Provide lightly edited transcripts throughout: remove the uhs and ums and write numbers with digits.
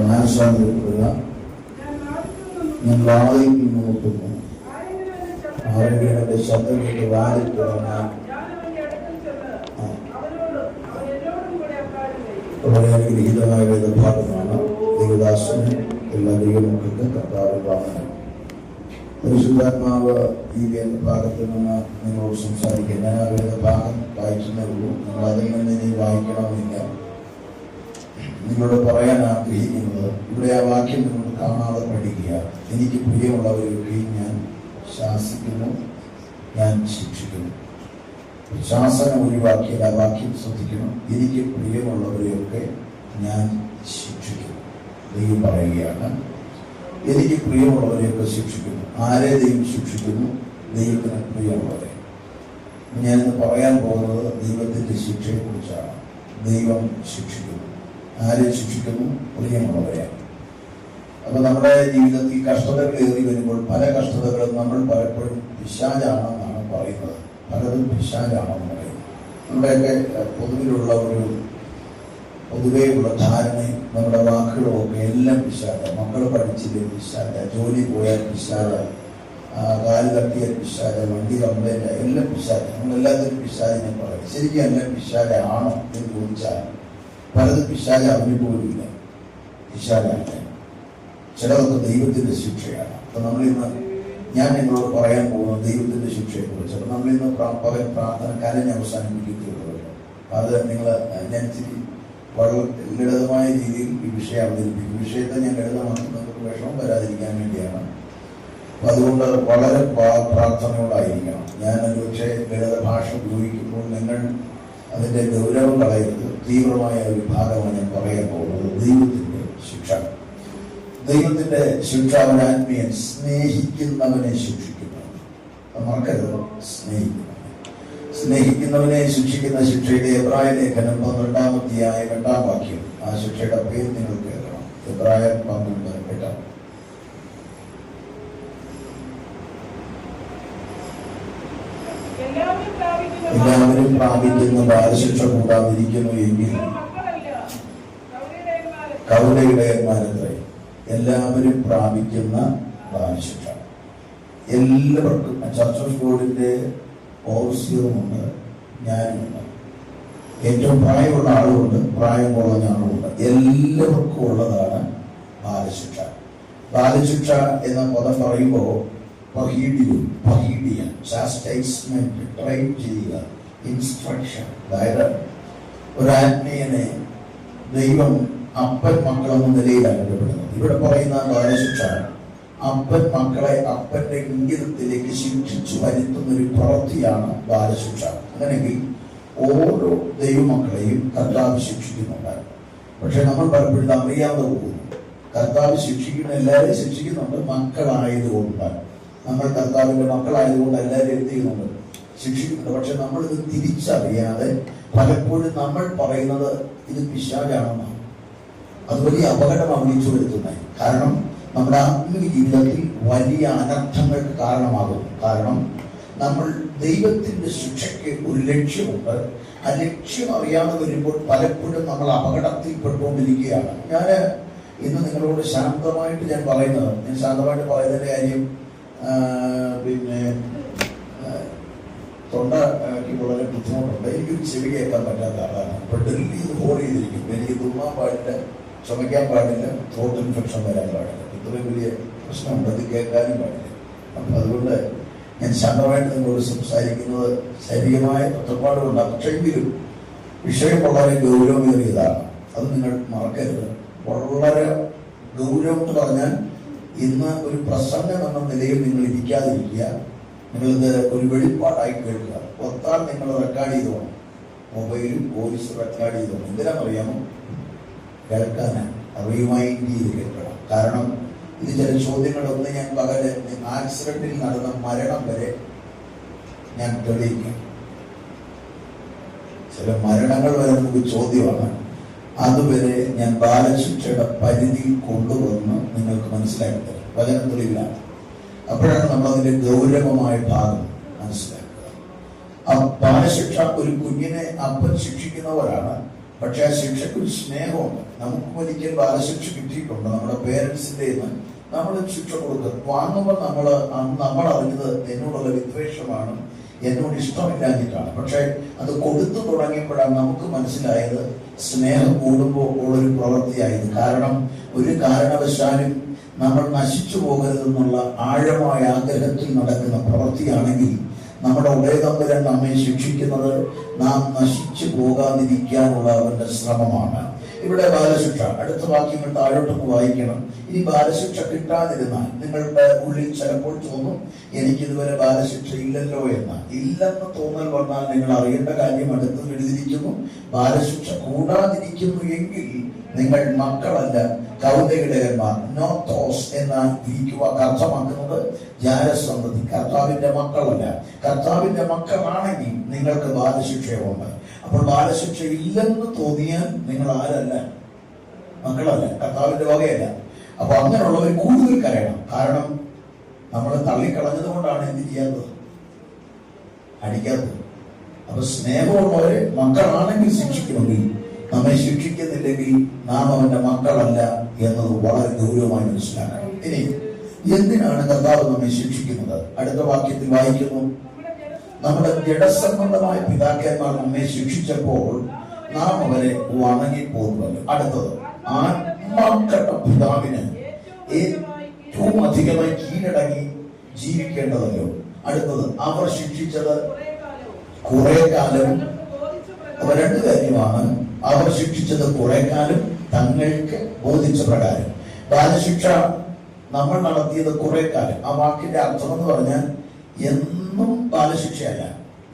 മാനസാന്തരപ്പെടുക. ഞാൻ വാതിൽക്ക് നോക്കുന്നു. ആരെങ്കിലും എന്റെ ശബ്ദം കേട്ട് വാതിൽ തുറന്നാൽ വളരെ അനുഗ്രഹീതമായ വേദഭാഗമാണ്. ദേവദാസന് എല്ലാ ദൈവമക്കൾക്ക് കർത്താവ് വാങ്ങണം. പരിശുദ്ധാത്മാവ് ഈ വേദഭാഗത്തിൽ നിന്ന് നിങ്ങളോട് സംസാരിക്കുക. ഞാൻ ആ വേദഭാഗം വായിക്കുന്നേ ഉള്ളൂ. നിങ്ങൾ അതിൽ നിന്ന് ഇനി വായിക്കണമെന്നില്ല. നിങ്ങളോട് പറയാൻ ആഗ്രഹിക്കുന്നത് ഇവിടെ ആ വാക്യം നിങ്ങളോട് കാണാതെ പഠിക്കുക. എനിക്ക് പ്രിയമുള്ളവരെയൊക്കെയും ഞാൻ ശാസിക്കുന്നു, ഞാൻ ശിക്ഷിക്കുന്നു. ശാസനം ഒഴിവാക്കിയാൽ ആ വാക്യം ശ്രദ്ധിക്കണം. എനിക്ക് പ്രിയമുള്ളവരെയൊക്കെ ഞാൻ ശിക്ഷിക്കുന്നു. ദൈവം പറയുകയാണ്, എനിക്ക് പ്രിയമുള്ളവരെയൊക്കെ ശിക്ഷിക്കുന്നു. ആരെ ദൈവം ശിക്ഷിക്കുന്നു? ദൈവത്തിന് പ്രിയമുള്ളവരെ. ഞാനിന്ന് പറയാൻ പോകുന്നത് ദൈവത്തിൻ്റെ ശിക്ഷയെക്കുറിച്ചാണ്. ദൈവം ശിക്ഷിക്കുന്നു. ആരെ ശിക്ഷിക്കുന്നു? പ്രിയമുള്ളവരെയാണ്. അപ്പൊ നമ്മുടെ ജീവിതത്തിൽ കഷ്ടതകൾ ഏറി വരുമ്പോൾ പല കഷ്ടതകളും നമ്മൾ പലപ്പോഴും പിശാചാണെന്നാണ് പറയുന്നത്. പലതും പിശാചാണെന്ന് പറയുന്നത്. നമ്മുടെയൊക്കെ പൊതുവെയുള്ള ധാരണയും നമ്മുടെ വാക്കുകളും ഒക്കെ എല്ലാം പിശാച. മക്കൾ പഠിച്ചില്ലേ പിശാച, ജോലി പോയാൽ പിശാച, കാല് തട്ടിയാൽ പിശാച, വണ്ടി കംപ്ലൈൻ്റ്, എല്ലാം പിശാച. നമ്മളെല്ലാത്തിനും പിശാചിനെ പറയും. ശരിക്കും എല്ലാം പിശാചാണോ എന്ന് ചോദിച്ചാൽ പലതും പിശാച അവന് പോലുമില്ല. പിശാചാണ്. ചിലതൊക്കെ ദൈവത്തിൻ്റെ ശിക്ഷയാണ്. അപ്പം നമ്മളിന്ന് ഞാൻ നിങ്ങളോട് പറയാൻ പോകുന്നത് ദൈവത്തിൻ്റെ ശിക്ഷയെക്കുറിച്ച്. അപ്പം നമ്മളിന്ന് പകൽ പ്രാർത്ഥന കരഞ്ഞ് അവസാനിപ്പിക്കുകയുള്ളൂ. അത് നിങ്ങൾ ഞാൻ ഇച്ചിരി വളരെ ലളിതമായ രീതിയിൽ ഈ വിഷയം അവതരിപ്പിക്കും. വിഷയത്തെ ഞാൻ ലളിതമാക്കുന്നത് വിഷമം വരാതിരിക്കാൻ വേണ്ടിയാണ്. അപ്പം അതുകൊണ്ട് വളരെ പ്രാർത്ഥനയോടായിരിക്കണം. ഞാൻ ഒരുപക്ഷെ ലളിത ഭാഷ ഉപയോഗിക്കുമ്പോൾ നിങ്ങൾ അതിൻ്റെ ഗൗരവം കളയരുത്. തീവ്രമായ ഒരു ഭാഗമാണ് ഞാൻ പറയാൻ പോകുന്നത്. ദൈവത്തിൻ്റെ ശിക്ഷ. ദൈവത്തിൻ്റെ ശിക്ഷ അവനാത്മീയൻ സ്നേഹിക്കുന്നവനെ ശിക്ഷിക്കുന്നു. മറക്കരുത്, സ്നേഹിക്കുന്നവനെ ശിക്ഷിക്കുന്ന ശിക്ഷയുടെ എബ്രായ ലേഖനം 12-ാം അധ്യായം 2-ാം വാക്യം. ആ ശിക്ഷയുടെ പേര് നിങ്ങൾ കേൾക്കണം. എബ്രായർ 12:8. എല്ലാവരും പ്രാപിക്കുന്ന ബാലശിക്ഷ കൂടാതിരിക്കുന്നു എങ്കിൽ കൗരയിടയന്മാരത്രേ. എല്ലാവരും പ്രാപിക്കുന്ന ബാലശിക്ഷ. എല്ലാവർക്കും ചർച്ച് ഓഫ് ഗോഡിന്റെ ഓവർസിയറുമുണ്ട്, ഞാനുമുണ്ട്. ഏറ്റവും പ്രായമുള്ള ആളുമുണ്ട്, പ്രായം കുറഞ്ഞ ആളുമുണ്ട്. എല്ലാവർക്കും ഉള്ളതാണ് ബാലശിക്ഷ. ബാലശിക്ഷ എന്ന പദം പറയുമ്പോൾ ചാസ്റ്റൈസ്മെന്റ്, ട്രെയിൻ ചെയ്യുക, ഇൻസ്ട്രക്ഷൻ. അതായത് ഒരാത്മീയനെ ദൈവം അപ്പൻ മക്കളെന്ന നിലയിലാണ് ഇടപെടുന്നത്. ഇവിടെ പറയുന്ന ബാലശിക്ഷ അപ്പൻ മക്കളെ അപ്പന്റെ ഇംഗിതത്തിലേക്ക് ശിക്ഷിച്ചു വരുത്തുന്ന ഒരു പ്രവൃത്തിയാണ് ബാലശിക്ഷ. അങ്ങനെയെങ്കിൽ ഓരോ ദൈവമക്കളെയും കർത്താവ് ശിക്ഷിക്കുന്നുണ്ട്. പക്ഷെ നമ്മൾ പലപ്പോഴും അറിയാതെ പോകുന്നു. കർത്താവ് ശിക്ഷിക്കുന്ന എല്ലാവരെയും ശിക്ഷിക്കുന്നുണ്ട്. മക്കളായതുകൊണ്ട് നമ്മൾ കർത്താവിന്റെ മക്കളായതുകൊണ്ട് എല്ലാവരും എന്ത് ചെയ്യുന്നുണ്ട്? ശിക്ഷിക്കുന്നുണ്ട്. പക്ഷെ നമ്മളിത് തിരിച്ചറിയാതെ പലപ്പോഴും നമ്മൾ പറയുന്നത് ഇത് പിശാചാണെന്നാണ്. അത് വലിയ അപകടമാണ് വിളിച്ചു വരുത്തുന്നത്. കാരണം നമ്മുടെ ആത്മീയ ജീവിതത്തിൽ വലിയ അനർത്ഥങ്ങൾക്ക് കാരണമാകുന്നു. കാരണം നമ്മൾ ദൈവത്തിന്റെ ശിക്ഷയ്ക്ക് ഒരു ലക്ഷ്യമുണ്ട്. ആ ലക്ഷ്യം അറിയാതെ വരുമ്പോൾ പലപ്പോഴും നമ്മൾ അപകടത്തിൽപ്പെട്ടുകൊണ്ടിരിക്കുകയാണ്. ഞാൻ ഇന്ന് നിങ്ങളോട് ശാന്തമായിട്ട് ഞാൻ ശാന്തമായിട്ട് പറയുന്നതിന്റെ കാര്യം തൊണ്ടയ്ക്ക് വളരെ ബുദ്ധിമുട്ടുണ്ട്. എനിക്കൊരു ചെവി കേൾക്കാൻ പറ്റാത്ത ആളാണ്. ഇപ്പൊ ഡൽഹി ഹോൾ ചെയ്തിരിക്കും. എനിക്ക് തുമ്മാൻ പാടില്ല, ചുമയ്ക്കാൻ പാടില്ല, ത്രോട്ട് ഇൻഫെക്ഷൻ വരാൻ പാടില്ല. ഇത്രയും വലിയ പ്രശ്നമുണ്ട്. അത് കേൾക്കാനും പാടില്ല. അപ്പം അതുകൊണ്ട് ഞാൻ ശാന്തമായിട്ട് നിങ്ങളോട് സംസാരിക്കുന്നത് ശരീരമായ ഒറ്റപ്പാടുകൊണ്ടാണ്. പക്ഷെ എങ്കിലും വിഷയം വളരെ ഗൗരവമേറിയതാണ്. അത് നിങ്ങൾ മറക്കരുത്. വളരെ ഗൗരവം എന്ന് പറഞ്ഞാൽ ഇന്ന് ഒരു പ്രസംഗം എന്ന നിലയിൽ നിങ്ങൾ ഇരിക്കാതിരിക്കുക. നിങ്ങളിത് ഒരു വെളിപ്പാടായി കേൾക്കുക. ഒത്താൽ നിങ്ങൾ റെക്കോർഡ് ചെയ്തോണം. മൊബൈലും വോയിസ് റെക്കോർഡ് ചെയ്തോണം. എന്തിനാണെന്നറിയാമോ? കേൾക്കാനാണ്. റിമൈൻഡ് ചെയ്ത് കേൾക്കണം. കാരണം ഇത് ചില ചോദ്യങ്ങളൊന്ന് ഞാൻ പകല് ആക്സിഡന്റിൽ നടന്ന മരണം വരെ ഞാൻ തെളിയിക്കാം. ചില മരണങ്ങൾ വരെ നമുക്ക് ചോദ്യമാണ്. അതുവരെ ഞാൻ ബാലശിക്ഷയുടെ പരിധി കൊണ്ടുവന്ന് നിങ്ങൾക്ക് മനസ്സിലാക്കി തരും. വചനം തെളിവിലാണ്. അപ്പോഴാണ് നമ്മൾ അതിന്റെ ഗൗരവമായ ഭാഗം മനസ്സിലാക്കുക. ആ ബാലശിക്ഷ ഒരു കുഞ്ഞിനെ അപ്പൻ ശിക്ഷിക്കുന്നവരാണ്. പക്ഷെ ആ ശിക്ഷയ്ക്ക് ഒരു സ്നേഹമുണ്ട്. നമുക്ക് ഒരിക്കൽ ബാലശിക്ഷ കിട്ടിയിട്ടുണ്ട്. നമ്മുടെ പേരൻസിന്റെ നമ്മൾ ശിക്ഷ കൊടുക്കും. വാങ്ങുമ്പോൾ നമ്മൾ അറിഞ്ഞത് എന്നോടുള്ള വിദ്വേഷമാണ്, എന്നോട് ഇഷ്ടമില്ലാഞ്ഞിട്ടാണ്. പക്ഷെ അത് കൊടുത്തു തുടങ്ങിയപ്പോഴാണ് നമുക്ക് മനസ്സിലായത് സ്നേഹം കൂടുമ്പോൾ ഉള്ളൊരു പ്രവൃത്തിയായത്. കാരണം ഒരു കാരണവശാലും നമ്മൾ നശിച്ചു പോകരുതെന്നുള്ള ആഴമായ ആഗ്രഹത്തിൽ നടക്കുന്ന പ്രവൃത്തിയാണെങ്കിൽ നമ്മുടെ ഉടയതമ്പുരാൻ നമ്മെ ശിക്ഷിക്കുന്നത് നാം നശിച്ചു പോകാതിരിക്കാനുള്ള അവന്റെ ശ്രമമാണ്. ഇവിടെ ബാലശിക്ഷ, അടുത്ത വാക്യങ്ങൾ താഴോട്ടൊന്ന് വായിക്കണം. ഇനി ബാലശിക്ഷ കിട്ടാതിരുന്നാൽ നിങ്ങളുടെ ഉള്ളിൽ ചിലപ്പോൾ തോന്നും എനിക്കിതുവരെ ബാലശിക്ഷ ഇല്ലല്ലോ എന്ന്. ഇല്ലെന്ന് തോന്നൽ വന്നാൽ നിങ്ങൾ അറിയേണ്ട കാര്യം അടുത്ത് എഴുതിയിരിക്കുന്നു. ബാലശിക്ഷ കൂടാതിരിക്കുന്നു എങ്കിൽ നിങ്ങൾ മക്കളല്ല, കൗതയിടയന്മാർ. നോത്തോസ് എന്ന ഗ്രീക്ക് വാക്ക് അർത്ഥമാക്കുന്നത് ജാരസന്തതി, കർത്താവിന്റെ മക്കളല്ല. കർത്താവിന്റെ മക്കളാണെങ്കിൽ നിങ്ങൾക്ക് ബാലശിക്ഷയുണ്ട്. അപ്പോൾ ബാലശിക്ഷ ഇല്ലെന്ന് തോന്നിയാൽ നിങ്ങൾ ആരല്ല? മക്കളല്ല, കർത്താവിന്റെ വകയല്ല. അപ്പൊ അങ്ങനെയുള്ളവർ കൂടുതൽ കരയണം. കാരണം നമ്മളെ തള്ളിക്കളഞ്ഞത് കൊണ്ടാണ് എന്ത് ചെയ്യാത്തത്, അടിക്കാത്തത്. അപ്പൊ സ്നേഹമുള്ളവരെ മക്കളാണെങ്കിൽ ശിക്ഷിക്കണമെങ്കിൽ, നമ്മെ ശിക്ഷിക്കുന്നില്ലെങ്കിൽ നാം അവന്റെ മക്കളല്ല എന്നത് വളരെ ഗൗരവമായി മനസ്സിലാക്കണം. ഇനി എന്തിനാണ് കർത്താവ് നമ്മെ ശിക്ഷിക്കുന്നത്? അടുത്ത വാക്യത്തിൽ വായിക്കുന്നു, നമ്മുടെ ജഡസംബന്ധമായ പിതാക്കന്മാർ നമ്മെ ശിക്ഷിച്ചപ്പോൾ നാം അവരെ വണങ്ങിപ്പോകുമല്ലോ. അടുത്തത്, ആത്മാക്കളുടെ പിതാവിന് ഏറ്റവും അധികമായി കീഴടങ്ങി ജീവിക്കേണ്ടതല്ലോ. അടുത്തത്, അവർ ശിക്ഷിച്ചത് കുറെ കാലം. അപ്പൊ രണ്ടു കാര്യമാണ്. അവർ ശിക്ഷിച്ചത് കുറെ കാലം, തങ്ങൾക്ക് ബോധിച്ച പ്രകാരം. ബാലശിക്ഷ നമ്മൾ നടത്തിയത് കുറെ കാലം. ആ വാക്കിന്റെ അർത്ഥം എന്ന് പറഞ്ഞാൽ എന്നും ബാലശിക്ഷയല്ല.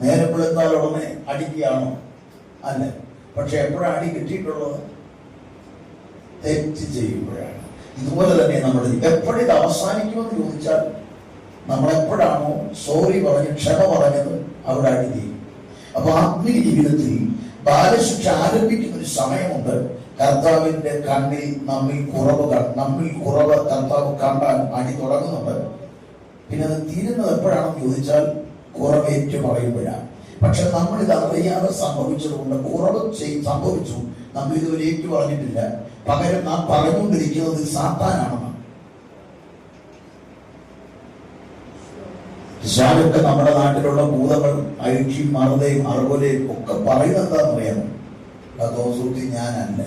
നേരം വെളുത്താൽ ഉടനെ അടിക്കുകയാണോ? അല്ല. പക്ഷെ എപ്പോഴാണ് അടി കിട്ടിയിട്ടുള്ളത്? തെറ്റ് ചെയ്യുമ്പോഴാണ്. ഇതുപോലെ തന്നെ നമ്മൾ എപ്പോഴിത് അവസാനിക്കുമെന്ന് ചോദിച്ചാൽ നമ്മൾ എപ്പോഴാണോ സോറി പറഞ്ഞ് ക്ഷമ പറഞ്ഞത് അവിടെ അടി ചെയ്യും. അപ്പൊ ആത്മീയ ജീവിതത്തിൽ ബാലശിക്ഷ ആരംഭിക്കുന്ന ഒരു സമയമുണ്ട്. കർത്താവിന്റെ കണ്ണിൽ നമ്മിൽ കുറവ് കർത്താവ് കണ്ടാൽ അടി തുടങ്ങുന്നുണ്ട്. പിന്നെ അത് തീരുന്നത് എപ്പോഴാണെന്ന് ചോദിച്ചാൽ കുറവേറ്റു പറയുമ്പോഴാണ്. പക്ഷെ നമ്മൾ ഇത് അറിയാതെ സംഭവിച്ചതുകൊണ്ട് കുറവ് സംഭവിച്ചു, നമ്മൾ ഇതുവരെ ഏറ്റു പറഞ്ഞിട്ടില്ല. പകരം നാം പറഞ്ഞുകൊണ്ടിരിക്കുന്നത് സാത്താനാണെന്ന്. പിശാചൊക്കെ നമ്മുടെ നാട്ടിലുള്ള ഭൂതങ്ങൾ അഴിച്ചിയും മറുതയും അറുകൊലയും ഒക്കെ പറയുന്നത് എന്താണെന്നറിയാമോ? ദോസൂട്ടി ഞാനല്ല,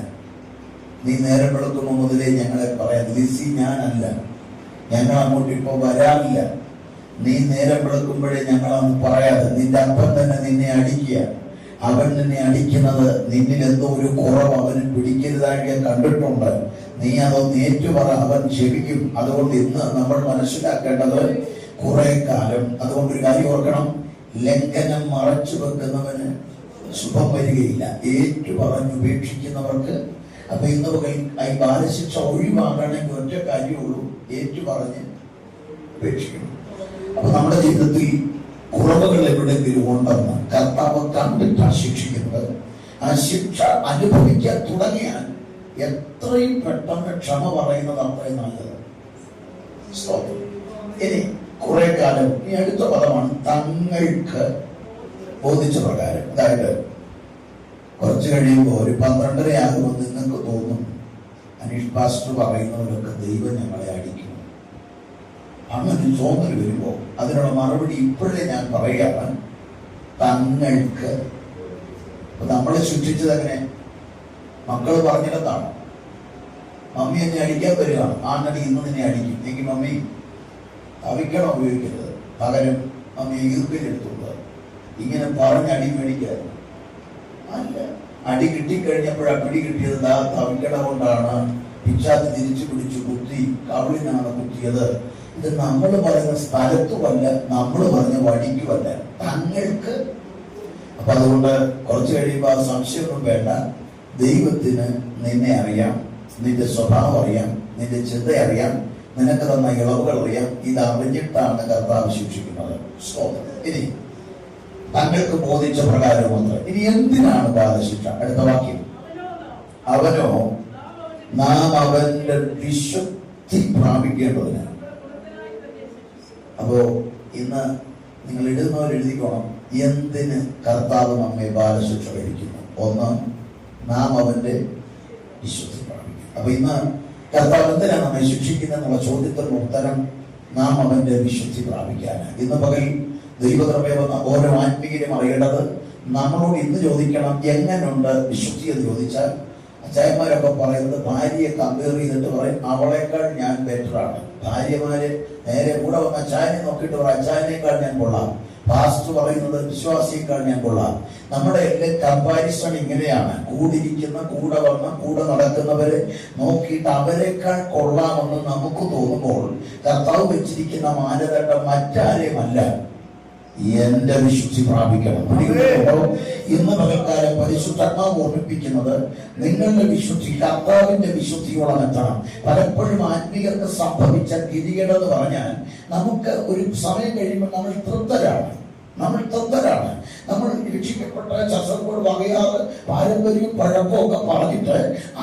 നീ നേരം വെളുക്കുമ്പോൾ മുതലേ ഞങ്ങളെ പറയാം, ലിസി ഞാനല്ല, ഞങ്ങൾ അങ്ങോട്ട് ഇപ്പൊ വരാനില്ല, നീ നേരം വെളുക്കുമ്പോഴേ ഞങ്ങളന്ന് പറയാതെ നിന്റെ അപ്പൻ തന്നെ നിന്നെ അടിക്കുക. അവൻ നിന്നെ അടിക്കുന്നത് നിന്നിൽ എന്തോ ഒരു കുറവ് അവന് പിടിക്കരുതായിട്ട് കണ്ടിട്ടുണ്ട്. നീ അതൊന്ന് ഏറ്റുപറ, അവൻ ക്ഷമിക്കും. അതുകൊണ്ട് ഇന്ന് നമ്മൾ മനസ്സിലാക്കേണ്ടത് കുറെ കാലം. അതുകൊണ്ടൊരു കാര്യം ഓർക്കണം, ലംഘനം മറച്ചു വെക്കുന്നവന് ശുഭം വരികയില്ല. ഏറ്റു പറഞ്ഞുപേക്ഷിക്കുന്നവർക്ക്. അപ്പൊ ഇന്ന് ഈ ബാലശിക്ഷ ഒഴിവാകണമെങ്കിൽ ഒറ്റ കാര്യമുള്ളൂ, ഏറ്റു പറഞ്ഞ് ഉപേക്ഷിക്കണം. അപ്പൊ നമ്മുടെ ജീവിതത്തിൽ കുറവുകൾ എവിടെയെങ്കിലും ഉണ്ടെന്ന് കർത്താവ് കണ്ടിട്ടാണ് ശിക്ഷിക്കുന്നത്. ആ ശിക്ഷ അനുഭവിക്കാൻ തുടങ്ങിയാൽ എത്രയും പെട്ടെന്ന് ക്ഷമ പറയുന്നത് അത്രയും നല്ലത്. ഇനി കുറെ കാലം, ഈ അടുത്ത പദമാണ് തങ്ങൾക്ക് ബോധിച്ച പ്രകാരം. അതായത് കുറച്ച് കഴിയുമ്പോൾ ഒരു 12:30 ആകുമ്പോൾ നിങ്ങൾക്ക് തോന്നും അനീഷ് പാസ്റ്റർ പറയുന്നവരൊക്കെ ദൈവം ഞങ്ങളെ അടിക്കും. അങ്ങനെ തോന്നൽ വരുമ്പോൾ അതിനുള്ള മറുപടി ഇപ്പോഴേ ഞാൻ പറയുകയാണ്, തങ്ങൾക്ക്. നമ്മളെ സൃഷ്ടിച്ചത് എങ്ങനെ? മക്കൾ പറഞ്ഞിടത്താണ്. മമ്മി എന്നെ അടിക്കാൻ വരികയാണ്, ആണ്ണടി ഇന്ന് നിന്നെ അടിക്കും എങ്കിൽ മമ്മി തവിക്കണം ഉപയോഗിക്കരുത്, പകരം മമ്മി ഈർപ്പിലെടുത്തുള്ളത്. ഇങ്ങനെ പറഞ്ഞ് അടി മേടിക്കാറ് അല്ല. അടി കിട്ടിക്കഴിഞ്ഞപ്പോഴാ പിടി കിട്ടിയത് തവിക്കട കൊണ്ടാണ്, പിച്ചാത്തി തിരിച്ചു പിടിച്ചു കുത്തി, കവിളിനാണ് കുത്തിയത്. ഇത് നമ്മൾ പറയുന്ന സ്ഥലത്തുമല്ല, നമ്മൾ പറഞ്ഞ വടിക്കുമല്ല, തങ്ങൾക്ക്. അപ്പൊ അതുകൊണ്ട് കുറച്ച് കഴിയുമ്പോൾ ആ സംശയമൊന്നും വേണ്ട. ദൈവത്തിന് നിന്നെ അറിയാം, നിന്റെ സ്വഭാവം അറിയാം, നിന്റെ ചിന്ത അറിയാം, നിനക്ക് തന്ന ഇളവുകൾ അറിയാം. ഇത് അറിഞ്ഞിട്ടാണ് കർത്താവ് ശിക്ഷിക്കുന്നത്. ഇനി തങ്ങൾക്ക് ബോധിച്ച പ്രകാരം മാത്രം. ഇനി എന്തിനാണ് ബാലശിക്ഷ? അടുത്ത വാക്യം, അവനോ നാം അവന്റെ വിശുദ്ധി പ്രാപിക്കേണ്ടതിനാണ്. അപ്പോ ഇന്ന് നിങ്ങൾ എഴുതുന്നവർ എഴുതിക്കോണം, എന്തിന് കർത്താവ് നമ്മെ ബാലശിക്ഷ കഴിക്കുന്നു. ഒന്ന്, നാം അവന്റെ വിശുദ്ധി പ്രാപിക്കും. അപ്പൊ ഇന്ന് കർത്താവ് എന്തിനാണ് നമ്മെ ശിക്ഷിക്കുന്നത് എന്നുള്ള ചോദ്യത്തിനുള്ള ഉത്തരം നാം അവന്റെ വിശുദ്ധി പ്രാപിക്കാനാണ്. ഇന്ന് പകൽ ദൈവകൃപയെ വന്ന ഓരോ ആത്മീയരും അറിയേണ്ടത് നമ്മളോട് ഇന്ന് ചോദിക്കണം, എങ്ങനെയുണ്ട് വിശുദ്ധി എന്ന് ചോദിച്ചാൽ അച്ചായന്മാരൊക്കെ പറയുന്നത് ഭാര്യയെ കമ്പയർ ചെയ്തിട്ട് പറയും അവളെക്കാൾ ഞാൻ ബെറ്ററാണ്. ഭാര്യമാര് നേരെ കൂടെ വന്ന അച്ചായനെ നോക്കിയിട്ട് പറയും അച്ചായനേക്കാൾ ഞാൻ കൊള്ളാം. പാസ്റ്റർ പറയുന്നത് വിശ്വാസിയേക്കാൾ ഞാൻ കൊള്ളാം. നമ്മുടെ എല്ലാം കമ്പാരിസൺ ഇങ്ങനെയാണ്. കൂടിയിരിക്കുന്ന, കൂടെ വന്ന, കൂടെ നടക്കുന്നവരെ നോക്കിയിട്ട് അവരെക്കാൾ കൊള്ളാമെന്ന് നമുക്ക് തോന്നുമ്പോൾ കർത്താവ് വെച്ചിരിക്കുന്ന മാനദണ്ഡം മറ്റാരെയുമല്ല, എന്റെ വിശുദ്ധി പ്രാപിക്കണം. ഇന്ന് പകൽക്കാലം പരിശുദ്ധാത്മാവ് ഓർമ്മിപ്പിക്കുന്നത് നിങ്ങളുടെ വിശുദ്ധി കർത്താവിന്റെ വിശുദ്ധിയോളം എത്തണം. പലപ്പോഴും ആത്മീയർക്ക് സംഭവിച്ച ഗതികേടെന്ന് പറഞ്ഞാൽ നമുക്ക് ഒരു സമയം കഴിയുമ്പോൾ നമ്മൾ തൃപ്തരാണ്. നമ്മൾ രക്ഷിക്കപ്പെട്ട ചർച്ചകോട് വകയാറ് പാരമ്പര്യവും പഴക്കമൊക്കെ പറഞ്ഞിട്ട്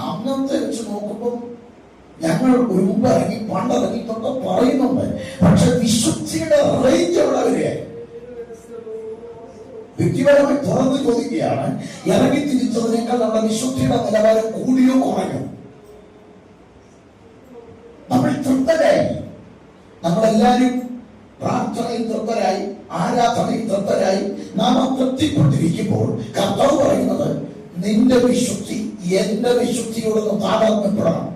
അന്നത്തെ വെച്ച് നോക്കുമ്പോൾ ഞങ്ങൾ ഒരു മുമ്പ് ഇറങ്ങി പണ്ടിറങ്ങിയിട്ടൊക്കെ പറയുന്നുണ്ട്. പക്ഷെ വിശുദ്ധിയുടെ റേഞ്ച് എവിടെ വരെയായി? വ്യക്തിപരമായി തുറന്ന് ചോദിക്കുകയാണ്, ഇറങ്ങി തിരിച്ചതിനേക്കാൾ നമ്മുടെ വിശുദ്ധിയുടെ നിലവാരം കൂടിയോ കുറഞ്ഞോ? നമ്മൾ തൃപ്തരായി, നമ്മളെല്ലാവരും പ്രാർത്ഥനയിൽ തൃപ്തരായി, ആരാധനയിൽ തൃപ്തരായി, നാം തൃപ്തിപ്പെട്ടിരിക്കുമ്പോൾ കർത്താവ് പറയുന്നത് നിന്റെ വിശുദ്ധി എന്റെ വിശുദ്ധിയോടൊന്ന് താതാത്മ്യപ്പെടണം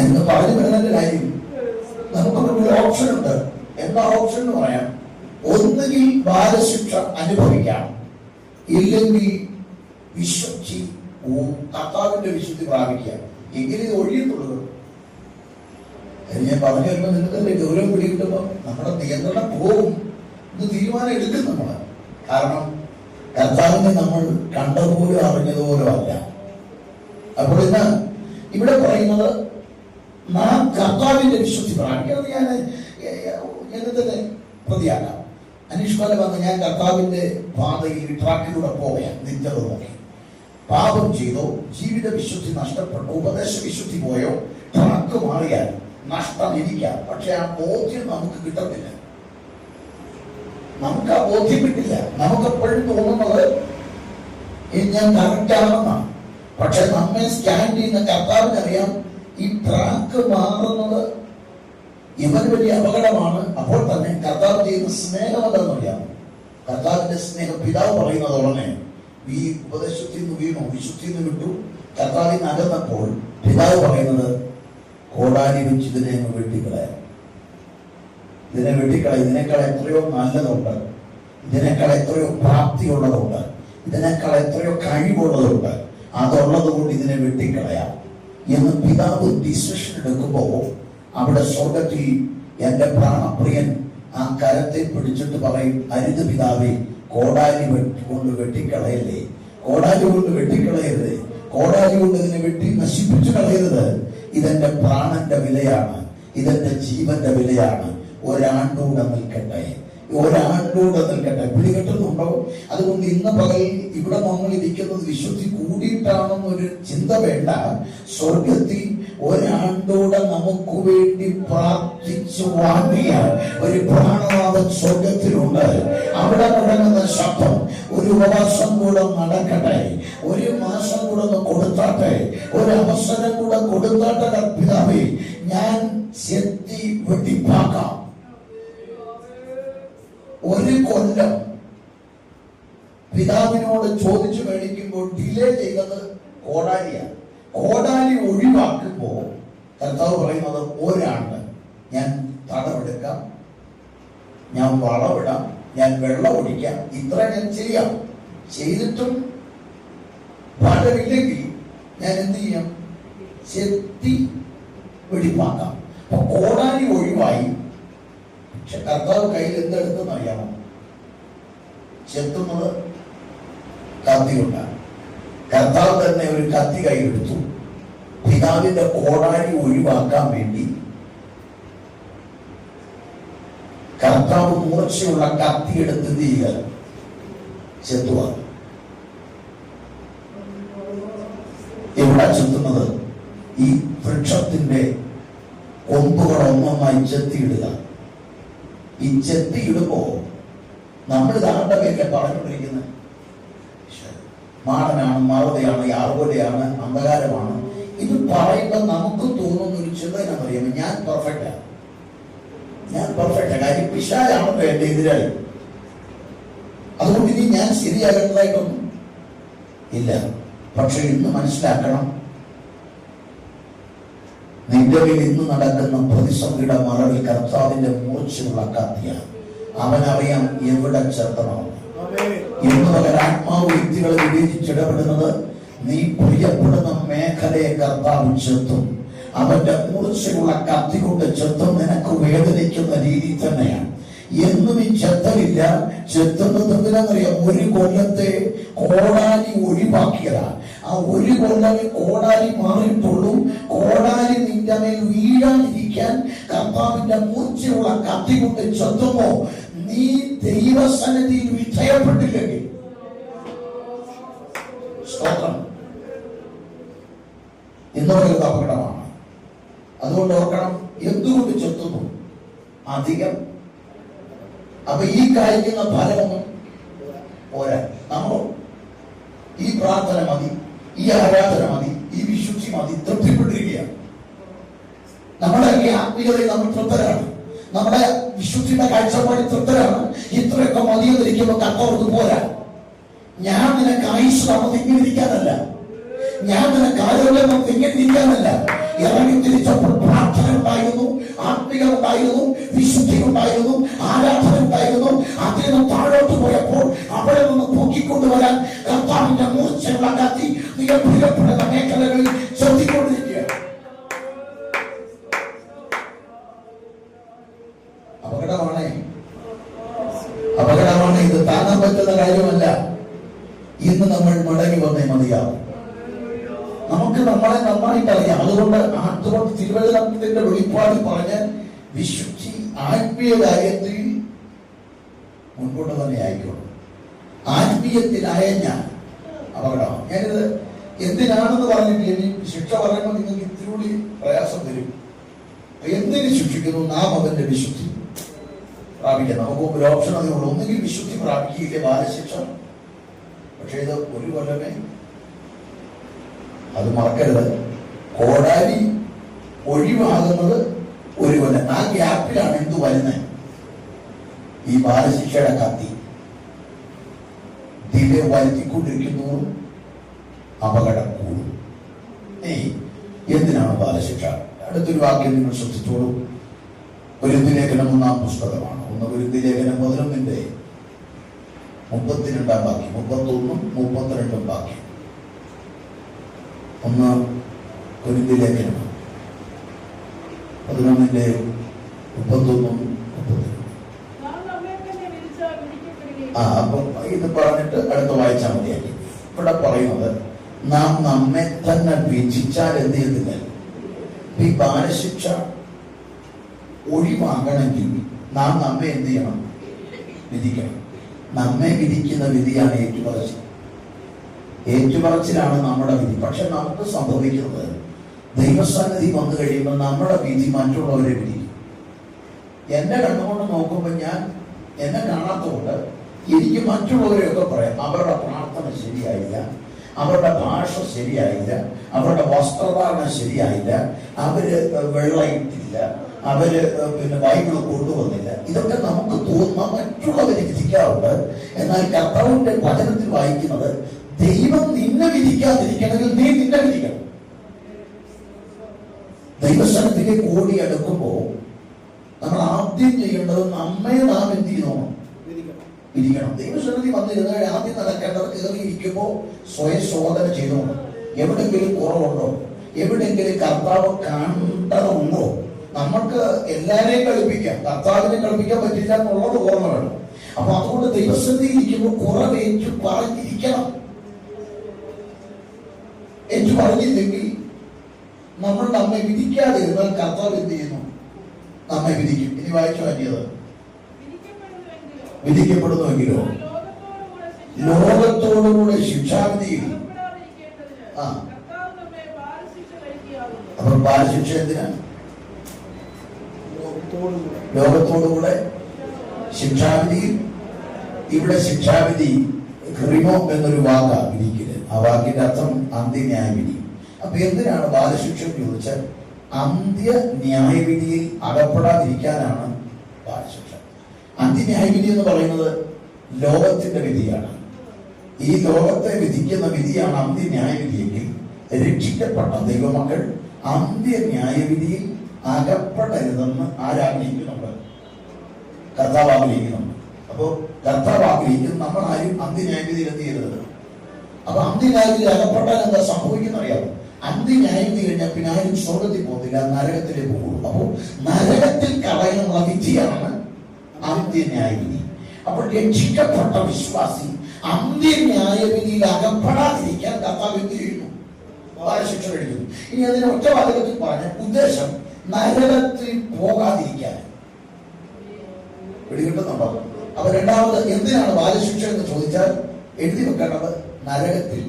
എന്ന് പറഞ്ഞു വരുന്നതിന്റെ കാര്യം. നമുക്കൊരു ഓപ്ഷൻ ഉണ്ട്. എന്താ ഓപ്ഷൻ എന്ന് പറയാം? ഒന്നുകിൽ ബാലശിക്ഷ അനുഭവിക്കാം, ഇല്ലെങ്കിൽ വിശുദ്ധി കർത്താവിന്റെ വിശുദ്ധി പ്രാപിക്കാം. എങ്കിലും ഇത് ഒഴിയത്തുള്ളൂ. ഞാൻ പറഞ്ഞു വരുമ്പോൾ നിങ്ങൾക്ക് ഗൗരവം പിടികിട്ടുമ്പോൾ നമ്മുടെ നിയന്ത്രണം പോവും എന്ന് തീരുമാനം എടുക്കും നമ്മൾ. കാരണം കർത്താവിനെ നമ്മൾ കണ്ടതുപോലും അറിഞ്ഞതുപോലും അല്ല. അപ്പോൾ ഇന്ന് ഇവിടെ പറയുന്നത് നാം കർത്താവിന്റെ വിശുദ്ധി പ്രാപിക്കുന്നത്. ഞാൻ തന്നെ പ്രതിയാക്കാം. അനീഷ്കാല വന്ന് ഞാൻ കർത്താവിന്റെ പാതയിൽ ട്രാക്കിലൂടെ പോവുകയാ, നിത്യത നോക്കി. പാപം ചെയ്തോ, ജീവിത വിശുദ്ധി നഷ്ടപ്പെട്ടോ, ഉപദേശ വിശുദ്ധി പോയോ, ട്രാക്ക് മാറിയാൽ നഷ്ടം ഇരിക്കാം. പക്ഷെ ആ ബോധ്യം നമുക്ക് കിട്ടത്തില്ല. നമുക്ക് ആ ബോധ്യം കിട്ടില്ല. നമുക്കെപ്പോഴും തോന്നുന്നത് ഞാൻ കറക്റ്റ് ആണെന്നാണ്. പക്ഷെ നമ്മെ സ്കാൻ ചെയ്യുന്ന കർത്താവിനറിയാം ഈ ട്രാക്ക് മാറുന്നത് ഇവന് വലിയ അപകടമാണ്. അപ്പോൾ തന്നെ കർത്താവ് ചെയ്യുന്ന സ്നേഹം അതെന്നറിയാം. കർത്താവിന്റെ സ്നേഹം പിതാവ് പറയുന്നത് ഉടനെ ഈ ഉപദേശത്തിൽ നിന്ന് വീണു, വിശുദ്ധിയിൽ നിന്ന് വിട്ടു, കർത്താവിൽ നിന്ന് അകന്നപ്പോൾ പിതാവ് പറയുന്നത് കോടാലി വെച്ച് ഇതിനെ വെട്ടിക്കളയാം. ഇതിനെ വെട്ടിക്കളയാം. ഇതിനേക്കാൾ എത്രയോ നല്ലതുണ്ട്, ഇതിനേക്കാൾ എത്രയോ പ്രാപ്തിയുള്ളതുണ്ട്, ഇതിനേക്കാൾ എത്രയോ കഴിവുള്ളതുണ്ട്. അതുള്ളത് കൊണ്ട് ഇതിനെ വെട്ടിക്കളയാം എന്ന് പിതാവ് ഡിസിഷൻ എടുക്കുമ്പോൾ അവിടെ സ്വർഗത്തിൽ എന്റെ പ്രാണപ്രിയൻ ആ കരത്തെ പിടിച്ചിട്ട് പറയും, അരുത് പിതാവേ, കോടാലി കൊണ്ട് വെട്ടിക്കളയല്ലേ, കോടാലി കൊണ്ട് വെട്ടിക്കളയരുത്, കോടാലി കൊണ്ട് ഇതിനെ വെട്ടി നശിപ്പിച്ചു കളയരുത്. ഇതെന്റെ പ്രാണന്റെ വിലയാണ്, ഇതെന്റെ ജീവന്റെ വിലയാണ്. ഒരാണ്ടൂടെ നിൽക്കട്ടെ, ഒരാണ്ടൂടെ നിൽക്കട്ടെ. പിടികെട്ടുന്നുണ്ടോ? അതുകൊണ്ട് ഇന്ന് പകൽ ഇവിടെ നമ്മൾ ഇരിക്കുന്നത് വിശുദ്ധി കൂടിയിട്ടാണെന്നൊരു ചിന്ത വേണ്ട. സ്വർഗത്തിൽ ഒരാണ്ടൂടെ നമുക്ക് വേണ്ടി പ്രാർത്ഥിച്ചു വാങ്ങിയ ഒരു പ്രാണനാഥൻ സ്വർഗത്തിലുണ്ട്. അവിടെ മുഴങ്ങുന്ന ശബ്ദം ഒരു ഉപവാസം കൂടെ നടക്കട്ടെ, ഒരു മാസം കൂടെ ഒന്ന് കൊടുത്താട്ടെ, ഒരു അവസരം കൂടെ കൊടുത്താട്ടെ. പിതാവേ, ഞാൻ ചെത്തി വെട്ടിപ്പാക്കാം. ഒരു കൊല്ലം പിതാവിനോട് ചോദിച്ചു മേടിക്കുമ്പോൾ ഡിലേ ചെയ്തത് കോടാലിയാണ്. കോടാലി ഒഴിവാക്കുമ്പോ കർത്താവ് പറയുന്നത് ഒരാണ്ട് ഞാൻ തടവെടുക്കാം, ഞാൻ വളമിടാം, ഞാൻ വെള്ളം ഒഴിക്കാം, ഇത്ര ഞാൻ ചെയ്യാം. ചെയ്തിട്ടും ഫലമില്ലെങ്കിൽ ഞാൻ എന്ത് ചെയ്യാം? ചെത്തി വെടിപ്പാക്കാം. അപ്പൊ കോടാലി ഒഴിവായി. പക്ഷെ കർത്താവ് കയ്യിൽ എന്തെടുത്തെന്ന് അറിയാമോ? ചെത്തുന്നത് കത്തി കൊണ്ടാണ്. കർത്താവ് തന്നെ ഒരു കത്തി കയ്യിലെടുത്തു. പിതാവിന്റെ കോടാലി ഒഴിവാക്കാൻ വേണ്ടി കർത്താവ് മൂർച്ചയുള്ള കത്തി എടുത്ത് എന്ത് ചെയ്യുക? ചെത്തുക. എവിടെ ചെത്തുന്നത്? ഈ വൃക്ഷത്തിന്റെ കൊമ്പുകൾ ഒന്നൊന്നായി ചെത്തിയിടുക. ഈ ചെത്തിയിടുമ്പോ നമ്മൾ ഇതാരുടെ പേരിലെ പറഞ്ഞുകൊണ്ടിരിക്കുന്നത്? മാടനാണ്, മറവയാണ്, യാർവലയാണ്, അന്ധകാരമാണ്. ഇത് പറയുമ്പോൾ നമുക്ക് തോന്നുന്ന ഒരു ചിന്ത എന്നറിയാമോ? ഞാൻ പെർഫെക്റ്റാണ്, ഞാൻ പെർഫെക്റ്റാണ്. കാര്യം പിശാചാണല്ലോ എന്റെ എതിരാളി. അതുകൊണ്ട് ഇനി ഞാൻ ശരിയാകേണ്ടതായിട്ടൊന്നും ഇല്ല. പക്ഷെ ഇന്ന് മനസ്സിലാക്കണം, നിന്റെ മേൽ ഇന്ന് നടക്കുന്ന പ്രതിസന്ധിയുടെ മറവിൽ കർത്താവിന്റെ മൂർച്ചയുള്ള കത്തിയാണ്. അവനറിയാം എവിടെ ചേർത്തണമെന്ന്. ഇന്ന് പകൽ ആത്മാവ് വ്യക്തികളെ വിവേചിച്ചിടപെടുന്നത്, നീ പ്രിയപ്പെടുന്ന മേഖലയെ കർത്താവ് ചെത്തും. അവന്റെ മൂർച്ചയുള്ള കത്തി കൊണ്ട് ചെത്തും. നിനക്ക് വേദനിക്കുന്ന രീതി തന്നെയാണ്. എന്നും ഈ ചെത്തലില്ല. ചെത്തുന്നത് എന്തിനാന്നറിയാം? ഒരു കൊല്ലത്തെ കോടാലി ഒഴിവാക്കിയതാ. ആ ഒരു കൊല്ലമേ കോടാലി മാറിയിട്ടുള്ളൂ. കോടാലി നിന്റെ മേൽ വീഴാതിരിക്കാൻ കർത്താവിന്റെ മൂർച്ചയുള്ള കത്തി കൊണ്ട് ചെത്തുമ്പോ നീ ദൈവസന്നിധിയിൽ വിധേയപ്പെട്ടില്ലെങ്കിൽ സ്തോത്രം, ഇന്ന് പറയുന്നത് അപകടമാണ്. അതുകൊണ്ട് ഓർക്കണം, എന്തുകൊണ്ട് ചെത്തുന്നു? അധികം. അപ്പൊ ഈ കായ്ക്കുന്ന ഫലമൊന്നും പോരാ. നമ്മൾ ഈ പ്രാർത്ഥന മതി, ഈ ആരാധന മതി, ഈ വിശുദ്ധി മതി, തൃപ്തിപ്പെട്ടിരിക്കുകയാണ്. നമ്മുടെ ഈ ആത്മീയതയിൽ നമ്മൾ തൃപ്തരാണ്, നമ്മുടെ വിശുദ്ധിയുടെ കാഴ്ചപ്പാടിൽ തൃപ്തരാണ്. ഇത്രയൊക്കെ മതിയെന്നിരിക്കുമ്പോൾ കർത്താവ് പോരാ. ഞാൻ നിനക്ക് ആയുസ് നമുക്ക് ഇങ്ങനെ ഇരിക്കാനല്ല, ഞാൻ നിനക്ക് ആരോഗ്യം നമുക്ക് ഇങ്ങനെ ഇരിക്കാനല്ല. ഇറങ്ങി തിരിച്ചപ്പോൾ പ്രാർത്ഥന ഉണ്ടായിരുന്നു, ആത്മീയ ഉണ്ടായിരുന്നു, വിശുദ്ധി ഉണ്ടായിരുന്നു, ആരാധന ഉണ്ടായിരുന്നു. അതിൽ നിന്ന് താഴോട്ട് പോയപ്പോൾ അവിടെ നിന്ന് പൊക്കിക്കൊണ്ടുവരാൻ കർത്താവിന്റെ മൂർച്ചയുള്ള കത്തി പ്രിയപ്പെടുന്ന മേഖലകളിൽ ചെത്തിക്കൊണ്ടിരിക്കുക. അപകടമാണ്. ഇത് താങ്ങാൻ പറ്റുന്ന കാര്യമല്ല. ഇന്ന് നമ്മൾ മടങ്ങി വന്നേ മതിയാവും. നമുക്ക് നമ്മളെ നന്നായിട്ട് അറിയാം. അതുകൊണ്ട് തിരുവചനത്തിന്റെ വെളിപ്പാടിൽ പറഞ്ഞ് വിശുദ്ധി ആത്മീയ കാര്യത്തിൽ മുൻപോട്ട് തന്നെ ആയിക്കോളും. ആത്മീയത്തിലായ ഞാൻ അപകടമാണ്. ഞാനിത് എന്തിനാണെന്ന് പറഞ്ഞിട്ടില്ല. ഇനി ശിക്ഷ പറയുമ്പോൾ നിങ്ങൾക്ക് ഇത്തിരി പ്രയാസം വരും. എന്തിന് ശിക്ഷിക്കുന്നു? നാം അവന്റെ വിശുദ്ധി പ്രാപിക്കാം. നമുക്ക് ഒരു ഓപ്ഷൻ അതേ ഉള്ളൂ. ഒന്നുകിൽ വിശുദ്ധി പ്രാപിക്കുകയില്ലേ ബാലശിക്ഷ. പക്ഷെ ഇത് ഒരു കൊല്ലമേ. അത് മറക്കരുത്. കോടാലി ഒഴിവാകുന്നത് ഒരു കൊല്ലം. ആ ഗ്യാപ്പിലാണ് എന്ത് വരുന്നത്? ഈ ബാലശിക്ഷയുടെ കത്തി ഇതിലെ വരുത്തിക്കൊണ്ടിരിക്കുന്നതും അപകടം കൂടും. എന്തിനാണ് ബാലശിക്ഷ? അടുത്തൊരു വാക്യം നിങ്ങൾ ശ്രദ്ധിച്ചോളൂ. കൊരിന്ത്യലേഖനം 1-ാം പുസ്തകമാണ്. 1 കൊരിന്ത്യലേഖനം 11-ന്റെ 32-ാം വാക്യം, 31-ഉം 32-ഉം വാക്യം. 1 കൊരിന്ത്യലേഖനം 11-ന്റെ 31-ഉം 32-ഉം. അപ്പം ഇത് പറഞ്ഞിട്ട് അടുത്ത വായിച്ചാൽ മതിയാക്കി. ഇവിടെ പറയുന്നത്, നാം നമ്മെ തന്നെ വിധിച്ചാൽ എന്ത് ചെയ്യുന്നില്ല. ഈ ബാലശിക്ഷ ഒഴിവാകണമെങ്കിൽ നാം നമ്മെ എന്ത് ചെയ്യണം? വിധിക്കണം. നമ്മെ വിധിക്കുന്ന വിധിയാണ് ഏറ്റുപറച്ചിൽ. ഏറ്റുപറച്ചിലാണ് നമ്മുടെ വിധി. പക്ഷെ നമുക്ക് സംഭവിക്കുന്നത്, ദൈവസന്നിധി വന്നു കഴിയുമ്പോൾ നമ്മുടെ വിധി മറ്റുള്ളവരെ വിധിക്കും. എന്റെ കണ്ണുകൊണ്ട് നോക്കുമ്പോൾ ഞാൻ എന്നെ കാണാത്തതുകൊണ്ട് എനിക്ക് മറ്റുള്ളവരെയൊക്കെ പറയാം, അവരുടെ പ്രാർത്ഥന ശരിയായില്ല, അവരുടെ ഭാഷ ശരിയായില്ല, അവരുടെ വസ്ത്രധാരണം ശരിയായില്ല, അവര് വെള്ളയിട്ടില്ല, അവര് ബൈബിള് കൊണ്ടുവന്നില്ല. ഇതൊക്കെ നമുക്ക് തോന്നുന്ന മറ്റുള്ളവരെ വിധിക്കാറുണ്ട്. എന്നാൽ കർത്താവിന്റെ വചനത്തിൽ വായിക്കുന്നത്, ദൈവം നിന്നെ വിധിക്കാതിരിക്കണമെങ്കിൽ നീ നിന്നെ വിധിക്കണം. ദൈവസ്ഥലത്തിലേക്ക് ഓടി അടുക്കുമ്പോൾ നമ്മൾ ആദ്യം ചെയ്യേണ്ടത് നമ്മെ നാം എന്ത് ചെയ്യണം? ഇരിക്കണം. ദൈവസന്നിധി വന്നിരുന്നാൽ ആദ്യം നടക്കേണ്ടത് കയറി ഇരിക്കുമ്പോൾ സ്വയം ശോധന ചെയ്തോണം. എവിടെങ്കിലും കുറവുണ്ടോ? എവിടെങ്കിലും കർത്താവ് കണ്ടതുണ്ടോ? നമുക്ക് എല്ലാവരെയും കളിപ്പിക്കാം, കർത്താവിനെ കളിപ്പിക്കാൻ പറ്റില്ല എന്നുള്ളത് ഓർമ്മ വേണം. അപ്പൊ അതുകൊണ്ട് ദൈവസന്നിധി ഇരിക്കുമ്പോൾ കുറവേറ്റു പറഞ്ഞിരിക്കണം. ഏറ്റു പറഞ്ഞില്ലെങ്കിൽ നമ്മൾ നമ്മെ വിധിക്കാതിരുന്നാൽ കർത്താവ് എന്ത് ചെയ്യുന്നു? നമ്മെ വിധിക്കും. ഇനി വായിച്ചു മാറ്റിയത്, വിധിക്കപ്പെടുന്നുവെങ്കിലോ ലോകത്തോടുകൂടെ ശിക്ഷാവിധിയിൽ. അപ്പൊ ബാലശിക്ഷ എന്തിനാണ്? ലോകത്തോടുകൂടെ ശിക്ഷാവിധിയിൽ. ഇവിടെ ശിക്ഷാവിധി ക്രിമോ എന്നൊരു വാക്കാ വിധിക്കരുത്. ആ വാക്കിന്റെ അർത്ഥം അന്ത്യന്യായവിധി. അപ്പൊ എന്തിനാണ് ബാലശിക്ഷ എന്ന് ചോദിച്ചാൽ അന്ത്യ ന്യായവിധിയിൽ അകപ്പെടാതിരിക്കാനാണ് ബാലശിക്ഷ. അന്ത്യന്യായവിധി എന്ന് പറയുന്നത് ലോകത്തിന്റെ വിധിയാണ്. ഈ ലോകത്തെ വിധിക്കുന്ന വിധിയാണ് അന്ത്യന്യായവിധിയെങ്കിൽ രക്ഷിക്കപ്പെട്ട ദൈവമക്കൾ അന്ത്യന്യായവിധിയിൽ അകപ്പെടരുതെന്ന് ആരാഗ്രഹിക്കുന്നുണ്ട്? കർത്താവ് ആഗ്രഹിക്കുന്നുണ്ട്. അപ്പോ കർത്താവ് ആഗ്രഹിക്കുന്നു നമ്മൾ ആരും അന്ത്യന്യായവിധിയിൽ എന്ത് ചെയ്യരുത്. അപ്പൊ അന്ത്യന്യായവിധി അകപ്പെട്ടാൽ എന്താ സംഭവിക്കുന്ന അറിയാമോ? അന്ത്യന്യായവിധി കഴിഞ്ഞാൽ പിന്നെ ആരും സ്വർഗത്തിൽ പോകുന്നില്ല, നരകത്തിലേ പോകുള്ളൂ. അപ്പോ നരകത്തിൽ കളയാനുള്ള വിധിയാണ് അന്ത്യന്യായവിധി. അപ്പോൾ രക്ഷിക്കപ്പെട്ട വിശ്വാസി അന്ത്യന്യായവിധിയിൽ അകപ്പെടാതിരിക്കാൻ കർത്താവ് എന്ത് ചെയ്യുന്നു? ബാലശിക്ഷ കഴിക്കുന്നു. ഇനി അതിന് ഒറ്റ വാചകത്തിൽ പറഞ്ഞ ഉദ്ദേശം നരകത്തിൽ പോകാതിരിക്കാൻ. പിടികിട്ടുന്നുണ്ടോ? അപ്പൊ രണ്ടാമത് എന്തിനാണ് ബാലശിക്ഷ എന്ന് ചോദിച്ചാൽ എഴുതി വെക്കേണ്ടത് നരകത്തിൽ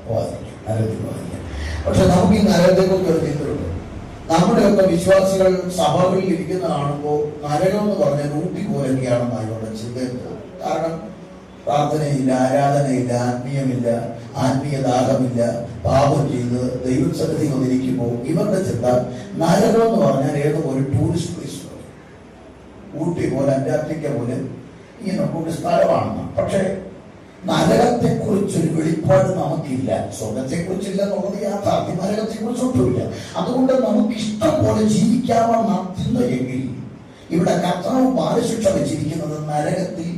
പോകാതിരിക്കാൻ, നരകത്തിൽ പോകാതിരിക്കാൻ. പക്ഷെ നമുക്ക് ഈ നരകത്തെ കുറിച്ച് ഒരു ചിന്തയുണ്ട്. നമ്മുടെയൊക്കെ വിശ്വാസികൾ സഭകളിൽ ഇരിക്കുന്ന കാണുമ്പോൾ നരകം എന്ന് പറഞ്ഞ ഊട്ടി പോലൊക്കെയാണെന്ന് അവരുടെ ചിന്തയുണ്ട്. കാരണം പ്രാർത്ഥനയില്ല, ആരാധനയില്ല, ആത്മീയമില്ല, ആത്മീയദാഹമില്ല, പാപം ചെയ്ത് ദൈവസന്നിധി വന്നിരിക്കുമ്പോൾ ഇവരുടെ ചിന്ത നരകം എന്ന് പറഞ്ഞാൽ ഏതോ ഒരു ടൂറിസ്റ്റ് പ്ലേസ് പോലെ, ഊട്ടി പോലെ, അന്റാർട്ടിക്ക പോലെ ഇങ്ങനെ ഒരു സ്ഥലമാണെന്ന്. പക്ഷെ നരകത്തെ കുറിച്ചൊരു വെളിപ്പാട് നമുക്കില്ല. സ്വർഗത്തെ കുറിച്ചില്ല എന്നുള്ളത് യാഥാർത്ഥ്യം. നരകത്തെ കുറിച്ചൊട്ടുമില്ല. അതുകൊണ്ട് നമുക്ക് ഇഷ്ടം പോലെ ജീവിക്കാമെന്ന ചിന്തയെങ്കിൽ ഇവിടെ കർത്താവ് ബാലശിക്ഷ വെച്ചിരിക്കുന്നത് നരകത്തിൽ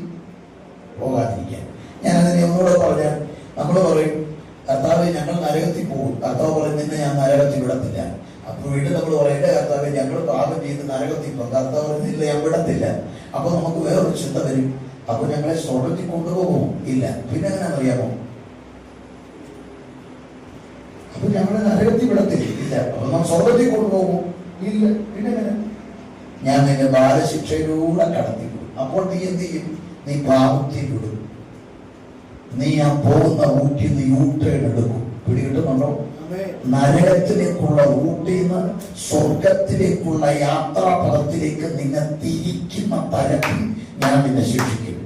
പോകാതിരിക്കാൻ. ഞാൻ അതിനെ ഒന്നുകൂടെ പറഞ്ഞാൽ, നമ്മൾ പറയും കർത്താവ് ഞങ്ങൾ നരകത്തിൽ പോകും. കർത്താവ് പറയും നിന്നെ ഞാൻ നരകത്തിൽ വിടത്തില്ല. അപ്പൊ വീണ്ടും നമ്മൾ പറയും എന്റെ കർത്താവ് ഞങ്ങൾ പാപം ചെയ്ത് നരകത്തിൽ പോകും. കർത്താവ് പറയുന്നില്ല ഞാൻ വിടത്തില്ല. അപ്പൊ നമുക്ക് വേറൊരു ചിന്ത വരും, അപ്പൊ ഞങ്ങളെ സ്വർഗത്തിൽ കൊണ്ടുപോകുമോ? ഇല്ല. പിന്നെ എങ്ങനെ അറിയാമോ? അപ്പൊ ഞങ്ങളെ നരകത്തിൽ വിടത്തില്ല. ഇല്ല. അപ്പൊ നമ്മൾ സ്വർഗത്തിൽ കൊണ്ടുപോകുമോ? ഇല്ല. പിന്നെ എങ്ങനെ? ഞാൻ നിന്നെ ബാലശിക്ഷയിലൂടെ കടത്തിവിടും. അപ്പോൾ നീ എന്ത് ചെയ്യും? നീ പാപത്തിൽ വിടും. നീ ആ പോകുന്ന ഊട്ടി നീ ഊട്ടയെടുക്കും. പിടികിട്ടുന്നുണ്ടോ? നരകത്തിലേക്കുള്ള ഊട്ടിന്ന് സ്വർഗത്തിലേക്കുള്ള യാത്രാപഥത്തിലേക്ക് നിന്നെ തിരിക്കുന്ന തരത്തിൽ ഞാൻ നിന്നെ ശിക്ഷിക്കും.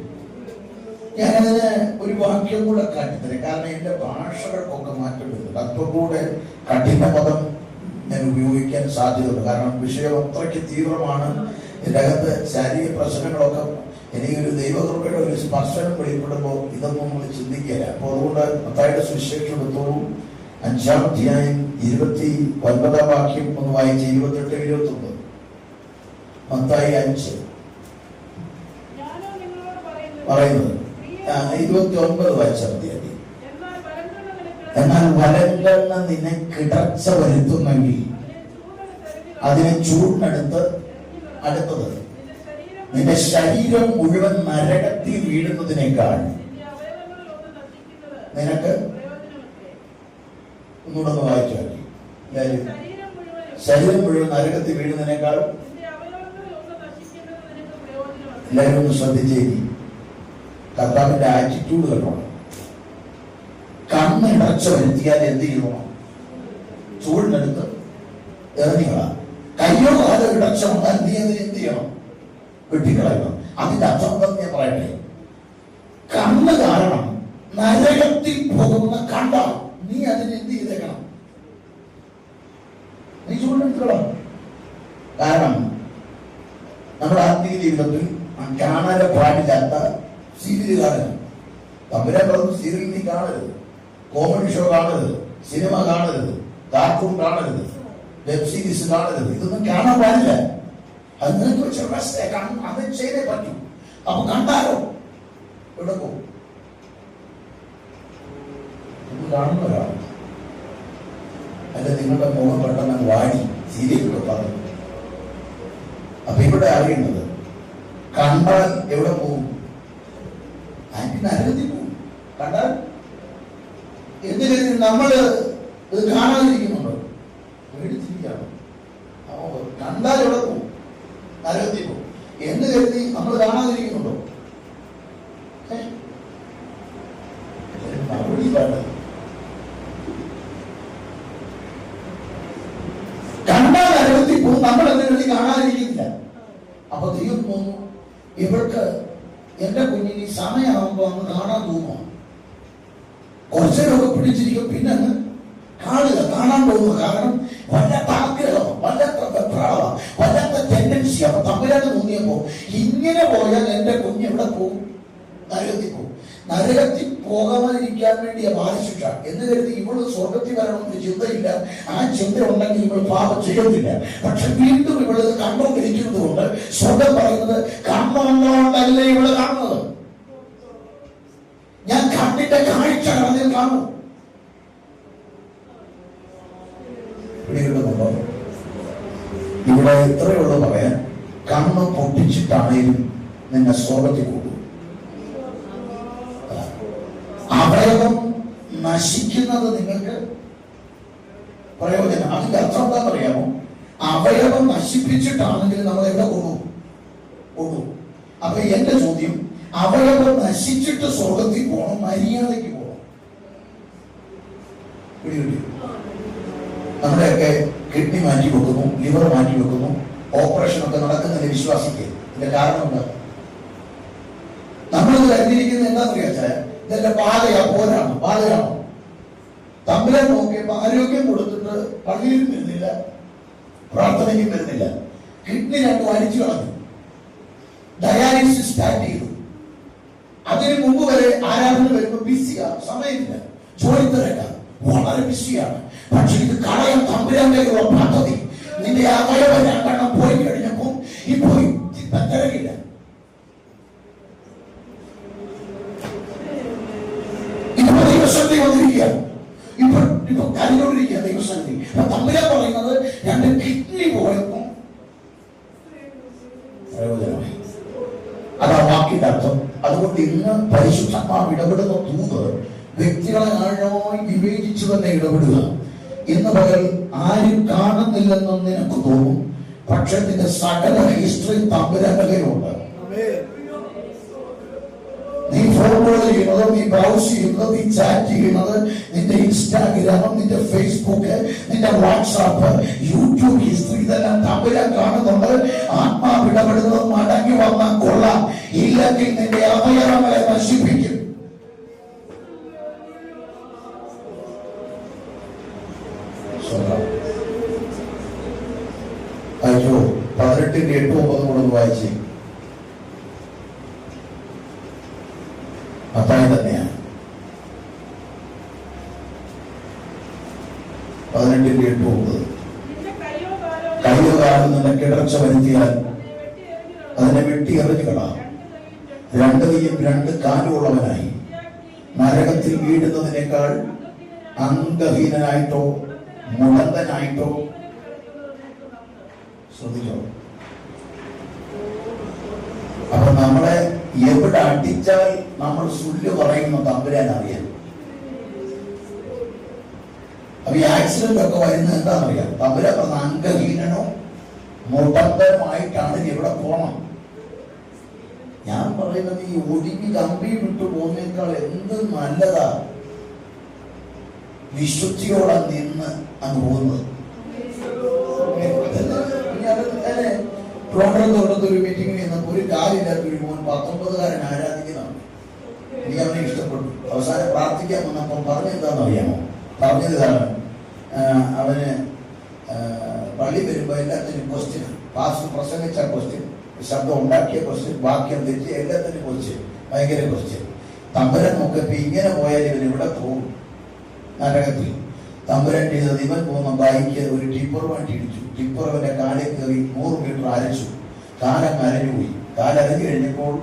ഞാനതിന് ഒരു വാക്യം കൂടെ കാട്ടിത്തരാം. കാരണം എന്റെ ഭാഷകൾക്കൊക്കെ മാറ്റം വരുന്നുണ്ട്. അല്പം കൂടെ കഠിന പദം ഞാൻ ഉപയോഗിക്കാൻ സാധ്യതയുണ്ട്. കാരണം വിഷയം അത്രയ്ക്ക് തീവ്രമാണ്. ഇതിൻ്റെ അകത്ത് ശാരീരിക പ്രശ്നങ്ങളൊക്കെ എനിക്കൊരു ദൈവകൃപയുടെ ഒരു സ്പർശനം വെളിപ്പെടുമ്പോൾ ഇതൊന്നും നമ്മൾ ചിന്തിക്കില്ല. അപ്പോൾ അതുകൊണ്ട് മത്തായിയുടെ സുവിശേഷം എടുത്തോളൂ, 5-ാം അധ്യായം 29-ാം വാക്യം ഒന്ന് വായിച്ച് 28-29. മത്തായി 5 പറയുന്നത് 29 വായിച്ചാൽ മതി. എന്നാൽ വലങ്കണ്ണ നിന്നെ കിടച്ച വരുത്തുന്നെങ്കിൽ അതിനെ ചൂടിനടുത്ത് അടുത്തത് നിന്റെ ശരീരം മുഴുവൻ നരകത്തിൽ വീഴുന്നതിനേക്കാൾ നിനക്ക് ഒന്നുകൂടെ വായിച്ചു നോക്കി. ശരീരം മുഴുവൻ നരകത്തിൽ വീഴുന്നതിനേക്കാൾ എല്ലാവരും ഒന്ന് ശ്രദ്ധിച്ചേക്ക്. കർത്താവിന്റെ ആറ്റിറ്റ്യൂഡ് കണ്ടോണം. കണ്ണിടച്ച വരുത്തിയാൽ എന്ത് ചെയ്യണം? ചൂടിനടുത്ത് എറിഞ്ഞുകളാം. കയ്യോ കാലോ ഇടച്ച വന്നാൽ നീ അതിന് എന്ത് ചെയ്യണം? വെട്ടിക്കളയണം. അതിന്റെ അർത്ഥം എന്താണെന്ന് ഞാൻ പറയട്ടെ. കണ്ണ് കാരണം നരകത്തിൽ പോകുന്ന കണ്ട നീ അതിന് എന്ത് ചെയ്തേക്കണം? നീ ചൂടിനെടുത്തോളാം. കാരണം നമ്മുടെ ആത്മീയ ജീവിതത്തിൽ കാണാൻ പാടില്ലാത്ത സീരിയൽ കാണരുത്. തമ്പുരാൻ പറഞ്ഞു സീരിയൽ നീ കാണരുത്, കോമഡി ഷോ കാണരുത്, സിനിമ കാണരുത്, കാർട്ടൂൺ കാണരുത്, വെബ് സീരീസ് കാണരുത്. ഇതൊന്നും കാണാൻ പാടില്ല. അത് നിനക്ക് വെച്ച അത് ചെയ്തേ പറ്റൂ. അപ്പൊ കണ്ടാലോ ഇവിടെ പോകും. കാണുന്ന ഒരാൾ അല്ല നിങ്ങളുടെ മുഖം പെട്ടെന്ന് വാടി സീരിയലൊക്കെ പറഞ്ഞു. അപ്പൊ ഇവിടെ അറിയുന്നത് കണ്ടാൽ എവിടെ പോകും? അതിന് നരകത്തിൽ പോകും. കണ്ടാൽ എന്തിനു നമ്മള് ഇത് കാണാതിരിക്കുന്നുണ്ടോ? പേടിച്ചിരിക്കുകയാണ്. കണ്ടാൽ എവിടെ പോകും? നരകത്തിൽ പോകും. എന്ന് കരുതി നമ്മൾ കാണാതിരിക്കുന്നുണ്ടോ? മറുപടി വേണ്ട. കണ്ടാൽ നരകത്തിൽ പോകും. നമ്മൾ എന്ന് കരുതി കാണാതിരിക്കുന്നില്ല. അപ്പൊ ദൈവം തോന്നുന്നു ഇവർക്ക് എന്റെ കുഞ്ഞിന് സമയമാകുമ്പോ അന്ന് കാണാൻ തോന്നുമോ? കുറച്ചേരൊക്കെ പിടിച്ചിരിക്കും, പിന്നെ അങ്ങ് കാണാൻ പോകുന്നു. കാരണം വല്ലാത്ത ആഗ്രഹം, വല്ലാത്ത വെപ്രാളമാണ്, വല്ലാത്ത ടെൻഡൻസി. അപ്പൊ തമ്പുരാന് തോന്നിയപ്പോ ഇങ്ങനെ പോയാൽ എന്റെ കുഞ്ഞ് എവിടെ പോകും? നരകത്തിൽ പോകും. നരകത്തിൽ പോകാതിരിക്കാൻ വേണ്ടിയ ബാലശിക്ഷ എന്ന് കരുതി ഇവള് സ്വർഗത്തിൽ വരണമെന്ന് ചിന്തയില്ല. ആ ചിന്ത ഉണ്ടെങ്കിൽ ഇവൾ പാപം ചെയ്യത്തില്ല. പക്ഷെ വീണ്ടും ഇവള് കണ്ടുകൊണ്ടിരിക്കുന്നത് കൊണ്ട് സ്വർഗം പറയുന്നത് കണ്ണുകൊണ്ടല്ലേ ഇവള് കാണുന്നത്, ഞാൻ കണ്ണിന്റെ കാഴ്ച അതിൽ കാണും. ഇവിടെ എത്രയുള്ളൂ പറയാൻ, കണ്ണ് പൊട്ടിച്ചിട്ടാണേലും നിന്നെ സ്വർഗത്തിൽ കൂടും. അവയവം നശിക്കുന്നത് നിങ്ങൾക്ക് പ്രയോജനം. അതിന്റെ അർത്ഥം എന്താണെന്ന് അറിയാമോ? അവയവം നശിപ്പിച്ചിട്ടാണെങ്കിൽ നമ്മൾ എവിടെ കൊണ്ടു. അപ്പൊ എന്റെ ചോദ്യം, അവയവം നശിച്ചിട്ട് സ്വർഗത്തിൽ പോകണം, മര്യാദയ്ക്ക് പോകണം. നമ്മുടെയൊക്കെ കിഡ്നി മാറ്റി വെക്കുന്നു, ലിവർ മാറ്റി വെക്കുന്നു, ഓപ്പറേഷൻ ഒക്കെ നടക്കുന്നില്ല വിശ്വാസിക്ക്. ഇതിന്റെ കാരണം എന്താ? നമ്മളിത് കരുതിയിരിക്കുന്നത് എന്താണെന്ന് ചോദിച്ചാൽ ഇതെന്റെ ബാധയാണോ? തമ്മിലെ നോക്കിയപ്പോ ആരോഗ്യം കൊടുത്തിട്ട് പള്ളിയിലും വരുന്നില്ല, പ്രാർത്ഥനയ്ക്കും വരുന്നില്ല. കിഡ്നി രണ്ടും അടിച്ചു കളഞ്ഞു, ഡയാലിസിസ് സ്റ്റാർട്ട് ചെയ്തു. അതിന് മുമ്പ് വരെ ആരാധന വരുമ്പോ ബിസിയാ, സമയമില്ല, ജോലി തിരക്കാം, വളരെ ബിസിയാണ്. പക്ഷെ ഇത് കളയാൻ തമ്പുരാന്റെ പദ്ധതി. നിന്റെ അവയവം രണ്ടെണ്ണം പോയി കഴിഞ്ഞപ്പോ ഇപ്പൊ തിരക്കില്ല. ഇപ്പൊ ദൈവസന്ധി വന്നിരിക്കുക, ഇപ്പൊ കരഞ്ഞോണ്ടിരിക്കുക ദൈവസന്ധി. അപ്പൊ തമ്പുരാൻ പറയുന്നത് രണ്ട് കിഡ്നി പോയപ്പോ പ്രയോജനമായി. അതാ വാക്കിന്റെ അർത്ഥം. അതുകൊണ്ട് ഇന്ന് പരിശുദ്ധാത്മാവ് ഇടപെടുന്ന തൂത് വ്യക്തികളെ ആഴമായി വിവേചിച്ചു തന്നെ ഇടപെടുക. ഇന്ന് പകൽ ആരും കാണുന്നില്ലെന്ന് നിനക്ക് തോന്നും, പക്ഷെ നിന്റെ സകല ഹിസ്റ്ററി തമ്പുരാന്റെ കയ്യിലുണ്ട്. നീ ഫോൺ കോൾ ചെയ്യുന്നത്, നീ ബ്രൗസ് ചെയ്യുന്നത്, നീ ചാറ്റ് ചെയ്യുന്നത്, നിന്റെ ഇൻസ്റ്റാഗ്രാം, നിന്റെ ഫേസ്ബുക്ക്, നിന്റെ വാട്സാപ്പ്, യൂട്യൂബ് ഹിസ്റ്ററി, ഇതെല്ലാം തമ്പുരാൻ കാണുന്നുണ്ട്. ആത്മാവ് ഇടപെടുന്നത് മടങ്ങി വന്നാൽ കൊള്ളാം, ഇല്ലെങ്കിൽ നിന്റെ അവയവങ്ങളെ നശിപ്പിക്കും. അയ്യോ, 18:8-9 കൂടെ വായിച്ചേ. അത്താഴം തന്നെയാണ്. 18:8-9. കയ്യോ കാലം നിന്നെ കിടർച്ച വരുത്തിയാൽ അതിനെ വെട്ടി എറിഞ്ഞുകളാം. രണ്ട് കൈയും രണ്ട് കാലുള്ളവനായി നരകത്തിൽ വീഴുന്നതിനേക്കാൾ അംഗഹീനനായിട്ടോ മുടന്തനായിട്ടോ. ശ്രദ്ധിച്ചോ? അപ്പൊ നമ്മളെ എവിടെ അടിച്ചാൽ നമ്മൾ സുല്ല് പറയുന്ന തമ്പുരാൻ അറിയാം. അപ്പൊ ഈ ആക്സിഡന്റ് ഒക്കെ വരുന്നത് എന്താണെന്നറിയാം. തമ്പുരാൻ പറഞ്ഞ അംഗഹീനനോ മുടന്തനുമായിട്ടാണ് എവിടെ പോണം. ഞാൻ പറയുന്നത് ഈ ഒതുങ്ങി കമ്പി വിട്ടു പോകുന്നേക്കാൾ എന്ത് നല്ലതാ വിശുദ്ധിയോടെ നിന്ന് അങ്ങ് പോകുന്നത്. ഒരു മീറ്റിംഗിൽ നിന്നപ്പോ ഒരു കാര്യമില്ലാത്ത ഒരു മോൻ 19കാരൻ ആരാധിക്കുന്നതാണ്. എനിക്ക് അവനെ ഇഷ്ടപ്പെട്ടു. അവസാനം പ്രാർത്ഥിക്കാൻ വന്നപ്പം പറഞ്ഞെന്താണെന്ന് അറിയാമോ? പറഞ്ഞത് കാരണം അവന് പള്ളി വരുമ്പോ എല്ലാത്തിനും ക്വസ്റ്റ്യൻ, പാസ്റ്റർ പ്രസംഗിച്ച ക്വസ്റ്റ്യൻ, ശബ്ദം ഉണ്ടാക്കിയ ക്വസ്റ്റ്യൻ, വാക്യം തെറ്റി എല്ലാത്തിനും ക്വസ്റ്റ്യൻ, ഭയങ്കര ക്വസ്റ്റ്യൻ. തമ്പുരാൻ നോക്കിയപ്പോ ഇങ്ങനെ പോയാൽ ഇവൻ ഇവിടെ പോകും നരകത്തിൽ. തമ്പുരാൻ ചെയ്തത്, ഇവൻ പോകുന്ന ബൈക്ക് ഒരു ടിപ്പർ വണ്ടി ഇടിച്ചു. ടിപ്പർ അവന്റെ കാലിൽ കയറി 100 മീറ്റർ അരച്ചു. കാലങ്ങ് അരഞ്ഞുപോയി. കാലരഞ്ഞു കഴിഞ്ഞപ്പോൾ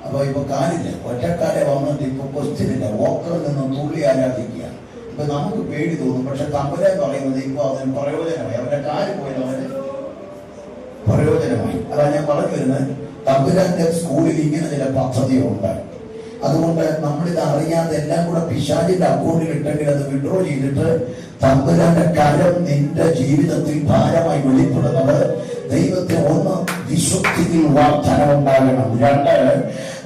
അപ്പൊ ഇപ്പൊ കാലില്ല, ഒറ്റക്കാലെ വന്നിട്ട് ഇപ്പൊ ക്വസ്റ്റ്യൻ ഇല്ല, വോക്കറിൽ നിന്ന് തുള്ളി ആരാധിക്കുക. ഇപ്പൊ നമുക്ക് പേടി തോന്നും, പക്ഷെ തമ്പുരാൻ പറയുന്നത് ഇപ്പൊ അതിന് പ്രയോജനമായി. അവന്റെ കാല് പോയത് അവന് പ്രയോജനമായി. അതാ ഞാൻ പറഞ്ഞു വരുന്നത്, തമ്പുരാന്റെ സ്കൂളിൽ ഇങ്ങനെ ചില പദ്ധതികളുണ്ട്. അതുകൊണ്ട് നമ്മളിത് അറിയാതെ എല്ലാം കൂടെ പിശാചിന്റെ അക്കൗണ്ടിൽ ഇട്ടെങ്കിൽ അത് വിഡ്രോ ചെയ്തിട്ട് തമ്പുരാന്റെ കരം നിന്റെ ജീവിതത്തിൽ ഭാരമായി വെളിപ്പെടുന്നത്. ദൈവത്തെ ഒന്ന്, വിശുദ്ധിയിൽ വർധനമുണ്ടാകണം. 2,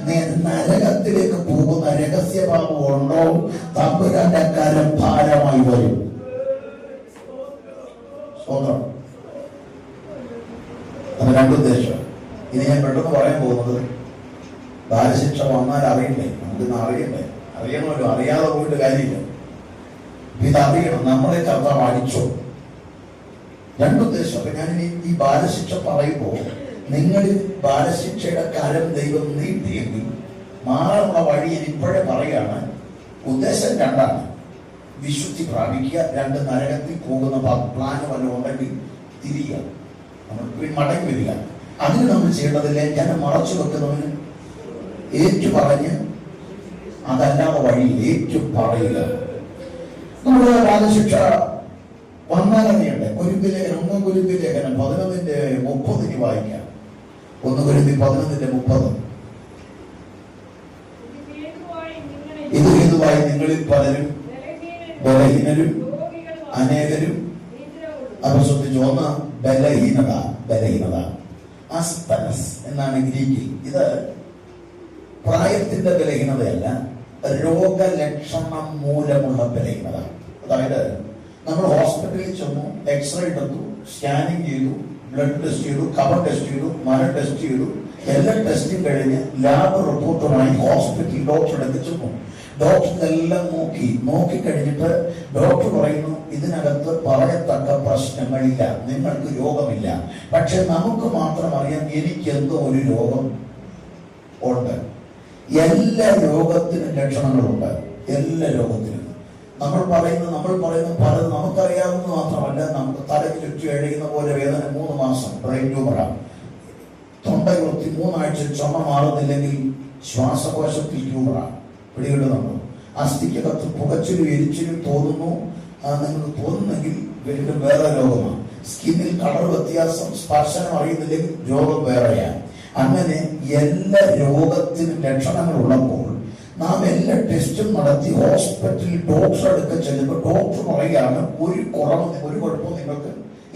നീ നരകത്തിലേക്ക് പോകുന്ന രഹസ്യഭാവം ഉണ്ടോ, തമ്പുരാന്റെ കരം ഭാരമായി വരും. സ്വന്തം അത് രണ്ടുദ്ദേശം. ഇനി ഞാൻ പെട്ടെന്ന് പറയാൻ പോകുന്നത്, ബാലശിക്ഷ വന്നാൽ അറിയണ്ടേ, നമുക്കിന്ന് അറിയണ്ടേ. അറിയണമല്ലോ, അറിയാതെ പോയിട്ട് കാര്യമില്ല. ഇതറിയണം, നമ്മളെ കർത്താവ് അടിച്ചോ. രണ്ടുദ്ദേശം. അപ്പൊ ഞാൻ ഈ ബാലശിക്ഷ പറയുമ്പോൾ നിങ്ങളിൽ ബാലശിക്ഷയുടെ കരം ദൈവം നീട്ടിയെങ്കിൽ മാറാനുള്ള വഴി ഞാൻ ഇപ്പോഴേ പറയാണ്. ഉദ്ദേശം രണ്ടാണ്: വിശുദ്ധി പ്രാപിക്കുക, രണ്ട് നരകത്തിൽ പോകുന്ന പ്ലാന് വല്ലതും ഉണ്ടെങ്കിൽ തിരിയുക, നമ്മൾ മടങ്ങി വരിക. അതിന് നമ്മൾ ചെയ്യേണ്ടതില്ലേ? ഞാൻ മറച്ചു വെക്കുന്നവന് ഏറ്റു പറഞ്ഞ്, അതല്ലാതെ വഴി ഏറ്റു പറയുക. നമ്മുടെ ബാലശിക്ഷ വന്നാലറിയണ്ടേ? കൊരിന്ത്യലേഖനം 1 കൊരിന്ത്യലേഖനം 11:30 വായിക്കാം. 1 കൊരിന്ത്യർ 11:30. ഇത് ഹേതുവായി നിങ്ങളിൽ പലരും ബലഹീനരും അനേകരും. അപ്പൊ ശ്രദ്ധിച്ചു, ഒന്ന് ബലഹീനത അസ്തനസ് എന്നാണ് ഗ്രീക്കിൽ. ഇത് പ്രായത്തിന്റെ ബലഹീനതയല്ല, രോഗലക്ഷണം മൂലമുള്ള ബലഹീനത. അതായത് നമ്മൾ ഹോസ്പിറ്റലിൽ ചെന്നു, എക്സ്റേ എടുത്തു, സ്കാനിങ് ചെയ്തു, ബ്ലഡ് ടെസ്റ്റ് ചെയ്തു, കഫ ടെസ്റ്റ് ചെയ്തു, മരം ടെസ്റ്റ് ചെയ്തു, എല്ലാ ടെസ്റ്റും കഴിഞ്ഞ് ലാബ് റിപ്പോർട്ടുമായി ഹോസ്പിറ്റൽ ഡോക്ടറുടെ അടുത്ത് ചെന്നു. ഡോക്ടർ ഇതെല്ലാം നോക്കിക്കഴിഞ്ഞിട്ട് ഡോക്ടർ പറയുന്നു, ഇതിനകത്ത് പറയത്തക്ക പ്രശ്നങ്ങളില്ല, നിങ്ങൾക്ക് രോഗമില്ല. പക്ഷെ നമുക്ക് മാത്രം അറിയാം എനിക്ക് എന്തോ ഒരു രോഗം ഉണ്ട്. എല്ലാ രോഗത്തിനും ലക്ഷണങ്ങളുണ്ട്. എല്ലാ രോഗത്തിനും നമ്മൾ പറയുന്ന പലത് നമുക്കറിയാവുന്ന മാത്രമല്ല. നമുക്ക് തലയ്ക്ക് ചുറ്റി എഴുതുന്ന പോലെ വേദന 3 മാസം, ബ്രെയിൻ ട്യൂമറാണ്. തൊണ്ടയുറത്തി 3 ആഴ്ച ചുമ മാറുന്നില്ലെങ്കിൽ ശ്വാസകോശത്തിൽ ട്യൂമറാണ്. പിടികിട്ടുന്നുണ്ടോ? അസ്ഥിക്കകത്ത് പുകച്ചിലും എരിച്ചിലും തോന്നുന്നു, നിങ്ങൾക്ക് തോന്നുന്നെങ്കിൽ വീണ്ടും വേറെ രോഗമാണ്. സ്കിന്നിൽ കളർ വ്യത്യാസം, സ്പർശനം അറിയുന്നില്ലെങ്കിൽ രോഗം വേറെയാണ്. അങ്ങനെ എല്ലാ രോഗത്തിനും ലക്ഷണങ്ങളുള്ളപ്പോൾ നാം എല്ലാ ടെസ്റ്റും നടത്തി ഹോസ്പിറ്റലിൽ ഡോക്ടർ അടുക്ക ചെല്ലുമ്പോൾ ഡോക്ടർ പറയുകയാണ്, ഒരു കുഴപ്പവും നിങ്ങൾക്ക്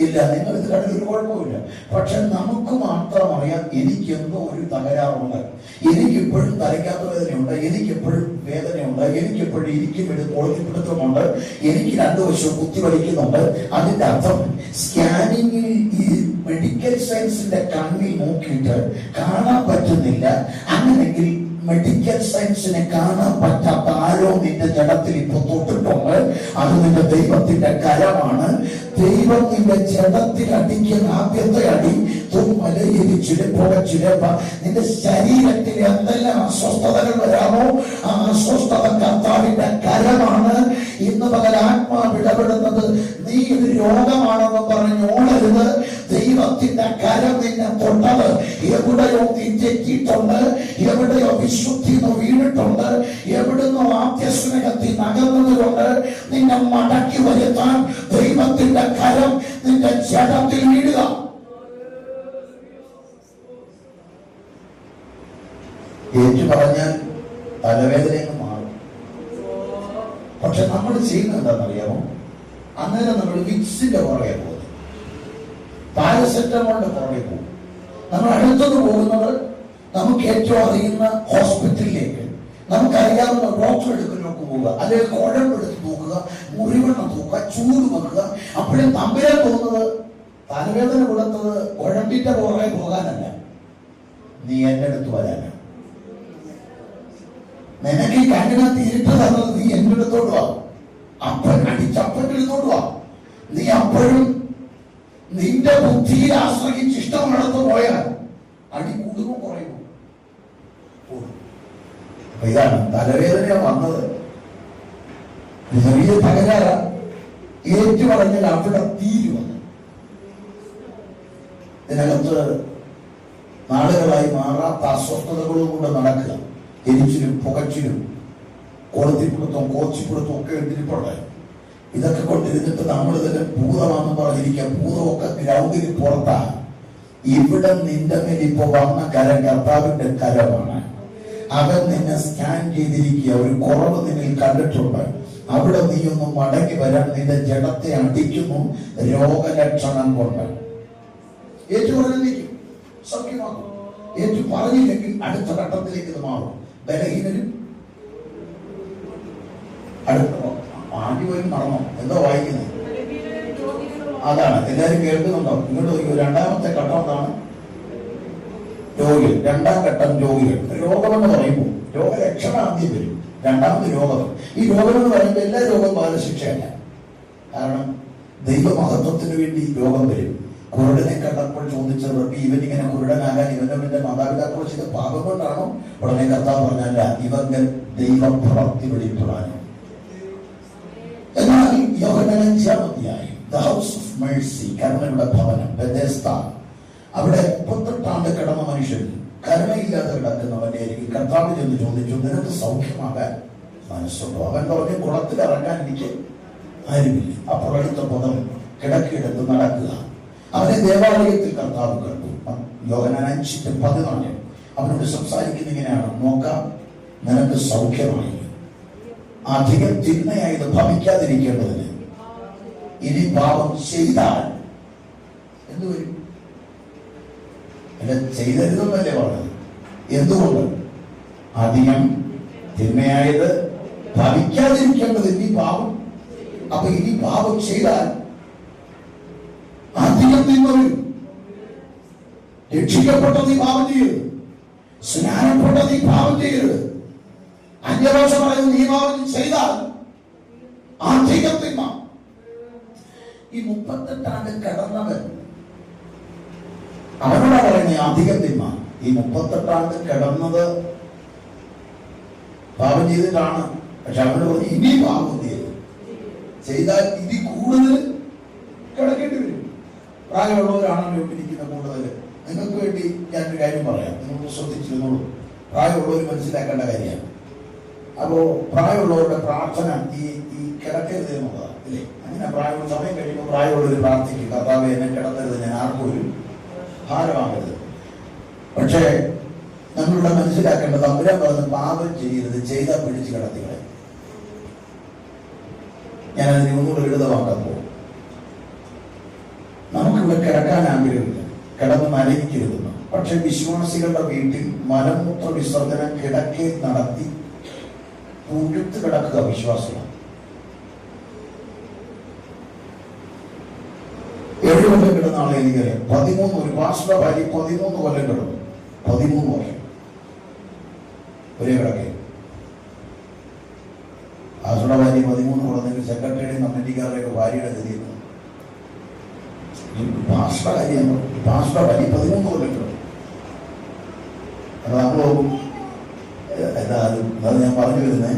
ഇല്ല, നിങ്ങൾ ഇത് കണ്ടിട്ട് ഒരു കുഴപ്പമില്ല. പക്ഷെ നമുക്ക് മാത്രം അറിയാം എനിക്കെന്തോ ഒരു തകരാറുണ്ട്, എനിക്കിപ്പോഴും തലയ്ക്കകത്ത് വേദനയുണ്ട്, എനിക്കെപ്പോഴും വേദനയുണ്ട്, എനിക്കെപ്പോഴും ഒഴുക്കിപ്പിടുത്തമുണ്ട്, എനിക്ക് 2 വശവും കുത്തിവലിക്കുന്നുണ്ട്. അതിന്റെ അർത്ഥം സ്കാനിങ്ങിൽ ഈ മെഡിക്കൽ സയൻസിന്റെ കണ്ണിൽ നോക്കിയിട്ട് കാണാൻ പറ്റുന്നില്ല. അങ്ങനെങ്കിൽ മെഡിക്കൽ സയൻസിനെ കാണാൻ പറ്റാത്ത ആരോ നിന്റെ ജഡത്തിൽ ഇപ്പൊ തൊട്ടിട്ടുണ്ട്. അത് നിന്റെ ദൈവത്തിന്റെ കരമാണ്. ദൈവം നിന്റെ ജഡത്തിൽ അടിക്കുന്ന ആദ്യത്തെ അടി തുമ്മല്, എരിച്ചില്, പുകച്ചില്, നിന്റെ ശരീരത്തിൽ എന്തെല്ലാം അസ്വസ്ഥതകൾ വരാമോ ആ അസ്വസ്ഥത കർത്താവിന്റെ കരമാണ്. ഇന്ന് പകൽ ആത്മാവ് ഇടപെടുന്നത് നീ ഇത് രോഗമാണെന്ന് പറഞ്ഞ് ഓടരുത്. ദൈവത്തിന്റെ കരം നിന്നെ തൊട്ടത് എവിടെയോ നീ തെറ്റിയിട്ടുണ്ട്, എവിടെയോ വിശുദ്ധി വീണിട്ടുണ്ട്, എവിടുന്നോ ആദ്യസ്നേഹത്തിൽ നകന്നതുകൊണ്ട് നിന്നെ മടക്കി വരുത്താൻ ദൈവത്തിന്റെ കരം നിന്റെ ജഡത്തിൽ വീഴുക. ഏറ്റു പറഞ്ഞാൽ തലവേദനയൊക്കെ മാറും. പക്ഷെ നമ്മൾ ചെയ്യുന്നത് എന്താണെന്നറിയാമോ? അന്നേരം നമ്മൾ വിക്സിന്റെ പുറകെ പോകും, പാരസെറ്റമോളിന്റെ പുറകെ പോകും. നമ്മൾ അടുത്തത് പോകുന്നത് നമുക്ക് ഏറ്റവും അറിയുന്ന ഹോസ്പിറ്റലിലേക്ക്, നമുക്കറിയാവുന്ന ഡോക്ടർ എടുക്കലേക്ക് പോവുക, അല്ലെങ്കിൽ കുഴമ്പെടുത്ത് നോക്കുക, മുറിവെണ്ണം നോക്കുക, ചൂട് വെക്കുക. അപ്പോഴും തമ്മിലാൻ തോന്നുന്നത് തലവേദന കൊടുത്തത് കുഴമ്പിന്റെ പുറകെ പോകാനല്ല, നീ എന്റെ അടുത്ത് വരാനാണ്. നിനക്ക് ഈ കണ്ണിനകത്ത് ഇരുട്ട് തന്നത് നീ എന്റെ അടുത്തോട്ട് വാ, അപ്പൻ അടിച്ചപ്പൻ്റെ അടുത്തോട്ട് വാ. നീ അപ്പോഴും നിന്റെ ബുദ്ധിയിൽ ആശ്രയിച്ച് ഇഷ്ടമുള്ളടത്ത് പോയാൽ അടി കൂടുമോ കുറയുമോ? ഇതാണ് തലവേദന വന്നത്. ചെറിയ തകരാറ ഏറ്റു പറഞ്ഞാൽ അവിടെ തീരു വന്നു. ഇതിനകത്ത് നാളുകളായി മാറാത്ത അസ്വസ്ഥതകളും കൊണ്ട് നടക്കുക, എരിച്ചിലും പുകച്ചിലും കൊളുത്തിപ്പിടുത്തവും കോച്ചിപ്പിടുത്തവും ഒക്കെ എടുത്തിട്ടുണ്ടായി. ഇതൊക്കെ കൊണ്ടിരുന്നിട്ട് നമ്മൾ ഇതിന്റെ ഭൂതമാണെന്ന് പറഞ്ഞിരിക്കുക. ഭൂതമൊക്കെ ഗ്രൗണ്ടിൽ പുറത്താണ്. ഇവിടെ നിന്റെ മേൽ ഇപ്പൊ വന്ന കരം കർത്താവിന്റെ കരമാണ്. അവൻ നിന്നെ സ്കാൻ ചെയ്തിരിക്കുക, ഒരു കുറവ് നിന്നിൽ കണ്ടിട്ടുണ്ട്. അവിടെ നീ ഒന്ന് മടങ്ങി വരാൻ നിന്റെ ജഡത്തെ അടിക്കുന്നു രോഗലക്ഷണം കൊണ്ട്. ഏറ്റു പറഞ്ഞിരിക്കും, സൗഖ്യമാകും. ഏറ്റു പറഞ്ഞില്ലെങ്കിൽ അടുത്ത ഘട്ടത്തിലേക്ക് ഇത് മാറും. ബലഹീനരും അടുത്ത ആദ്യം മറന്നോ എന്തോ വായിക്കുന്നത് അതാണ്. എല്ലാരും കേൾക്കുന്നുണ്ടോ? ഇങ്ങോട്ട് രണ്ടാമത്തെ ഘട്ടം എന്താണ്? രോഗികൾ. 2ാം ഘട്ടം രോഗികൾ. രോഗമെന്ന് പറയുമ്പോൾ രോഗലക്ഷണം ആദ്യം വരും, രണ്ടാമത് രോഗം. ഈ രോഗം എന്ന് പറയുമ്പോൾ എല്ലാ രോഗവും ബാലശിക്ഷയല്ല. കാരണം ദൈവമഹത്വത്തിന് വേണ്ടി രോഗം വരും. കുരുടനെ കണ്ടപ്പോൾ ചോദിച്ചത്, റബ്ബി ഇവനിങ്ങനെ കുരുടനാകാൻ ഇവന്റെ മാതാപിതാക്കൾ ചെയ്ത പാപം കൊണ്ടാണോ? ഉടനെ കർത്താവ് പറഞ്ഞല്ല, ഇവങ്ങൾ ദൈവപ്രവൃത്തി വെളിപ്പെടാനും. എന്നാൽ യോഹന്നാൻ 5-ാം അധ്യായം ദ ഹൗസ് ഓഫ് മേഴ്സി, കരുണയുടെ ഭവനം, ബെഥെസ്ദ, അവിടെ 38 ആണ്ട് കിടന്ന മനുഷ്യൻ, കരുണയില്ലാതെ കിടക്കുന്നവന്റെ അരികിൽ കർത്താവ് ചെന്ന് ചോദിച്ചു, നിനക്ക് സൗഖ്യമാകാൻ മനസ്സുണ്ടോ? അവൻ പറഞ്ഞു, കുളത്തിൽ ഇറങ്ങാൻ എനിക്ക് ആരുമില്ല. അപ്പോൾ അടുത്ത പദം, കിടക്കിയെടുത്ത് നടക്കുക. അവനെ ദേവാലയത്തിൽ കർത്താവ് കണ്ടു. യോഹന്നാൻ 5:14 അവനോട് സംസാരിക്കുന്ന ഇങ്ങനെയാണ്, നോക്കാം, നിനക്ക് സൗഖ്യമായി. അധികം തിന്മയായത് ഭവിക്കാതിരിക്കേണ്ടതിന് ഇനി പാപം ചെയ്താൽ എന്തു വരും? അല്ല, ചെയ്തരുതെന്നല്ലേ പറഞ്ഞത്. എന്തുകൊണ്ട്? അധികം തിന്മയായത് ഭവിക്കാതിരിക്കേണ്ടത് ഇനി പാപം. അപ്പൊ ഇനി പാപം ചെയ്താൽ അധികം തിന്മ വരും. രക്ഷിക്കപ്പെട്ട നീ പാപം ചെയ്യരുത്, സ്നാനപ്പെട്ട നീ പാപം ചെയ്യരുത്. അന്യഭാഷ പറയുന്ന നീ പാപം ചെയ്താൽ അധികം തിന്മ. ഈ 38 ആണ്ട് കിടന്നവൻ അവനോടാ പറയുന്നത് അധികം തിന്മ. ഈ 38 ആണ്ട് കിടന്നത് പാപം ചെയ്തിട്ടാണ്. പക്ഷെ അവനോട് പറഞ്ഞു, ഇനി പാപം ചെയ്താൽ ഇനി കൂടുതൽ കിടക്കേണ്ടി വരും. പ്രായമുള്ളവരാണല്ലോ ഇരിക്കുന്ന കൂടുതൽ. നിങ്ങൾക്ക് വേണ്ടി ഞാനൊരു കാര്യം പറയാം, നിങ്ങൾ ശ്രദ്ധിച്ചിരുന്നോളൂ. പ്രായമുള്ളവർ മനസ്സിലാക്കേണ്ട കാര്യമാണ്. അപ്പോ പ്രായമുള്ളവരുടെ പ്രാർത്ഥന ഈ കിടക്കരുത് എന്നുള്ളതാണ്, ഇല്ലേ? അങ്ങനെ പ്രായമുള്ള സമയം കഴിയുമ്പോൾ പ്രായമുള്ളവർ പ്രാർത്ഥിക്കും, കർത്താവേ എന്നെ കിടക്കരുത്, ഞാൻ ആർക്കും ഒരു ഭാരമാകരുത്. പക്ഷേ നമ്മളിവിടെ മനസ്സിലാക്കേണ്ടത്, തമ്പുരാൻ പറഞ്ഞ് പാപം ചെയ്യരുത്, ചെയ്താൽ പിടിച്ച് കിടത്തികളെ. ഞാനതിനെ ഒന്നുകൂടെ ലളിതമാക്കാൻ പോകും. നമുക്കിവിടെ കിടക്കാൻ ആഗ്രഹമില്ല, കിടന്ന് നനയിക്കരുതെന്ന്. പക്ഷെ വിശ്വാസികളുടെ വീട്ടിൽ മലമൂത്ര വിസർജനം കിടക്കെ നടത്തി പൂഴുത്ത് കിടക്കുക വിശ്വാസികളാണ്. 7 കൊല്ലം കിടന്ന ആളെ എനിക്കറിയാം. 13 ഒരു പാസ്റ്ററുടെ ഭാര്യ 13 കൊല്ലം കിടന്നു. 13 വർഷം ഒരേ കിടക്കെ. പാസ്റ്ററുടെ ഭാര്യ 13 കൊണ്ടെങ്കിൽ സെക്രട്ടറിയുടെയും കമ്മിറ്റിക്കാരുടെയൊക്കെ ഭാര്യയുടെ ഗതിയുന്നു. പാസ്റ്ററുടെ കാര്യം, പാസ്റ്ററുടെ ഭാര്യ 13 കൊല്ലം കിടന്നു. അത് നമ്മൾ അത് ഞാൻ പറഞ്ഞു വരുന്നത്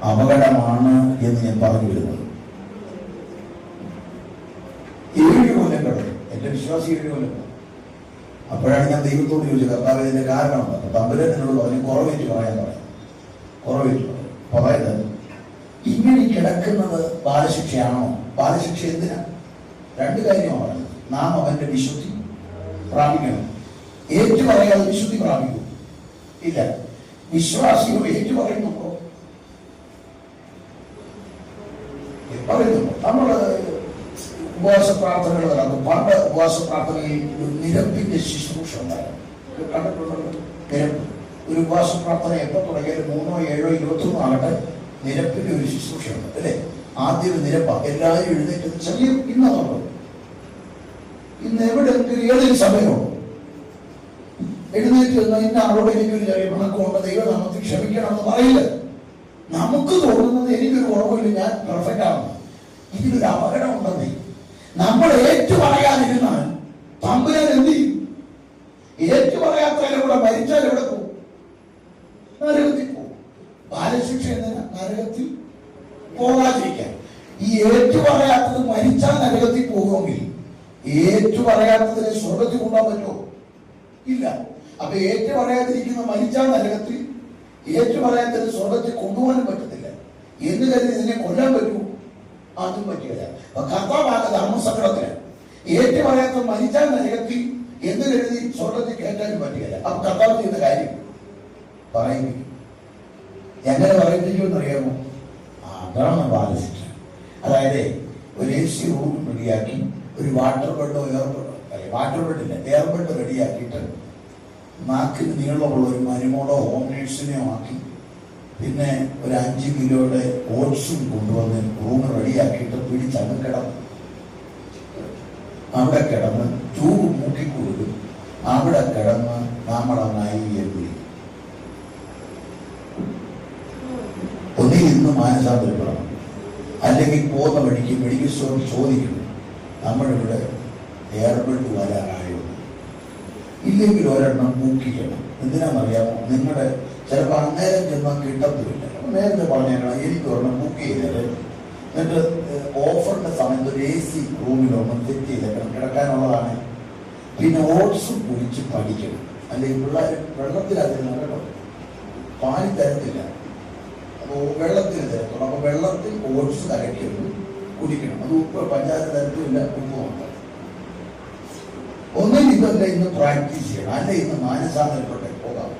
അപകടമാണ് എന്ന് ഞാൻ പറഞ്ഞു വരുന്നത്. 7 കൊല്ലം കിടന്നു. എന്റെ വിശ്വാസി 7 കൊല്ലം. അപ്പോഴാണ് ഞാൻ ദൈവത്തോട് ചോദിച്ചത്, കർത്താവ് ഇതിന്റെ കാരണം. തമ്പുരാൻ എന്നോട് പറഞ്ഞു, കുറവേറ്റ് പറയാൻ പറയാം, കുറവേറ്റ് പറയാം. അതായത് ഇങ്ങനെ കിടക്കുന്നത് ബാലശിക്ഷയാണോ? ബാലശിക്ഷ എന്തിനാ? 2 കാര്യമാണ് പറഞ്ഞത്. നാം അവന്റെ വിശുദ്ധി പ്രാപിക്കണം. ഏറ്റു പറയാതെ വിശുദ്ധി പ്രാപിക്കും ഇല്ല. വിശ്വാസികൾ ഏറ്റു പറയുന്നുണ്ടോ? പറയുന്നുണ്ടോ? നമ്മള് ഉപവാസ പ്രാർത്ഥനകൾ നടക്കും. പണ്ട് ഉപവാസ പ്രാർത്ഥനയിൽ നിരപ്പിന്റെ ശുശ്രൂഷ ഉണ്ടായിരുന്നു. കണ്ടിട്ടുണ്ടല്ലോ നിരപ്പ്. ഒരു ഉപവാസ പ്രാർത്ഥന എപ്പോ തുടങ്ങിയാലും 3, 7, 21 ആകട്ടെ, നിരപ്പിന്റെ ഒരു ശുശ്രൂഷ ഉണ്ട്, അല്ലേ? ആദ്യം നിരപ്പ, എല്ലാവരും എഴുന്നേറ്റ് ചെറിയ ഇന്നുണ്ടോ? ഇന്ന് എവിടെയെങ്കിലും ഏതൊരു സമയമുണ്ടോ എഴുന്നേറ്റ് വന്നാൽ ഇന്ന ആളോട് എനിക്കൊരു ചെറിയ പിണക്കമുണ്ട്, ദൈവനാമത്തിൽ ക്ഷമിക്കണം എന്ന് പറയില്ല. നമുക്ക് തോന്നുന്നത് എനിക്കൊരു കുറവില്ല, ഞാൻ പെർഫെക്റ്റ് ആണെന്ന്. ഇതിലൊരു അപകടം ഉണ്ടെന്നേ. നമ്മൾ ഏറ്റു പറയാതിരുന്നാൽ തമ്പുരാൻ എന്ത് ചെയ്യും? ഏറ്റു പറയാത്തതിലും കൂടെ മരിച്ചാൽ എവിടെ പോകും? നരകത്തിൽ പോകും. ബാലശിക്ഷ എന്തിനാ? നരകത്തിൽ പോകാതിരിക്കാൻ. ഈ ഏറ്റു പറയാത്തത് മരിച്ചാൽ നരകത്തിൽ പോകുമെങ്കിൽ ഏറ്റു പറയാത്തതിനെ സ്വർഗത്തിൽ കൊണ്ടാൻ പറ്റുമോ? ഇല്ല. അപ്പൊ ഏറ്റു പറയാതിരിക്കുന്ന മരിച്ചാൽ നരകത്തിൽ, ഏറ്റു പറയാത്തത് സ്വർഗത്തിൽ കൊണ്ടുപോകാനും പറ്റത്തില്ല. എന്ന് കരുതി ഇതിനെ കൊല്ലാൻ പറ്റുമോ? അതും പറ്റില്ല. അപ്പൊ കർത്താവാക ധർമ്മസങ്കടത്തിന് ഏറ്റു പറയാത്ത മരിച്ചാൽ നരകത്തിൽ എന്ന് കരുതി സ്വർഗത്തിൽ കയറ്റാനും പറ്റുകയില്ല. അപ്പൊ കർത്താവ് ചെയ്യുന്ന കാര്യം പറയിപ്പിക്കും. എങ്ങനെ പറയിപ്പിക്കുമെന്ന് അറിയാമോ? അതാണ് ബാലശിക്ഷ. അതായത് ഒരു AC റൂം റെഡിയാക്കി, ഒരു വാട്ടർ ബെഡോ വാട്ടർ ബെഡില്ല എയർ ബെഡ് റെഡിയാക്കിയിട്ട് നാക്കിന് നീളമുള്ള ഒരു മരുമോളോ ഹോം നേഴ്സിനെയോ ആക്കി, പിന്നെ ഒരു 5 കിലോയുടെ ഓട്സും കൊണ്ടുവന്ന് റൂം റെഡിയാക്കിയിട്ട് പിടിച്ചങ്ങ് കിടന്നു. അവിടെ കിടന്ന് ട്യൂബ് മൂക്കിക്കൊടുക്കും. അവിടെ കിടന്ന് നമ്മളങ്ങായി വിളിക്കും. മാനസാന്തരപ്പെടണം. അല്ലെങ്കിൽ പോകുന്ന വഴിക്ക് മെഡിക്കൽ സ്റ്റോറിൽ ചോദിക്കും, നമ്മളിവിടെ എയർബെഡ് വരാറായോ, ഇല്ലെങ്കിൽ ഒരെണ്ണം ബുക്ക് ചെയ്യണം. എന്തിനാണെന്നറിയാമോ? നിങ്ങളുടെ ചിലപ്പോൾ അന്നേരം ചെന്നാൽ കിട്ടത്തുമില്ല. അപ്പം നേരത്തെ പറഞ്ഞേക്കണം, എനിക്ക് ഒരെണ്ണം ബുക്ക് ചെയ്തത്, എന്നിട്ട് ഓഫറിൻ്റെ സമയത്ത് ഒരു AC റൂമിലൊന്നും സെറ്റ് ചെയ്തേക്കണം, കിടക്കാനുള്ളതാണ്. പിന്നെ ഓട്സും കുടിച്ച് പഠിക്കണം. അല്ലെങ്കിൽ പിള്ളേർ വെള്ളത്തിലതിരുന്ന കേട്ടോ, പാനി തരത്തില്ല, അപ്പോൾ വെള്ളത്തിൽ തരത്തുള്ളൂ. അപ്പോൾ വെള്ളത്തിൽ ഓട്സ് കലക്കിയത് കുടിക്കണം. അത് ഉപ്പ് പഞ്ചാര തരത്തില്ല, ഉപ്പ് മാത്രം. ഒന്നും ഇതല്ല, ഇന്ന് പ്രാക്ടീസ് ചെയ്യണം. അല്ല ഇന്ന് മാനസാന്തരപ്പെട്ടെ പോകാം.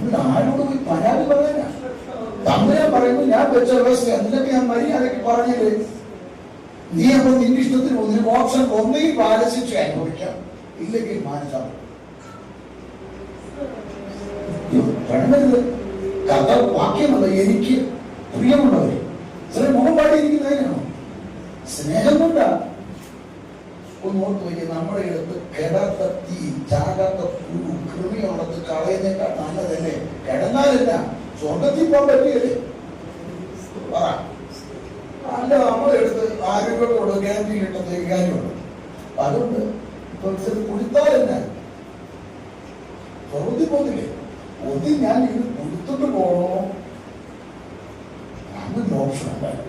ഇത് ആരോട് പോയി പരാതി പറയാനാ? തമ്പുരാൻ പറയുമ്പോൾ ഞാൻ വെച്ച വ്യവസ്ഥ എന്നിട്ട് ഞാൻ മര്യാദയ്ക്ക് പറഞ്ഞില്ലേ, നീ അപ്പോൾ നിന്റെ ഇഷ്ടത്തിന് ഒന്നിനും ഓപ്ഷൻ ഒന്നെങ്കിൽ ബാലശിക്ഷ അനുഭവിക്കാം, ഇല്ലെങ്കിൽ മാനസാന്തരം. കർത്താവ് വാക്യമല്ല, എനിക്ക് പ്രിയമുള്ളവരെ ചില മുഖം പാടിയിരിക്കുന്നതിനാണോ? സ്നേഹം കൊണ്ടാ. ഒന്ന് ഓർത്ത് വയ്ക്കുക, നമ്മുടെ അടുത്ത് കിടാത്ത തീ, ചാകാത്ത പുഴു, കൃമിയുള്ളത് കളയുന്നേക്കാൾ നല്ലതല്ലേ? കിടന്നാലല്ല സ്വർഗത്തിൽ പോകാൻ പറ്റിയല്ലേ? പറ. അല്ല, നമ്മുടെ അടുത്ത് ആരോഗ്യത്തോട് ഗ്യാരണ്ടി കിട്ടുന്ന കാര്യമുണ്ട്. അതുകൊണ്ട് കുടിത്താലല്ല സ്വർഗത്തിൽ പോകുന്നില്ലേ? ഒന്നി ഞാൻ ഇത് കൊടുത്തിട്ട് പോകണോ? അങ്ങനെ ഓപ്ഷൻ ഉണ്ടായി.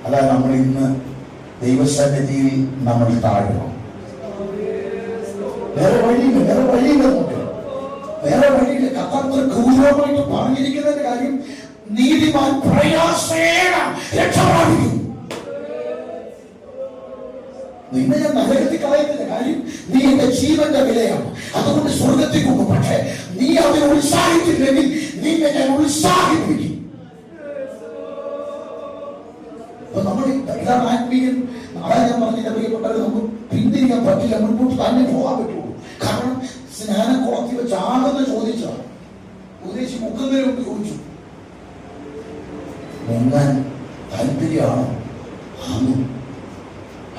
അതാ നമ്മൾ ഇന്ന് ദൈവസന്നിധിയിൽ നമ്മൾ താഴണം. വേറെ വഴിയില്ല, വേറെ വഴിയില്ല, നമുക്ക് വേറെ വഴിയില്ല. കർത്താവ് ഗൗരവമായിട്ട് പറഞ്ഞിരിക്കുന്നതിന്റെ കാര്യം, നീതിമാൻ പ്രയാസേന രക്ഷപ്രാപിക്കും. നിന്നെ ഞാൻ നരകത്തിൽ കളയുന്നില്ല, കാര്യം നീ എന്റെ ജീവന്റെ വിലയാണ്. അതുകൊണ്ട് സ്വർഗത്തിൽ പോകും. പക്ഷെ നീ അതിനെ ഉത്സാഹിച്ചില്ലെങ്കിൽ നിന്നെ ഞാൻ ഉത്സാഹിപ്പിക്കും. അപ്പൊ നമ്മൾ ഇതാണ് ആത്മീയൻ. നാളെ ഞാൻ പറഞ്ഞില്ല പ്രിയപ്പെട്ടവരെ, നമുക്ക് പിന്തിരിക്കാൻ പറ്റില്ല, മുൻപോട്ട് തന്നെ പോകാൻ പറ്റുള്ളൂ. കാരണം സ്നാനം കുളത്തി വെച്ച് ആണെന്ന് ചോദിച്ചാണ് ഉദ്ദേശിച്ച് മുക്കുന്നതിനോട് ചോദിച്ചു, മുങ്ങാൻ താല്പര്യമാണോ? ആണോ?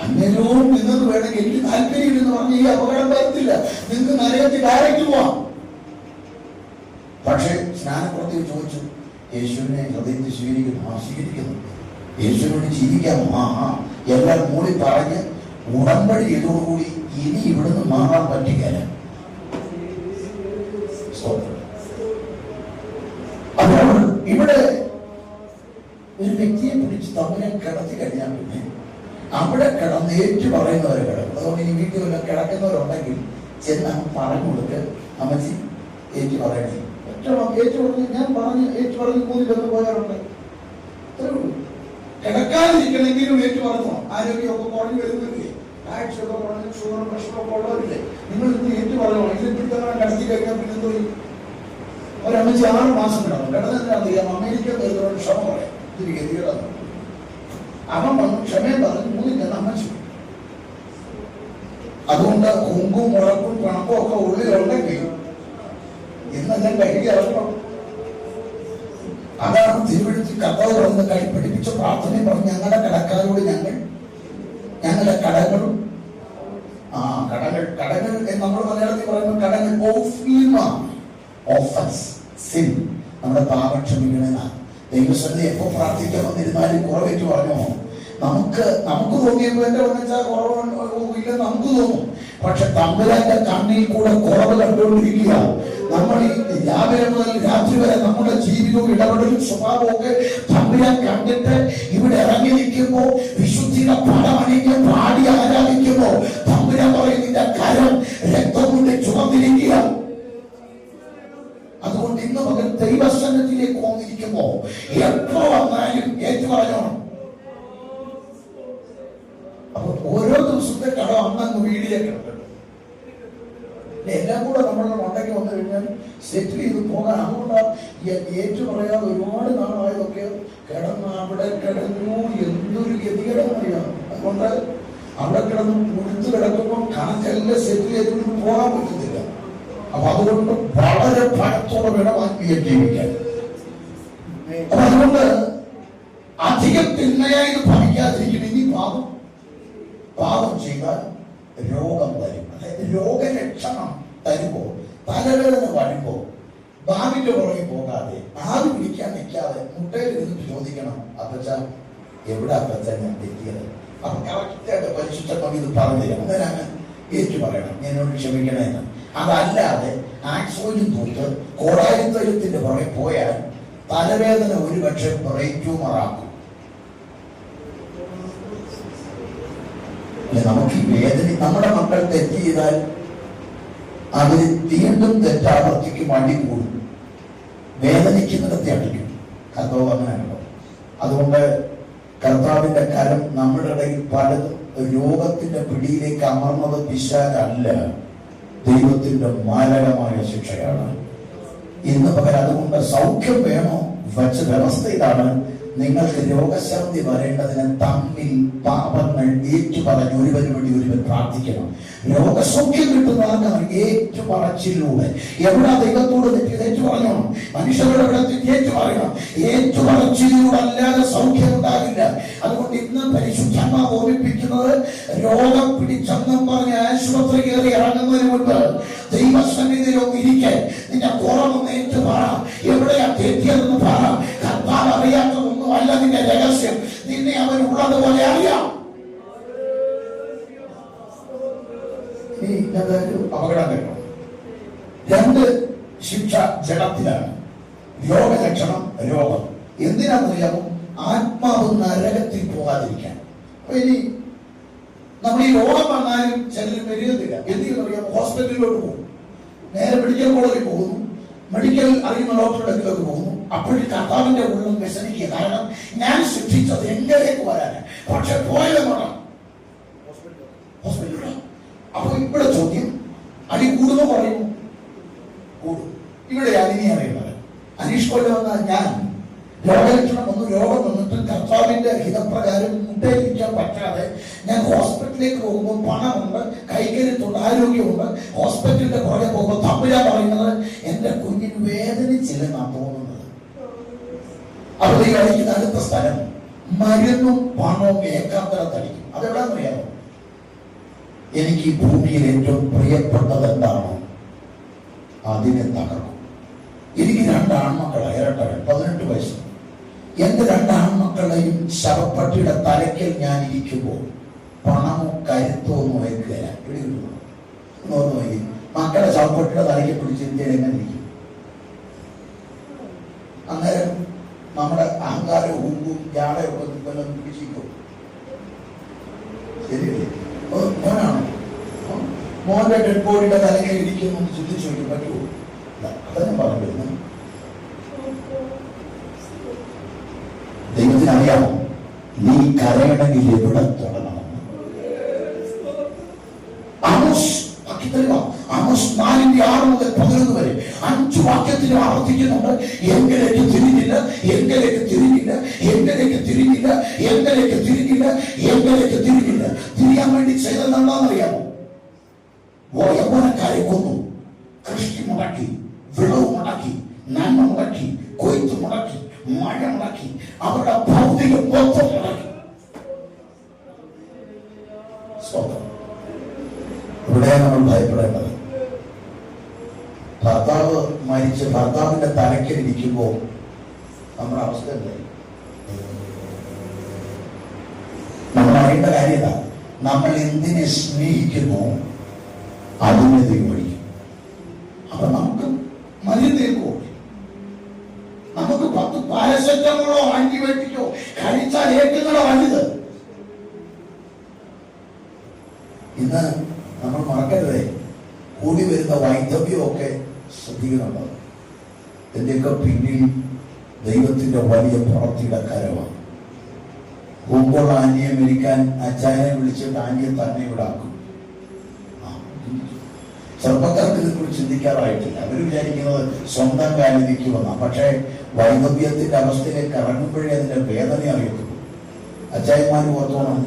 അന്നേരവും നിങ്ങൾക്ക് വേണമെങ്കിൽ എനിക്ക് താല്പര്യം എന്ന് പറഞ്ഞ് ഈ അപകടം വരത്തില്ല, നിങ്ങൾക്ക് നരകത്തിൽ ഡയറക്റ്റ് പോവാം. പക്ഷെ സ്നാനക്കുളത്തിൽ ചോദിച്ചു, യേശുവിനെ ഹൃദയത്തിൽ സ്വീകരിക്കുന്നു, യേശുവിനോട് ജീവിക്കാമോ? എല്ലാം മൂടി പറഞ്ഞ് ഉടമ്പടി ഇതോടുകൂടി ഇനി ഇവിടുന്ന് മാറാൻ പറ്റുകയില്ല. അപ്പോൾ ഇവിടെ ഒരു വ്യക്തിയെ പിടിച്ച് തമ്മിൽ കിടത്തി കഴിഞ്ഞാൽ പിന്നെ അവിടെ കിടന്ന് ഏറ്റു പറയുന്നവരെ കിടക്കും. അതുകൊണ്ട് ഈ വീട്ടിൽ വല്ല കിടക്കുന്നവരുണ്ടെങ്കിൽ ചെന്ന് പറഞ്ഞു കൊടുത്ത്, അമ്മച്ചി ഏറ്റു പറയണേ, ഏറ്റു പറഞ്ഞ് ഞാൻ പറഞ്ഞ് ഏറ്റു പറഞ്ഞ് കൂതിലൊന്ന് പോയാറുണ്ട്. കിടക്കാതിരിക്കണമെങ്കിലും ഏറ്റു പറഞ്ഞോ. ആരോഗ്യമൊക്കെ കുറഞ്ഞു വരുന്നില്ലേ? ആഴ്ചയൊക്കെ കുറഞ്ഞ് ഷുഗറും പ്രഷറൊക്കെ ഉള്ളവരില്ലേ? നിങ്ങൾ ഇന്ന് ഏറ്റു പറഞ്ഞോ. ഇതിൽപ്പിടുത്തവരെ കിടത്തി കഴിഞ്ഞാൽ പിന്നെ എന്തോ ഒരമ്മച്ചി 6 മാസം കിടന്നു. കിടന്നെന്തിനാ? അമേരിക്ക വരുന്നവരോട് ക്ഷമ പറയാം, ഇത്തിരി ഗതികളാണ്. അവൻ വന്നു ക്ഷമയും പറഞ്ഞു മൂന്നില്ല അമ്മച്ചു. അതുകൊണ്ട് കുങ്കും മുളക്കും കണക്കും ഒക്കെ ഉള്ളിലുണ്ടെങ്കിൽ ഇന്നെല്ലാം കഴുകി ഇറങ്ങണം. അതാണ് തിരുവഴുത്തിൽ കർത്താവ് പറഞ്ഞ കൈ പഠിപ്പിച്ച പ്രാർത്ഥനയും പറഞ്ഞു, ഞങ്ങളുടെ കടക്കാരോട് ഞങ്ങളുടെ കടങ്ങളും കടകൾ നമ്മൾ മലയാളത്തിൽ പറയുമ്പോൾ കടങ്ങൾ ഓഫൻസ് സിൻ, നമ്മുടെ പാപം ക്ഷമിക്കണമെന്നാണ്. ദൈവസന്നിധി എപ്പോ പ്രാർത്ഥിക്കാൻ വന്നിരുന്നാലും കുറവേറ്റ് പറഞ്ഞോ? നമുക്ക് തോന്നിയപ്പോൾ എന്റെ വന്നിച്ചാൽ കുറവില്ലെന്ന് നമുക്ക് തോന്നും. പക്ഷെ തമ്പുരാന്റെ കണ്ണിൽ കൂടെ കുറവ് കണ്ടുകൊണ്ടിരിക്കുക. നമ്മൾ ഈ രാവിലെ മുതൽ രാത്രി വരെ നമ്മുടെ ജീവിതവും ഇടപെടലും സ്വഭാവവും ഒക്കെ തമ്പുരാൻ കണ്ടിട്ട് ഇവിടെ ഇറങ്ങി നിൽക്കുമ്പോ, വിശുദ്ധിയുടെ പടമണിക്ക് പാടി ആരാധിക്കുമ്പോ തമ്പുരാൻ പറയും, നിന്റെ കരം രക്തം കൊണ്ട് ചുമന്നിരിക്കുക. അതുകൊണ്ട് ഇന്ന് മകൻ ദൈവസന്നിധിയിലേക്ക് വന്നിരിക്കുമ്പോ എപ്പോ വന്നാലും ഏറ്റു പറഞ്ഞോണം. അപ്പൊ ഓരോ ദിവസത്തെ കടം അന്നങ്ങ് വീടിലേക്ക് എല്ലാം കൂടെ നമ്മളുടെ മണ്ടയ്ക്ക് വന്നു കഴിഞ്ഞാൽ സെറ്റിൽ ചെയ്ത് പോകാൻ. അതുകൊണ്ടാണ് ഏറ്റു പറയാതെ ഒരുപാട് നാളായതൊക്കെ അവിടെ കിടന്നു. എന്തൊരു ഗതികേടെന്നറിയാം. അതുകൊണ്ട് അവിടെ കിടന്ന് മുഴുത്ത് കിടക്കുമ്പോൾ കണക്കെല്ലാം സെറ്റിൽ ചെയ്തുകൊണ്ട് പോകാൻ പറ്റത്തില്ല. അപ്പൊ അതുകൊണ്ട് വളരെ ഭയത്തോടെ വേണം ആത്മീയ ജീവിക്കാൻ. അപ്പൊ അതുകൊണ്ട് അധികം തിന്മയായി ഭവിക്കാതിരിക്കും. ഇനി പാപം ചെയ്താൽ രോഗം വരും. അതായത് രോഗലക്ഷണം തരുമ്പോ, തലവേദന വരുമ്പോ ബാബിന്റെ പുറകെ പോകാതെ, ആര് പിടിക്കാൻ നിൽക്കാതെ മുട്ടയിൽ ഇരുന്നിട്ട് ചോദിക്കണം, അപ്പച്ച എവിടെ അപ്പച്ച ഞാൻ തെറ്റിയത്? അപ്പൊ കറക്റ്റായിട്ട് പരിശുദ്ധ ഇത് പറഞ്ഞു തരാം. അന്നേരം ഏറ്റു പറയണം, എന്നോട് ക്ഷമിക്കണമെന്ന്. അതല്ലാതെ ആക്സോയും തൂത്ത് കോടാലിത്തൈലത്തിന്റെ പുറകെ പോയാൽ തലവേദന ഒരുപക്ഷെ ബ്രെയിൻ ട്യൂമറാക്കും. നമുക്ക് ഈ വേദന, നമ്മുടെ മക്കൾ തെറ്റ് ചെയ്താൽ അവര് വീണ്ടും തെറ്റാവർത്തിക്ക് വണ്ടി കൂടും, വേദനിക്കുന്നിടത്തെ അടിക്കും. കർത്താവ് അങ്ങനെയാണല്ലോ. അതുകൊണ്ട് കർത്താവിന്റെ കരം നമ്മുടെ ഇടയിൽ പലതും രോഗത്തിന്റെ പിടിയിലേക്ക് അമർന്നത് പിശാചല്ല, ദൈവത്തിന്റെ മാരകമായ ശിക്ഷയാണ്. ഇന്ന് പകരം അതുകൊണ്ട് സൗഖ്യം വേണോ വച്ച വ്യവസ്ഥ ഇതാണ്. നിങ്ങൾക്ക് രോഗശാന്തി വരേണ്ടതിന് തമ്മിൽ പാപങ്ങൾ ഏറ്റുപറഞ്ഞ് ഒരുവന് വേണ്ടി ഒരുവൻ പ്രാർത്ഥിക്കണം. രോഗസൗഖ്യം കിട്ടുന്നതാണ് ഏറ്റുപറച്ചിലൂടെ. എവിടെ ദൈവത്തോട് തെറ്റിയത് ഏറ്റുപറഞ്ഞോ, മനുഷ്യരുടെ ഇവിടെ തെറ്റി പറയണം. ഏറ്റുപറച്ചിലൂടെ അല്ലാതെ സൗഖ്യം ഉണ്ടാകില്ല. അതുകൊണ്ട് ഇന്ന് പരിശുദ്ധമ്മ ഓർമ്മിപ്പിക്കുന്നത്, രോഗം പിടിച്ചെന്നും പറഞ്ഞ് ആശുപത്രി കയറി ഇറങ്ങുന്നതിന് മുൻപ് ദൈവസന്നിധിയിലൊന്ന് ഇരിക്കെ നിന്റെ കുറവൊന്ന് ഏറ്റു പറ. എവിടെയാ തെറ്റിയതെന്ന് പറ. കർത്താവ് അറിയാത്തതൊന്നും അല്ല നിന്റെ രഹസ്യം. നിന്നെ അവൻ ഉള്ളതുപോലെ അറിയാം. അപകടം കേട്ടോ. രണ്ട് ശിക്ഷ ജഡത്തിലാണ്. രോഗലക്ഷണം രോഗം എന്തിനാണെന്നറിയാമോ? ആത്മാവ് നരകത്തിൽ പോകാതിരിക്കാൻ. അപ്പൊ ഇനി നമ്മൾ ഈ രോഗം വന്നാലും ചിലരും വരികത്തില്ല. എന്തിനറിയാമോ? ഹോസ്പിറ്റലിലോട്ട് പോകും, നേരെ മെഡിക്കൽ കോളേജിൽ പോകുന്നു, മെഡിക്കൽ അറിയുന്ന ഡോക്ടറുടെ അടുക്കിലേക്ക് പോകുന്നു. അപ്പോഴും കർത്താവിന്റെ ഉള്ളിൽ വ്യസനിക്കുക. കാരണം ഞാൻ ശിക്ഷിച്ചത് എങ്കിലേക്ക് വരാനാണ്, പക്ഷെ പോയതെന്നാണ് ഹോസ്പിറ്റലിൽ. അപ്പൊ ഇവിടെ ചോദ്യം, അടി കൂടുന്നു പറയുന്നു, കൂടും. ഇവിടെ അലിനി അറിയുന്നത് അനീഷ് കൊല്ലം വന്നാൽ ഞാൻ രോഗലക്ഷണം വന്നു, രോഗം വന്നിട്ട് കർത്താവിന്റെ ഹിതപ്രകാരം മുട്ടയിലിരിക്കാൻ പറ്റാതെ ഞാൻ ഹോസ്പിറ്റലിലേക്ക് പോകുമ്പോൾ പണമുണ്ട്, കൈകരുത്തുണ്ട്, ആരോഗ്യമുണ്ട്. ഹോസ്പിറ്റലിന്റെ പുറകെ പോകുമ്പോൾ തമ്പുരാൻ പറയുന്നത് എന്റെ കുഞ്ഞിന് വേദനിച്ചില്ലെന്നാണ് തോന്നുന്നത്. അവിടെ ഈ കളിക്കുന്ന അടുത്ത സ്ഥലം മരുന്നും പണവും ഏകാന്തരത്തടിക്കും. അതെവിടാന്നറിയാമോ? എനിക്ക് ഈ ഭൂമിയിൽ ഏറ്റവും പ്രിയപ്പെട്ടത് എന്താണോ അതിനെ തകർക്കും. എനിക്ക് 2 ആൺമക്കളാണ്, ഇരട്ടകൾ, 18 വയസ്സ്. എന്റെ 2 ആൺമക്കളെയും ശവപ്പട്ടിയുടെ തലയ്ക്കൽ ഞാൻ ഇരിക്കുമ്പോൾ പണമോ കരുത്തോ ഒന്നും വയ്ക്കുകയില്ല. പിടികിട്ടുന്നു. മക്കളെ ശവപ്പട്ടിയുടെ തലയ്ക്ക് പിടിച്ചിരുത്തിയാൽ എങ്ങനെ ഇരിക്കും? അന്നേരം നമ്മുടെ അഹങ്കാരവും ഊമ്പും ജാടയൊക്കെ നിൽക്കൊല്ലം പിടിച്ചിരിക്കും. ശരിയല്ലേ? മോനാണോ? മോന്റെ ഡെഡ് ബോഡിയുടെ തലയ്ക്കൽ ഇരിക്കുന്നു ചിന്തിച്ചു വയ്ക്കാൻ പറ്റുമോ? അതെന്നെ പറഞ്ഞു. ദൈവത്തിനറിയാമോ നീ കരയണമെങ്കിൽ എവിടെ തുടങ്ങണമെന്ന്? ആമോസ് 4:6 മുതൽ 11 വരെ 5 വാക്യത്തിൽ ആവർത്തിക്കുന്നുണ്ട്. എങ്കിലേക്ക് തിരിഞ്ഞില്ല, എങ്കിലേക്ക് തിരിഞ്ഞില്ല, എങ്കിലേക്ക് തിരിഞ്ഞില്ല, എങ്കിലേക്ക് തിരിഞ്ഞില്ല, എങ്കിലേക്ക് തിരിഞ്ഞില്ല. തിരിയാൻ വേണ്ടി ചെയ്തതെന്താണെന്നറിയാമോ? യൗവനക്കാരെ കൊന്നു, കൃഷി മുടക്കി, വിളവ് മുടക്കി, നന്മ മുടക്കി, കൊയ്ത്ത് മുടക്കി, മഴ മുടക്കി, അവരുടെ ഭൗതിക ബോധം മുടക്കി. ഇവിടെ നമ്മൾ ഭയപ്പെടേണ്ടത്, ഭർത്താവ് മരിച്ച് ഭർത്താവിന്റെ തലയ്ക്കലിരിക്കുമ്പോ നമ്മുടെ അവസ്ഥ എന്തായി? നമ്മൾ അറിയേണ്ട കാര്യത, നമ്മൾ എന്തിനെ സ്നേഹിക്കുന്നു അതിനെ തീരുമാനിക്കും. അപ്പൊ നമുക്ക് മരുന്നേക്കോ, നമുക്ക് 10 പാരസെറ്റമോളോ ആന്റിബയോട്ടിക്കോ കഴിച്ചാൽ ഏൽക്കുന്നതോ വലുത്. ഇന്ന് നമ്മൾ മറക്കരുതേ, കൂടി വരുന്ന വൈദ്യവ്യമൊക്കെ ശ്രദ്ധിക്കുന്നുണ്ട്. ഇതിന്റെയൊക്കെ പിന്നിൽ ദൈവത്തിന്റെ വലിയ പ്രവൃത്തിയുടെ കരമാണ്. പോകുമ്പോൾ ആന്റിയെ മരിക്കാൻ അച്ചായനെ വിളിച്ചിട്ട് ആന്റിയെ തന്നെ ഇവിടെ ആക്കും. ചെറുപ്പക്കാർക്ക് ഇതിനെക്കുറിച്ച് ചിന്തിക്കാറായിട്ടില്ല. അവർ വിചാരിക്കുന്നത് സ്വന്തം കാലിൽ നിൽക്കുമെന്നാണ്. പക്ഷേ വൈദവ്യത്തിന്റെ അവസ്ഥയിലേക്ക് ഇറങ്ങുമ്പോഴേ അതിന്റെ വേദന അറിയത്തുള്ളൂ. അച്ചായന്മാർ ഓർത്തോണം,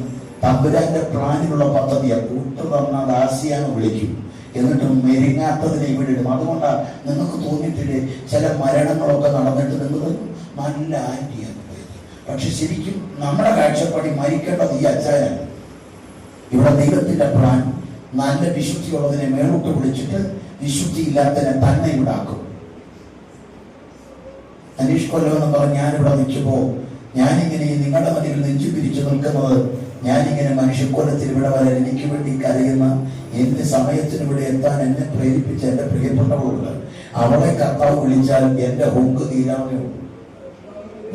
തമ്പുരാന്റെ പ്ലാനിലുള്ള പദ്ധതിയാണ്. കൂട്ടു തന്നാൽ ആസിയാന്ന് വിളിക്കും, എന്നിട്ട് മെരുങ്ങാത്തതിനെ ഇവിടെ ഇടും. അതുകൊണ്ടാണ് നിങ്ങൾക്ക് തോന്നിയിട്ടില്ലേ ചില മരണങ്ങളൊക്കെ നടന്നിട്ട് നിങ്ങൾ നല്ല ആന്റിയാണ് പോയത്. പക്ഷെ ശരിക്കും നമ്മുടെ കാഴ്ചപ്പാടി മരിക്കേണ്ടത് ഈ അച്ചായനാണ്. ഇവിടെ ദൈവത്തിന്റെ പ്ലാൻ നല്ല വിശുദ്ധിയുള്ളതിനെ മേലോട്ട് വിളിച്ചിട്ട് വിശുദ്ധി ഇല്ലാത്തതിനെ തന്നെ ഇവിടെ ആക്കും. അനീഷ് കൊല്ലം എന്ന് പറഞ്ഞ് ഞാനിവിടെ നിൽക്കുമ്പോൾ ഞാനിങ്ങനെ നിങ്ങളുടെ മതിൽ നെഞ്ചു പിരിച്ചു നിൽക്കുന്നത്, ഞാനിങ്ങനെ മനുഷ്യക്കൊലത്തിൽ ഇവിടെ വരാൻ എനിക്ക് വേണ്ടി കരയുന്ന, എന്റെ സമയത്തിന് ഇവിടെ എത്താൻ എന്നെ പ്രേരിപ്പിച്ച എന്റെ പ്രിയപ്പെട്ടവളുണ്ട്. അവളെ കർത്താവ് വിളിച്ചാൽ എന്റെ ഹുങ്ക് തീരാമേ ഉള്ളൂ.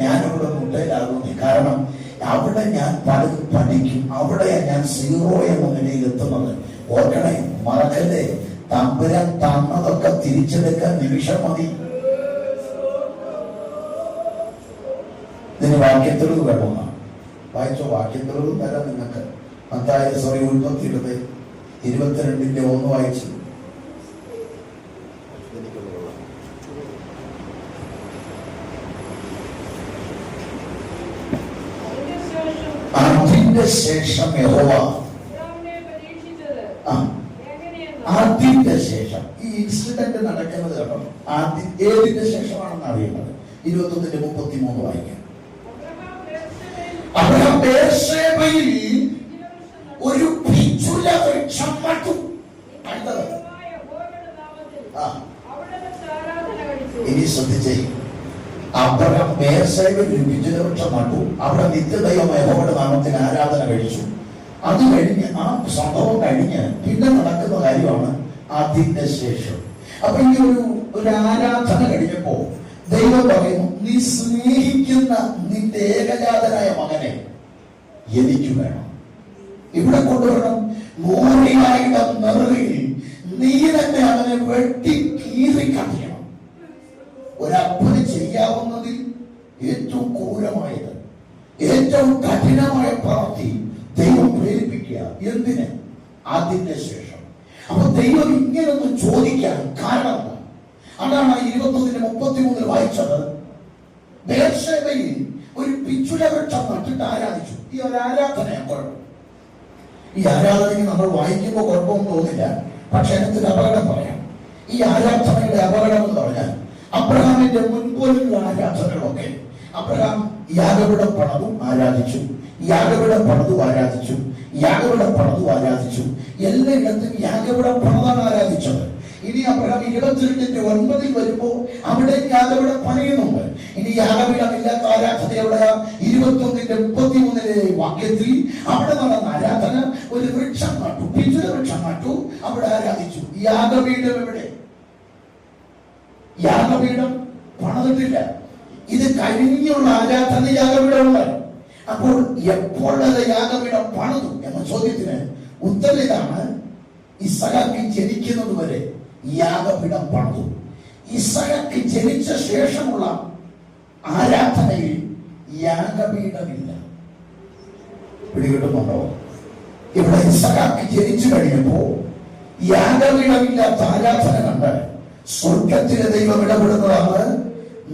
ഞാനിവിടെ മുട്ടയിലാകുന്നേ. കാരണം അവിടെ ഞാൻ പലതും പഠിക്കും. അവിടെയാണ് ഞാൻ 0 എന്ന നിലയിൽ എത്തുന്നത്. ഓർക്കണേ, മറക്കല്ലേ, തമ്പുരാൻ തന്നതൊക്കെ തിരിച്ചെടുക്കാൻ നിമിഷം മതി. ഇതിന് വാക്യത്തെളിവ് വേണമെന്നാണ്. വായിച്ചോ, വാക്യത്തെളിവ് തരാം നിങ്ങൾക്ക്. ഉൽപ്പത്തി 22:1 വായിച്ചു. അതിന്റെ ശേഷം യഹോവ, അതിന്റെ ശേഷം ഈ ഇൻസിഡന്റ് നടക്കുന്നത് കേട്ടോ, ഏതിന്റെ ശേഷമാണെന്ന് അറിയുന്നത്. 21:33 വായിക്കാം. അബ്രഹാം ബേർശേബയിൽ ഒരു പിച്ചുല വൃക്ഷം നട്ടു. ഇനി ശ്രദ്ധിച്ചേ, അബ്രഹാം ബേർശേബയിൽ ഒരു പിച്ചുല വൃക്ഷം നട്ടു. അവിടെ നിത്യദൈവം യഹോവയുടെ നാമത്തിൽ ആരാധന കഴിച്ചു. അത് കഴിഞ്ഞ് ആ സംഭവം കഴിഞ്ഞ് പിന്നെ നടക്കുന്ന കാര്യമാണ് അതിന്റെ ശേഷം. അപ്പൊ ഈ ഒരു ആരാധന കഴിഞ്ഞപ്പോ ദൈവം പറയുന്നു, നീ സ്നേഹിക്കുന്ന നിന്റെ ഏകജാതനായ മകനെ എനിക്ക് വേണം, ഇവിടെ കൊണ്ടുവരണം. മോറിയായുടെ നെറുകയിൽ നീ തന്നെ അവനെ വെട്ടി കീറി കളയണം. ഒരപ്പന് ചെയ്യാവുന്നതിൽ ഏറ്റവും ക്രൂരമായത്, ഏറ്റവും കഠിനമായ പ്രവൃത്തി ദൈവം പ്രേരിപ്പിക്കുക. എന്തിന്? അതിന്റെ ശേഷം. അപ്പൊ ദൈവം ഇങ്ങനൊന്ന് ചോദിക്കാൻ കാരണം അതാണ് 21:33 വായിച്ചത്. ബേർശേബയിൽ ഒരു പിച്ചുല വൃക്ഷം നട്ടിട്ട് ആരാധിച്ചു. ഈ ഒരു ആരാധനയാണ് കുഴപ്പം. ഈ ആരാധനയ്ക്ക് നമ്മൾ വായിക്കുമ്പോൾ കുഴപ്പമൊന്നും തോന്നില്ല. പക്ഷെ എനിക്ക് അപകടം പറയാം. ഈ ആരാധനയുടെ അപകടം എന്ന് പറഞ്ഞാൽ, അബ്രഹാമിന്റെ മുൻപോലുള്ള ആരാധനകളൊക്കെ, അബ്രഹാം യാഗപീഠം പണിതു ആരാധിച്ചു, യാഗപീഠം പണിതു ആരാധിച്ചു, യാഗപീഠം പണിതു ആരാധിച്ചു. എല്ലായിടത്തും യാഗപീഠം പണിതാണ് ആരാധിച്ചത്. ഇനി അബ്രഹാം 22:9 വരുമ്പോ അവിടെ യാഗപീഠം പണിയുന്നുണ്ട്. ഇനി യാഗപീഠമില്ലാത്ത ആരാധന എവിടെയാ? 21:33 വാക്യത്തിൽ അവിടെ നടന്ന ആരാധന, ഒരു വൃക്ഷം നട്ടു, പിച്ചുല വൃക്ഷം നട്ടു, അവിടെ ആരാധിച്ചു. യാഗപീഠം എവിടെ? യാഗപീഠം പണിതിട്ടില്ല. ഇത് കഴിഞ്ഞുള്ള ആരാധന യാഗപീഠമുണ്ട്. അപ്പോൾ എപ്പോഴത് യാഗപീഠം പണിതു എന്ന ചോദ്യത്തിന് ഉത്തരം ഇതാണ്. ഇസഹാക്ക് ജനിക്കുന്നത് വരെ യാഗപീഠം പണിതു. ഇസഹാക്ക് ജനിച്ച ശേഷമുള്ള ആരാധനയിൽ യാഗപീഠമില്ല. പിടികിട്ടുന്നുണ്ടോ? ഇവിടെ ഇസഹാക്ക് ജനിച്ചു കഴിഞ്ഞപ്പോ യാഗപീഠമില്ലാത്ത ആരാധന കണ്ട് സ്വർഗത്തിലെ ദൈവം ഇടപെടുന്നതാണ്.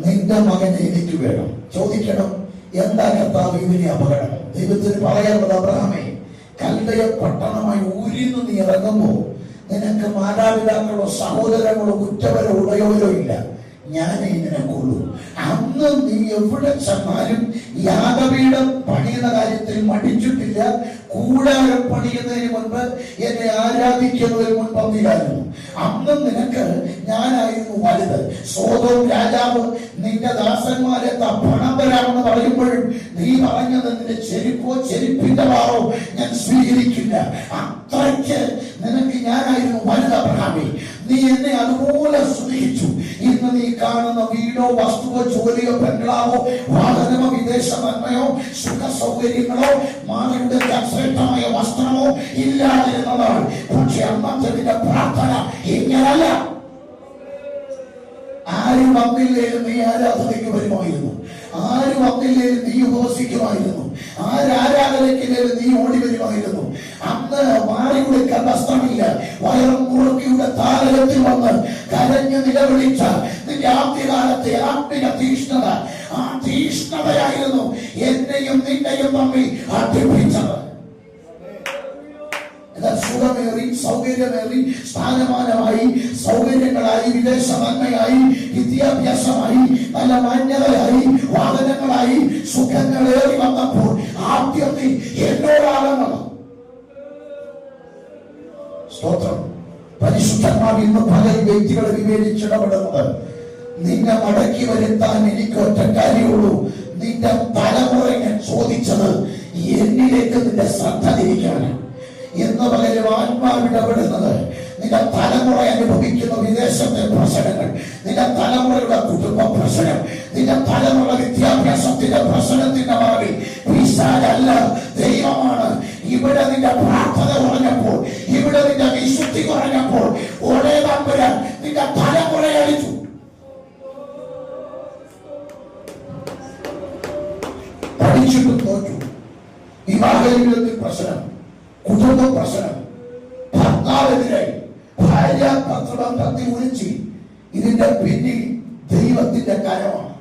നിന്റെ മകനെ എനിക്ക് വേണം. ചോദിക്കണം, എന്താ കർത്താവ് ഇവന് അപകടം? ദൈവത്തിന് പറയാനുള്ളത്, അബ്രഹാമേ, കൽദയ പട്ടണമായി ഊരിന്ന് നീ ഇറങ്ങുമ്പോ നിനക്ക് മാതാപിതാക്കളോ സഹോദരങ്ങളോ ഉറ്റവരോ ഉടയവരോ ഇല്ല. ഞാനേ നിനക്കുള്ളൂ. അന്ന് നീ എവിടെ ചെന്നാലും യാഗപീഠം പണിയുന്ന കാര്യത്തിൽ മടിച്ചിട്ടില്ല. കൂടാരം പണിയുന്നതിന് മുൻപ് എന്നെ ആരാധിക്കുന്നതിന് മുൻപ് അന്നിലായിരുന്നു. അന്ന് നിനക്ക് ഞാനായിരുന്നു വലുത്. സോദോം രാജാവ് നിന്റെ ദാസന്മാരെ പണം തരാമെന്ന് പറയുമ്പോഴും നീ പറഞ്ഞത് നിന്റെ ചെരുപ്പോ ചെരുപ്പിന്റെ വാറോ ഞാൻ സ്വീകരിക്കില്ല. അത്രയ്ക്ക് നിനക്ക് ഞാനായിരുന്നു വലുത് അബ്രഹാമേ. നീ എന്നെ അതുപോലെ സ്നേഹിച്ചു. ഇന്ന് നീ കാണുന്ന വീടോ വസ്തുവോ ജോലിയോ ബംഗ്ലാവോ വാഹനമോ വിദേശ നന്മയോ സുഖ സൗകര്യങ്ങളോ മാനയുടെ ശ്രേഷ്ഠമായ വസ്ത്രമോ ഇല്ലാതിരുന്നതാണ്. പക്ഷെ അന്നത്തെ നിന്റെ പ്രാർത്ഥന ഇങ്ങനല്ല. ആരും വന്നില്ലേലും നീ ആരാധനയ്ക്ക് വരുമായിരുന്നു. ആരും വന്നില്ലേലും നീ ഉപവസിക്കുമായിരുന്നു. ആരാധനയ്ക്കില്ലേലും നീ ഓടി വരുമായിരുന്നു. അന്ന് മാറി കൊടുക്കാൻ വസ്ത്രമില്ല. വയറും മുറുക്കിയുടെ താരകത്തിൽ വന്ന് കരഞ്ഞു നിലവിളിച്ച നിന്റെ ആദ്യകാലത്തെ ആത്മിക തീഷ്ണത, ആ തീഷ്ണതയായിരുന്നു എന്നെയും നിന്നെയും തമ്മിൽ അടുപ്പിച്ചത്. സുഖമേറി സൗകര്യമേറി സ്ഥാനമാനമായി സൗകര്യങ്ങളായി വിദേശ നന്മയായി വിദ്യാഭ്യാസമായി നല്ല മാന്യതയായി വാഹനങ്ങളായി സുഖങ്ങളേറി വന്നപ്പോൾ ആദ്യം നീ എന്നോടാണെന്നത്. സ്തോത്രം. പരിശുദ്ധന്മാർ ഇന്ന് പല വ്യക്തികളെ വിവേചിച്ചിടപെടുന്നത് നിന്നെ മടക്കി വരുത്താൻ എനിക്ക് ഒറ്റ കാര്യമുള്ളൂ. നിന്റെ തലമുറ ഞാൻ ചോദിച്ചത് എന്നിലേക്ക് നിന്റെ ശ്രദ്ധ തിരിക്കാനാണ്. എന്ന് പകരം ആത്മാവ് ഇടപെടുന്നത് നിന്റെ തലമുറ അനുഭവിക്കുന്ന വിദേശത്തെ പ്രശ്നങ്ങൾ, നിന്റെ തലമുറയുടെ കുടുംബ പ്രശ്നം, നിന്റെ തലമുറ വിദ്യാഭ്യാസത്തിന്റെ പ്രശ്നത്തിന്റെ മറവിൽ പിശാചല്ല, ദൈവമാണ്. ഇവിടെ നിന്റെ പ്രാർത്ഥന കുറഞ്ഞപ്പോൾ, ഇവിടെ നിന്റെ വിശുദ്ധി കുറഞ്ഞപ്പോൾ ഒരേ തമ്പുരാൻ നിന്റെ തലമുറയെ അടിച്ചു. പഠിച്ചിട്ട് തോറ്റു, വിവാഹ ജീവിതത്തിൽ പ്രശ്നം, കുടുംബ പ്രശ്നം, ഭർത്താവിനെതിരായി, ഭാര്യ പത്രബന്ധത്തിൽ വിളിച്ച്. ഇതിന്റെ പിന്നിൽ ദൈവത്തിന്റെ കരമാണ്.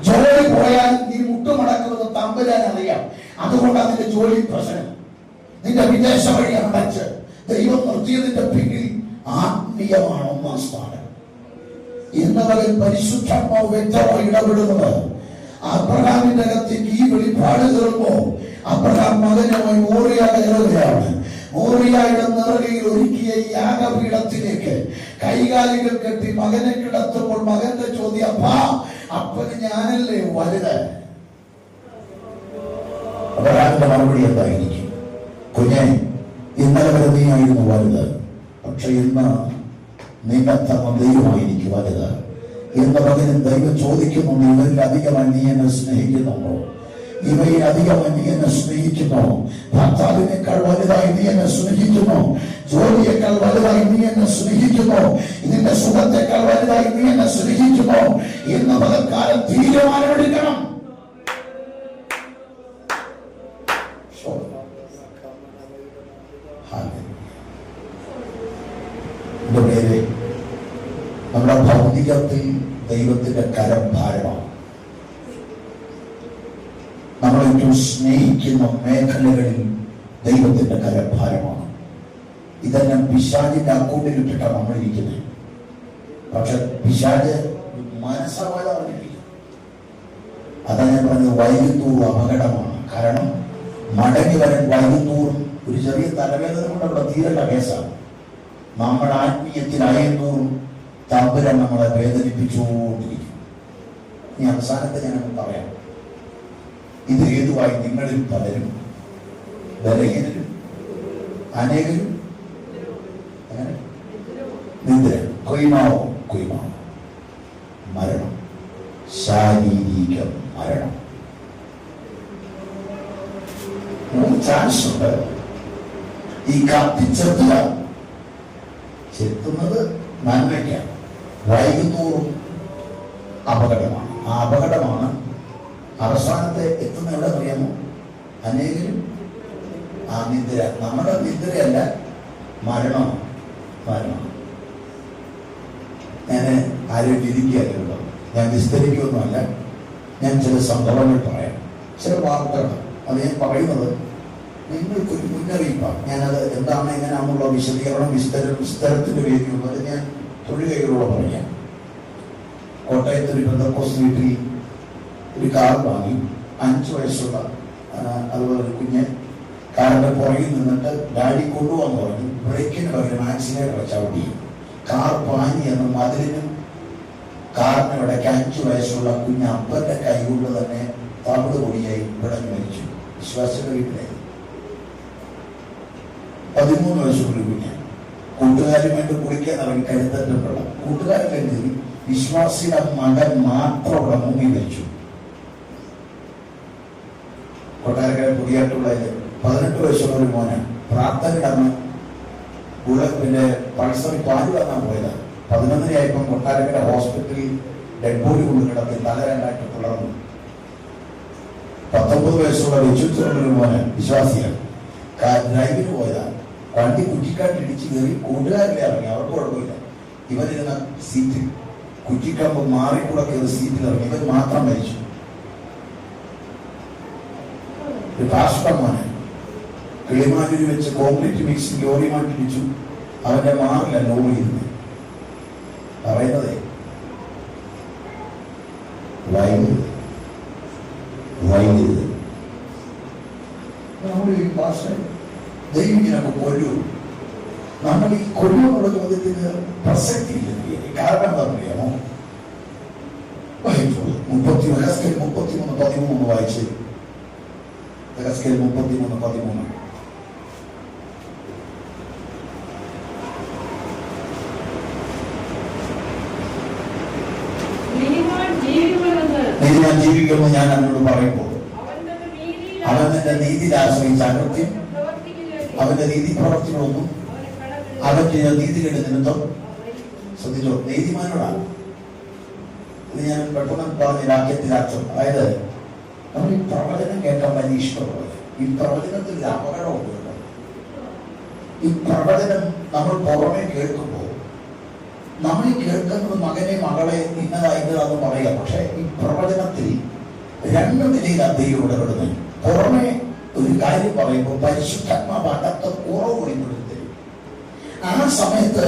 ജോലി പോയാൽ നീ മുട്ടുമടക്കുന്നത് തമ്പുരാൻ അറിയാം. അതുകൊണ്ടാണ് നിന്റെ ജോലി പ്രശ്നം. നിന്റെ വിദേശ വഴി അടച്ച് ദൈവം നിർത്തിയതിന്റെ പിന്നിൽ ആത്മീയമാണ് ഒന്നാം സ്ഥാനം. എന്നവരിൽ പരിശുദ്ധാത്മാവ് വ്യക്തമായി ഇടപെടുന്നത്. അബ്രഹാമിന്റെ അകത്തേക്ക് ഈ വെളിപ്പാട് തീർന്നോ അബ്രഹാം മകനുമായി മോറിയ കയറുകയാണ്. മോറിയയുടെ നിറകയിൽ ഒരുക്കിയ യാഗപീഠത്തിലേക്ക് കൈകാലികൾ കെട്ടി മകനെ കിടത്തുമ്പോൾ മകന്റെ ചോദ്യം, അപ്പാ അപ്പന് ഞാനല്ലേ വലുത്? അബ്രഹാമിന്റെ മറുപടി എന്തായിരിക്കും? കുഞ്ഞെ, ഇന്നലെ വരെ നീ ആയിരുന്നു വലുത്, പക്ഷെ ഇന്ന് നിന്റെ തമ്മ ദൈവമായിരിക്കും വലുത്. എന്ന പകരം ദൈവം ചോദിക്കുന്നുണ്ട്, ഇവരിൽ അധികമായി നീ എന്നെ സ്നേഹിക്കുന്നുണ്ടോ? ഇവയിൽ അധികമായി നീ എന്നെ സ്നേഹിക്കുന്നോ? ഭർത്താവിനേക്കാൾ വലുതായി നീ എന്നെ സ്നേഹിക്കുന്നോ? ജോലിയേക്കാൾ വലുതായി നീ എന്നെ സ്നേഹിക്കുന്നോ? ഇതിന്റെ സുഖത്തേക്കാൾ വലുതായി നീ എന്നെ സ്നേഹിക്കുന്നോ? എന്ന പകൽക്കാലം തീരുമാനമെടുക്കണം. നമ്മുടെ ഭൗതികത്തിൽ ദൈവത്തിന്റെ കരം ഭാരമാണ്. നമ്മളേറ്റവും സ്നേഹിക്കുന്ന മേഖലകളിൽ ദൈവത്തിന്റെ കരം ഭാരമാണ്. ഇതെല്ലാം പിശാചിന്റെ അക്കൗണ്ടിൽ ഇട്ടിട്ടാണ് നമ്മളിരിക്കുന്നത്. പക്ഷെ പിശാച് മനസ്സമാധാനിക്കും. അതാണ് ഞാൻ പറഞ്ഞത്, വൈകുന്നൂർ അപകടമാണ്. കാരണം മടങ്ങി വരാൻ വൈകുന്നൂർ ഒരു ചെറിയ തലവേദന കൊണ്ട് അവിടെ തീരേണ്ട കേസാണ്. നമ്മൾ ആത്മീയത്തിലായെന്നൂറും തമ്പുരാൻ നമ്മളെ വേദനിപ്പിച്ചുകൊണ്ടിരിക്കും. ഇനി അവസാനത്തെ ഞാനൊന്ന് പറയാം. ഇത് ഹേതുവായി നിങ്ങളിൽ പലരും ബലഹീനരും അനേകരും നിദ്ര, കൊയ്മാവോ മരണം, ശാരീരിക മരണം. 3 ചാൻസ് ഉണ്ട്. ഈ ചെത്തുന്നത് നന്മയ്ക്കാണ്, വൈകുന്നൂറും അപകടമാണ്. ആ അപകടമാണ് അവസാനത്തെ എത്തുന്ന എവിടെ അറിയാമോ? അനേകരും ആ നിദ്ര. നമ്മുടെ നിദ്രയല്ല, മരണമാണ്. ഞാൻ ആരും വിധിക്കുകയല്ലോ, ഞാൻ വിസ്തരിക്കുകയൊന്നുമല്ല. ഞാൻ ചില സംഭവങ്ങൾ പറയാം, ചില വാർത്തകൾ. അത് ഞാൻ പറയുന്നത് നിങ്ങൾക്കൊരു മുന്നറിയിപ്പാണ്. ഞാനത് എന്താണ് എങ്ങനെയാണെന്നുള്ള വിസ്തരത്തിന്റെ വേദിയുള്ളത് ഞാൻ തൊഴിലുകളോട് പറയാം. കോട്ടയത്ത് ഒരു പെന്തക്കോസ്ത് വീട്ടിൽ ഒരു കാർ വാങ്ങി. 5 വയസ്സുള്ള അതുപോലെ ഒരു കുഞ്ഞ് കാറിന്റെ പുറകിൽ നിന്നിട്ട് ഡാഡി കൊണ്ടുപോകാൻ പറഞ്ഞു. ബ്രേക്കിന് പകരം ആക്സിലേറ്റർ ചവിട്ടി. കാർ പാഞ്ഞി എന്ന് മതിലിനും കാറിന് ഇടയ്ക്ക് 5 വയസ്സുള്ള കുഞ്ഞ് അപ്പന്റെ കൈ കൊണ്ട് തന്നെ തവിട് പൊടിയായി പിടഞ്ഞു മരിച്ചു. വിശ്വാസിയുടെ വീട്ടിലായി. 13 വയസ്സുള്ള കുഞ്ഞ് കൂട്ടുകാരുമായിട്ട് കുളിക്കാൻ ഇറങ്ങി കരുത്തറ്റുള്ള കൂട്ടുകാരൻ കരുതി വിശ്വാസിയുടെ മകൻ മാത്രം ഇവിടെ മുങ്ങി മരിച്ചു. കൊട്ടാരക്കര പുതിയായിട്ടുള്ളത് 18 വയസ്സുള്ള ഒരു മോന് പ്രാർത്ഥന കിടന്ന് പിന്നെ പൾസറി പാല് വാങ്ങാൻ പോയതാണ്. 11 കൊട്ടാരക്കര ഹോസ്പിറ്റലിൽ ഡെഡ് ബോഡി കൊണ്ട് കിടത്തി തല 2 പിളർന്നു. 19 വയസ്സുള്ള വെച്ചുള്ള മോന് വിശ്വാസിയാണ്. ഡ്രൈവിന് പോയതാണ്. വണ്ടി കുറ്റിക്കാട്ടിൽ ഇടിച്ച് കയറി കൂട്ടുകാരിലെ ഇറങ്ങി. അവർക്ക് കുഴപ്പമില്ല. ഇവരിരുന്ന സീറ്റിൽ കുറ്റിക്കമ്പ് മാറിക്കൂടെ കയറി സീറ്റിൽ ഇറങ്ങി. ഇവർ മാത്രം മരിച്ചു. ഒരു പാസ്റ്റർമാനെ കിളിമാറ്റൂര് വെച്ച് കോൺക്രീറ്റ് മിക്സിംഗ് ലോറി മാറ്റിടിച്ചു. അവന്റെ മാറില്ല ലോറി ഇരുന്ന് പറയുന്നതേ വൈകരുത്. നമ്മൾ ഈ ഭാഷ ദൈവത്തിനൊക്കെ കൊല്ലൂ. നമ്മൾ ഈ കൊല്ലുന്നുള്ള ചോദ്യത്തിന് പ്രസക്തിയില്ല. കാരണം എന്താ പറയാമോ? 33:13 വായിച്ച്. 33:13. നീതിമാൻ ജീവിക്കുമെന്ന് ഞാൻ എന്നോട് പറയുമ്പോൾ അവൻ നിന്റെ നീതിയിൽ ആശ്രയിച്ച അകൃത്യം അവന്റെ നീതി പ്രവർത്തികളൊന്നും അവന്റെ നീതികളുടെ നിമിത്തം ശ്രദ്ധിച്ചോ. നീതിമാനോടാണ് ഇത് ഞാൻ പെട്ടെന്ന് പറഞ്ഞ വാക്യത്തിനർത്ഥം. അതായത് നമ്മൾ ഈ പ്രവചനം കേൾക്കാൻ വലിയ ഇഷ്ടമുള്ളത്. ഈ പ്രവചനത്തിൽ അപകടമുണ്ട്. ഈ പ്രവചനം നമ്മൾ പുറമെ കേൾക്കുമ്പോൾ നമ്മൾ ഈ കേൾക്കുന്നത് മകനെ മകളെ ഇന്നതായിട്ടാന്ന് പറയാം. പക്ഷെ ഈ പ്രവചനത്തിൽ രണ്ട് നിലയിലാണ് ദൈവം ഇടപെടുന്നത്. പുറമെ ഒരു കാര്യം പറയുമ്പോൾ പരിശുദ്ധാത്മാവ് അകത്ത് കുറവ് വെളിപ്പെടുത്തി ആ സമയത്ത്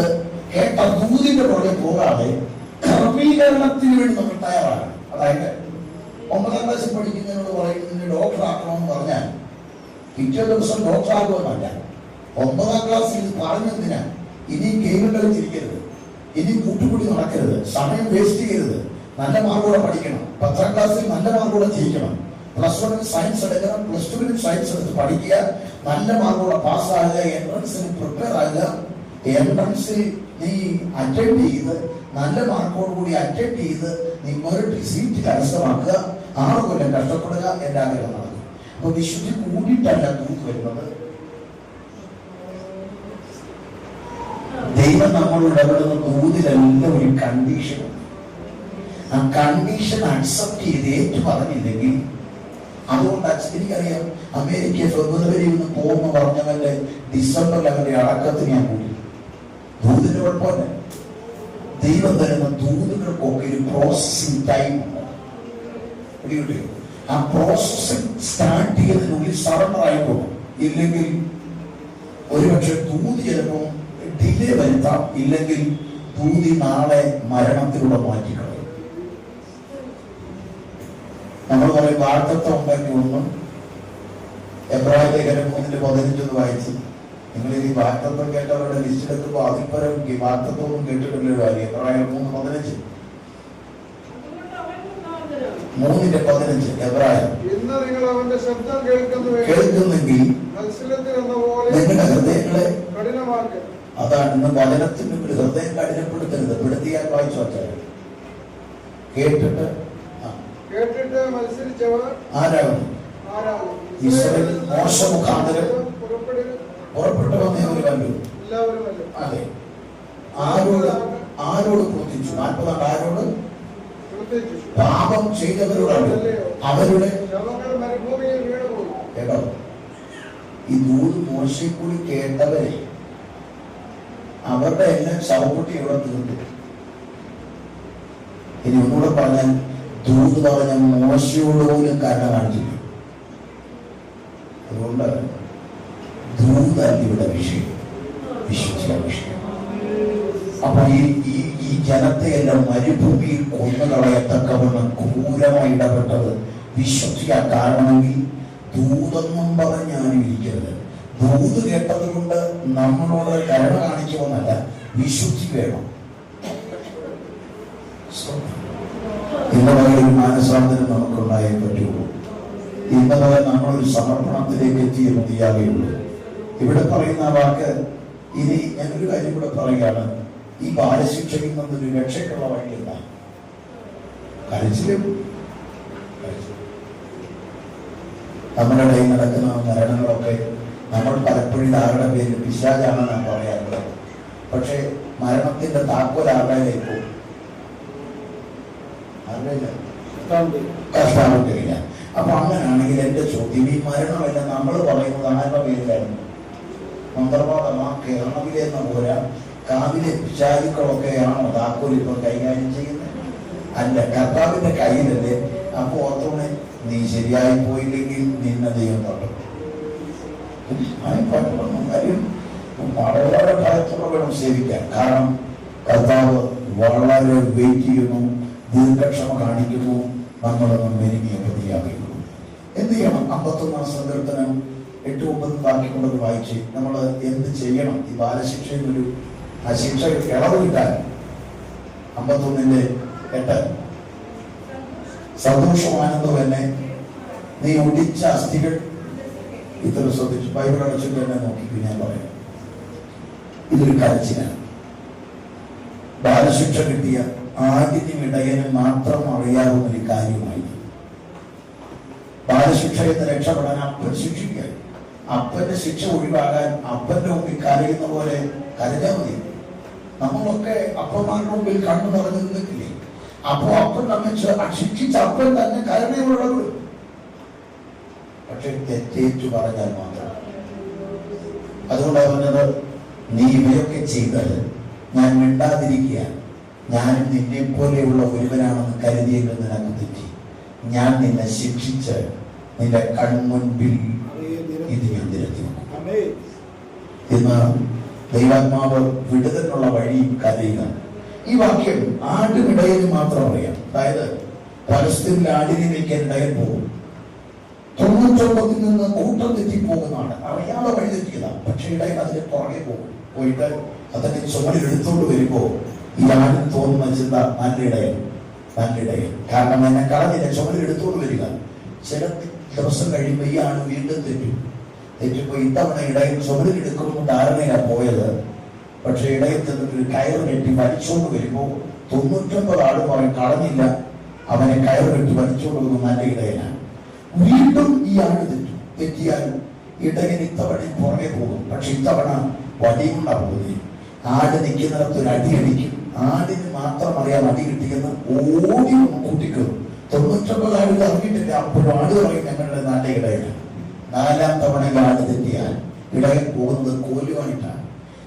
കേട്ട ദൂതിന്റെ പുറകെ പോകാതെ ക്രമീകരണത്തിന് വേണ്ടി നമ്മൾ തയ്യാറാണ്. അതായത് 9ാം ക്ലാസ്സിൽ പഠിക്കുന്നതിനോട് പറയുന്നതിന് ഡോക്ടർ ആക്കണമെന്ന് പറഞ്ഞാൽ പിറ്റേ ദിവസം ഡോക്ടർ ആകുമെന്നല്ല. 9ാം ക്ലാസ്സിൽ ഇത് പറഞ്ഞതിനാ ഇനി ഗെയിം കളിച്ചിരിക്കരുത്, ഇനി കൂട്ടുകൂടി നടക്കരുത്, സമയം വേസ്റ്റ് ചെയ്യരുത്, നല്ല മാർക്കോടെ പഠിക്കണം. 10ാം ക്ലാസ്സിൽ നല്ല മാർക്കോടെ ജയിക്കണം. +1 സയൻസ് എടുക്കണം, +2 സയൻസ് എടുത്ത് പഠിക്കുക, നല്ല മാർക്കോടെ പാസ്സാകുക, എൻട്രൻസിന് പ്രിപ്പയർ ആകുക. എൻട്രൻസിൽ നീ അറ്റൻഡ് ചെയ്ത് നല്ല മാർക്കോട് കൂടി അറ്റൻഡ് ചെയ്ത് നീ മെറിറ്റ് സീറ്റ് കരസ്ഥമാക്കുക. 6 കൊല്ലം കഷ്ടപ്പെടുക. എന്റെ ആഗ്രഹം നടക്കും. അപ്പൊ വിശുദ്ധി കൂടിയിട്ടല്ല തൂക്ക് വരുന്നത്. ദൈവം നമ്മൾ ഇടപെടുന്ന ദൂതിലെല്ലാം ഒരു കണ്ടീഷനുണ്ട്. ആ കണ്ടീഷൻ അക്സെപ്റ്റ് ചെയ്ത് ഏറ്റു പറഞ്ഞില്ലെങ്കിൽ അതുകൊണ്ട് എനിക്കറിയാം അമേരിക്ക ഫെബ്രുവരിയിൽ നിന്ന് പോകുന്ന പറഞ്ഞവന്റെ ഡിസംബറിൽ അവന്റെ അടക്കത്തിന് ഞാൻ കൂടി. ദൂതിന്റെ കുഴപ്പമില്ല. ദൈവം തരുന്ന ദൂതുകൾക്കൊക്കെ ഒരു പ്രോസസ്സിംഗ് ടൈം ഉണ്ട്. ആ പ്രോസസ്സിംഗ് സ്റ്റാർട്ട് ചെയ്തതിനുള്ളിൽ സറണ്ടർ ആയിക്കോളും. ഇല്ലെങ്കിൽ ഒരുപക്ഷെ ദൂതി ചിലപ്പോൾ ഡിലേ വരുത്താം. ഇല്ലെങ്കിൽ ദൂതി നാളെ മരണത്തിലൂടെ മാറ്റിക്കളയും. നമ്മൾ പറയും വാഗ്ദത്തം ഉണ്ടാക്കി ഒന്നും. എബ്രായ ലേഖനം 3:15 വായിച്ചു. നിങ്ങൾ ഈ വാഗ്ദത്തം കേട്ടവരുടെ ലിസ്റ്റ് എടുക്കുമ്പോൾ അതിപ്പരം വാഗ്ദത്വമൊന്നും കേട്ടിട്ടില്ല. എബ്രായർ 3:15 3:15 എബ്രായർ കേൾക്കുന്നെങ്കിൽ നിങ്ങളുടെ ഹൃദയങ്ങളെ അതാണ് ഇന്ന് വചനത്തിന് ഹൃദയം കഠിനപ്പെടുത്തരുത്. പെടുത്തിയാൽ വായിച്ചു വച്ചാൽ കേട്ടിട്ട് ആരാകുന്നു ഇസ്രായേൽ മോശ മുഖാന്തരം പുറപ്പെട്ടു വന്നവർ കണ്ടു. അതെ, ആരോട് പ്രവർത്തിച്ചു? 40 ആരോട്? പാപം ചെയ്തവരോടാണ്. അവരുടെ കേട്ടോ ഈ 100 മോശയെ കൂടി കേട്ടവരെ അവരുടെ എല്ലാം ശവക്കുട്ടി ഇവിടെ തീർന്നു. ഇനി ഒന്നുകൂടെ പറഞ്ഞാൽ ദൂത് പറഞ്ഞ മോശയോട് പോലും കാരണം കാണിച്ചില്ല. അതുകൊണ്ട് ദൂതല്ല ഇവിടെ വിഷയം, വിശ്വസിച്ച വിഷയം. അപ്പൊ ഈ ജനത്തെ എല്ലാം മരുഭൂമിയിൽ കൊന്നുകളയത്തക്കവണ്ണം ക്രൂരമായി ഇടപെട്ടത് വിശ്വസിക്കാൻ കാരണമെങ്കിൽ ദൂതെന്നും പറഞ്ഞാലും ഇരിക്കരുത്. ദൂത് കേട്ടത് കൊണ്ട് നമ്മളോട് കരുണ കാണിക്കുമെന്നല്ല, വിശുദ്ധി വേണം. ഇന്നലെ ഒരു മാനസാന്തരം നമുക്കുണ്ടായേ പറ്റുള്ളൂ. ഇന്നലെ നമ്മളൊരു സമർപ്പണത്തിലേക്ക് എത്തിയേ മതിയാകുള്ളൂ. ഇവിടെ പറയുന്ന വാക്ക് ഇനി ഞാനൊരു കാര്യം കൂടെ പറയുകയാണ്. ഈ ബാലശിക്ഷയിൽ നിന്നൊരു രക്ഷയ്ക്കുള്ള വഴിയില്ല. കരച്ചിലും നമ്മുടെ ഇടയിൽ നടക്കുന്ന മരണങ്ങളൊക്കെ നമ്മൾ പലപ്പോഴും ആരുടെ പേരിൽ പിശാചാണെന്ന് ഞാൻ പറയാറുള്ളത്. പക്ഷെ മരണത്തിന്റെ താക്കോൽ ആരുടെയിലേക്ക് പോകും? കർത്താവില്ല. അപ്പൊ അങ്ങനെയാണെങ്കിൽ എന്റെ ചോദ്യം, ഈ മരണമെല്ലാം നമ്മൾ പറയുന്നത് ആരുടെ പേരിലായിരുന്നു? മന്ത്രവാദമാ കേരളത്തിലെന്ന പോലെ കാവിലെ പിശാചുക്കളൊക്കെയാണോ താക്കോൽ ഇപ്പൊ കൈകാര്യം ചെയ്യുന്നത്? അല്ല, കർത്താവിന്റെ കയ്യിലല്ലേ. അപ്പൊ ഓർത്തോണെ, നീ ശരിയായി പോയില്ലെങ്കിൽ നിന്നെ ദൈവം തൊട്ടും. കാര്യം വളരെ ഭയത്തോടെ വേണം സേവിക്കാൻ. കാരണം കർത്താവ് വളരെ വെയിറ്റ് ചെയ്യുന്നു, ദീർഘക്ഷമ കാണിക്കുന്നു. നമ്മളൊന്നും മെരുങ്ങിയ പ്രതിയാകുന്നു. എന്ത് ചെയ്യണം? 51 സങ്കീർത്തനം 8-9 വാക്യം കൊണ്ടൊന്ന് വായിച്ച് നമ്മൾ എന്ത് ചെയ്യണം ഈ ബാലശിക്ഷയിൽ ആ ശിക്ഷ ഇളവ് കിട്ടാൻ. 51:8 സന്തോഷമാനന്ദം എന്നെ നീ ഒടിച്ച അസ്ഥികൾ. ഇത്ര ശ്രദ്ധിച്ചു. ബൈബിൾ അടച്ചിട്ട് തന്നെ നോക്കി ഞാൻ പറയാം. ഇതൊരു കരച്ചിലാണ്. ബാലശിക്ഷ കിട്ടിയ ആദ്യം ഇടയനും മാത്രം അറിയാവുന്നൊരു കാര്യമായി. ബാലശിക്ഷയിൽ നിന്ന് രക്ഷപ്പെടാൻ അപ്പൻ ശിക്ഷിക്കുക. അപ്പന്റെ ശിക്ഷ ഒഴിവാകാൻ അപ്പന്റെ മുമ്പിൽ കരയുന്ന പോലെ കരഞ്ഞാൽ മതി. നമ്മളൊക്കെ അപ്പന്മാരുടെ മുമ്പിൽ കണ്ണു നിറഞ്ഞു നിൽക്കില്ലേ? അപ്പോ അപ്പൻ നമ്മെ ശിക്ഷിച്ച അപ്പൻ തന്നെ കരുണയുള്ളവർ. പക്ഷെ തെറ്റേറ്റു പറഞ്ഞാൽ മാത്രം. അതുകൊണ്ട് പറഞ്ഞത്, നീ ഇവയൊക്കെ ചെയ്തത് ഞാൻ മിണ്ടാതിരിക്കുക, ഞാൻ നിന്നെ പോലെയുള്ള ഒരുവനാണെന്ന് കരുതിയെങ്കിൽ നിനക്ക് തെറ്റി. ഞാൻ നിന്നെ ശിക്ഷിച്ച് നിന്റെ കൺമുൻപിൽ ഇത് ഞാൻ നിരത്തി വെക്കും. ഇന്ന് ദൈവാത്മാവ് വിടുതലിനുള്ള വഴി കരയുക. ഈ വാക്യം ആടുമിടയന് മാത്രം അറിയാം. അതായത് പലസ്തീനിൽ ആടിനെ വയ്ക്കാൻ ഇടയൻ പോകും. 99 നിന്ന് കൂട്ടം തെറ്റിപ്പോകുന്നതാണ്. അറിയാതെ വഴി തെറ്റിയതാണ്. പക്ഷെ ഇടയൻ അതിന്റെ പുറകെ പോകും. പോയിട്ട് അതിന്റെ ചുമലിൽ എടുത്തുകൊണ്ട് വരുമ്പോ ഈ ആടിന് തോന്നുന്ന ചിന്ത, നല്ല ഇടയൻ. കാരണം എന്നെ കളഞ്ഞില്ല, ചുമലിൽ എടുത്തുകൊണ്ട് വരിക. ചില ദിവസം കഴിയുമ്പോൾ ഈ ആട് വീണ്ടും തെറ്റിപ്പോ ഇത്തവണ ഇടയൻ ചുമലിൽ എടുക്കുമെന്ന് ധാരണയാണ് പോയത്. പക്ഷെ ഇടയിൽ ചെന്നിട്ട് കയറ് കെട്ടി വലിച്ചുകൊണ്ട് വരുമ്പോ 99 ആട് പറയും കളഞ്ഞില്ല, അവനെ കയറ് കെട്ടി വലിച്ചുകൊണ്ട് പോകുന്ന നല്ല ഇടയനാണ്. വീണ്ടും ഈ ആട് തെറ്റിയാൽ ഇടയൻ ഇത്തവണ പുറകെ പോകും. പക്ഷെ ഇത്തവണ വടിയുണ്ടാ പോകുന്നത്. ആട് നിൽക്കുന്നിടത്തൊരു അടി അടിക്കും. ആടിന് മാത്രം അറിയാം അടി കിട്ടിയെന്ന്. ഓടി കൂട്ടിക്കും. 99 ആടുകൾ അറിഞ്ഞിട്ടില്ല. അപ്പോഴും ആട് പറയും ഞങ്ങളുടെ നല്ല ഇടയനാണ്. 4ാം തവണ ആട് തെറ്റിയാൽ ഇടയൻ പോകുന്നത് കോലുമായിട്ടാണ്.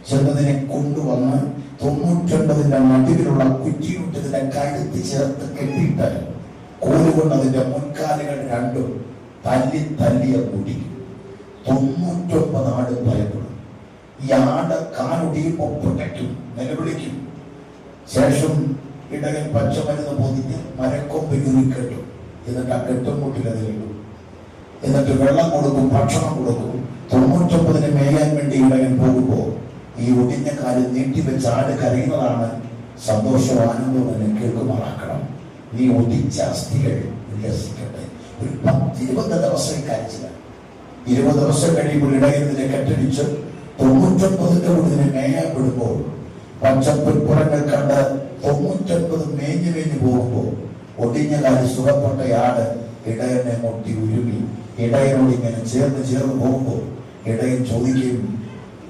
ചെന്നതിനെ കൊണ്ടുവന്ന് 99ന്റെ നടുവിലുള്ള കുറ്റിയുട്ടതിന്റെ കഴുത്ത് ചേർത്ത് കെട്ടിയിട്ട് കോലുകൊണ്ട് അതിന്റെ മുൻകാലുകൾ രണ്ടും തല്ലിയ കൂടി 99 ആട് ഭയപ്പെടും. ഈ ആട് കാലൊടിയുമ്പോ പൊട്ടയ്ക്കും, നിലവിളിക്കും. ശേഷം ഇടയൻ പച്ചമരുന്ന് പൊതിഞ്ഞ് മരക്കൊമ്പ് കെട്ടും. എന്നിട്ട് ആ കെട്ടുമുട്ടിലതിലിടും. എന്നിട്ട് വെള്ളം കൊടുക്കും, ഭക്ഷണം കൊടുക്കും. 99നെ മേയാൻ വേണ്ടി ഇടയൻ പോകുമ്പോ ഈ ഒടിഞ്ഞ കാലിൽ നീട്ടിവെച്ച് ആട് കരയുന്നതാണ് സന്തോഷവും ആനന്ദവും എന്നെ കേൾക്കുമാറാക്കണം. നീ ഒടിച്ച അസ്ഥികൾ ഉല്ലസിക്കട്ടെ. ഒരു 10-20 ദിവസം കരച്ചില്ല. 20 ദിവസം കഴിയുമ്പോൾ ഇടയതിനെ കെട്ടടിച്ച് 99ന്റെ കൂടെ മേയാപ്പെടുമ്പോൾ പച്ചപ്പുറങ്ങൾ കണ്ട് 99 മേഞ്ഞു പോകുമ്പോൾ ഒടിഞ്ഞ കാലിൽ സുഖപ്പെട്ടയാട് ഇടയനെ മുട്ടി ഉരുമി ഇടയനോട് ഇങ്ങനെ ചേർന്ന് പോകുമ്പോൾ ഇടയൻ ചോദിക്കും,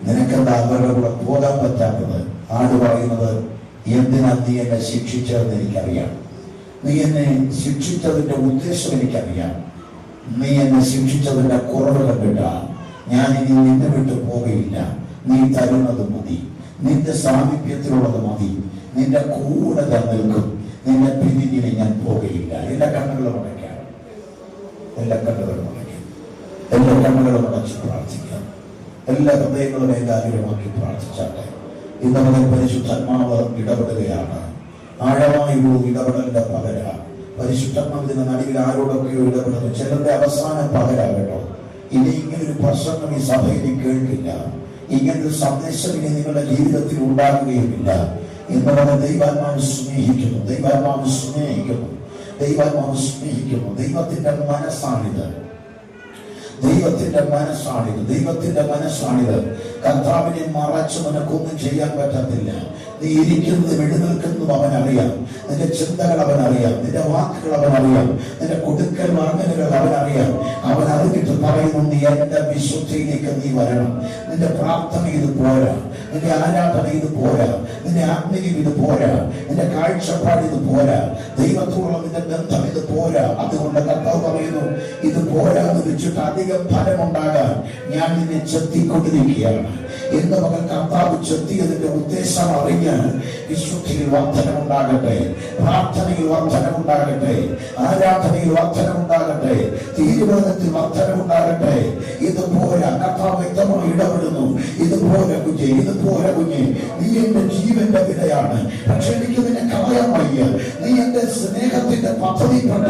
നിനക്കെന്താ അവരുടെ കൂടെ പോകാൻ പറ്റാത്തത്? ആട് പറയുന്നത്, എന്തിനാ നീ എന്നെ ശിക്ഷിച്ചതെന്ന് എനിക്കറിയാം. നീ എന്നെ ശിക്ഷിച്ചതിന്റെ ഉദ്ദേശം എനിക്കറിയാം. നീ എന്നെ ശിക്ഷിച്ചതിന്റെ കുറവ് കണ്ടിട്ടാ ഞാൻ ഇനി നിന്നെ വിട്ട് പോകയില്ല. നീ തരുന്നത് മതി, നിന്റെ സാമീപ്യത്തിലുള്ളത് മതി, നിന്റെ കൂടെ ഞാൻ നിൽക്കും, നിന്നെ പിന്നിൽ ഞാൻ പോകയില്ല. എല്ലാ കണ്ണുകളും അടയ്ക്കാം, എല്ലാ കണ്ണുകളും അടച്ച് പ്രാർത്ഥിക്കാം. എല്ലാ ഹൃദയങ്ങളും ഏകാഗ്രമാക്കി പ്രാർത്ഥിച്ചാട്ടെ. ഇന്ന് മുതൽ പരിശുദ്ധാത്മാവ് ഇടപെടുകയാണ്. ആഴമായൊരു ഇടപെടലിന്റെ പകര പരിശുദ്ധാത്മാവിന്റെ നടുവിൽ ആരോടൊക്കെയോ ഇടപെടുന്നു. ചിലരുടെ അവസാന പകരാകട്ടോ. ഇനി ഇങ്ങനൊരു പ്രസംഗം ഈ സഭയിൽ കേൾക്കില്ല. ഇങ്ങനൊരു സന്ദേശം ഇനി നിങ്ങളുടെ ജീവിതത്തിൽ ഉണ്ടാകുകയുമില്ല. ഇന്ന് നമ്മൾ ദൈവാത്മാവ് സ്നേഹിക്കുന്നു. ദൈവത്തിന്റെ മനസ്സാണിത്. ദൈവത്തിന്റെ മനസ്സാണിത്. കർത്താവിനെ മറച്ചു നിനക്കൊന്നും ചെയ്യാൻ പറ്റത്തില്ല. നീ ഇരിക്കുന്നതും എഴുന്നേൽക്കുന്നതും അവനറിയാം. നിന്റെ ചിന്തകൾ അവനറിയാം, നിന്റെ വാക്കുകൾ അവനറിയാം, നിന്റെ കൊടുക്കൽ വാങ്ങലുകൾ അവനറിയാം. അവൻ അറിഞ്ഞിട്ട് പറയുന്നു, നീ എന്റെ വിശുദ്ധിയിലേക്ക് നീ വരണം. നിന്റെ പ്രാർത്ഥന ഇത് പോരാ, നിന്റെ ആരാധന ഇത് പോരാ, നിന്റെ ആത്മീയം ഇത് പോരാ, നിന്റെ കാഴ്ചപ്പാട് ഇത് പോരാ, ദൈവത്തോടുള്ള നിന്റെ ബന്ധം ഇത് പോരാ. അതുകൊണ്ട് കർത്താവ് പറയുന്നു, ഇത് പോരാന്ന് വെച്ചിട്ട് അധികം ഫലമുണ്ടാകാൻ ഞാൻ നിന്നെ ചെത്തിക്കൊണ്ടിരിക്കുകയാണ്. ഇന്ന് മകൻ കർത്താവ് ചെത്തിയതിന്റെ ഉദ്ദേശം അറിഞ്ഞ് വിശുദ്ധിയിൽ വർധനമുണ്ടാകട്ടെ, പ്രാർത്ഥനയിൽ വർധനമുണ്ടാകട്ടെ, ആരാധനയിൽ വർധനമുണ്ടാകട്ടെ, തീരുമാനത്തിൽ വർധനമുണ്ടാകട്ടെ. ഇതുപോലെ കർത്താവ് വ്യക്തമായി ഇടപെടുന്നു. ഇതുപോലെ കുഞ്ഞെ നീ എന്റെ ജീവന്റെ വിലയാണ്, പക്ഷെ എനിക്ക് നിന്നെ കളയാൻ വയ്യ. നീ എന്റെ സ്നേഹത്തിന്റെ പദ്ധതിപ്പെട്ട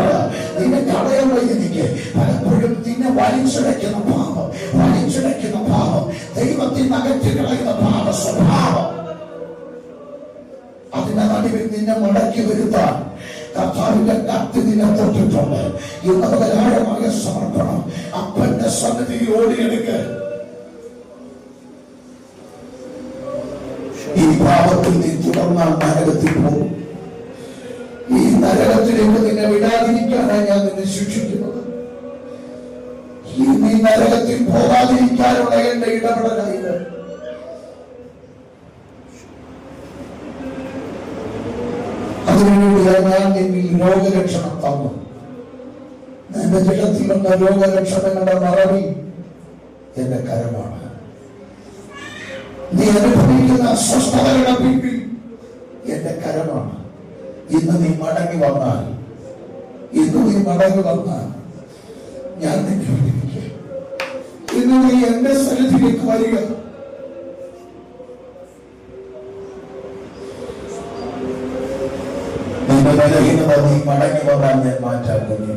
നിന്നെ കളയാൻ വയ്യ. എനിക്ക് പലപ്പോഴും നിന്നെ വലിച്ചടയ്ക്കുന്ന പാപം, ദൈവത്തിന് അകറ്റി കളയുന്ന പാപ സ്വഭാവം, അതിന്റെ നടുവിൽ നിന്നെ മടക്കി വരുത്താൻ കർത്താവിന്റെ കത്തി നിന്നെ തൊട്ടിട്ടുണ്ട്. ഇന്നത്തെ ആഴമായ സമർപ്പണം അപ്പന്റെ സന്നിധിയിൽ ഓടിയെടുക്ക്. ഈ പാപത്തിൽ നീ തുടർന്നാൽ നരകത്തിൽ പോകും. ഈ നരകത്തിലേക്ക് നിന്നെ വിടാതിരിക്കാനാണ് ഞാൻ നിന്നെ ശിക്ഷിക്കുന്നത്. നീ നരകത്തിൽ പോകാതിരിക്കാനുള്ള എന്റെ ഇടപെടലായത്. അതിനുവേണ്ടി ഞാൻ നിന്നിൽ രോഗലക്ഷണം തന്നു. എന്റെ ജഡത്തിൽ വന്ന രോഗലക്ഷണങ്ങളുടെ മറവി എന്റെ കരമാണ്. നീ അനുഭവിക്കുന്ന അസ്വസ്ഥതകളുടെ പിന്നിൽ എന്റെ കരമാണ്. ഇന്ന് നീ മടങ്ങി വന്നാൽ ഞാൻ നിന്നെ വിളിപ്പിക്കാം. ഇന്ന് നീ എന്റെ സ്ഥലത്തിലേക്ക് വരിക. നിന്റെ ബലഹീനത നീ മടങ്ങി വന്നാൽ ഞാൻ മാറ്റാക്കുന്നു.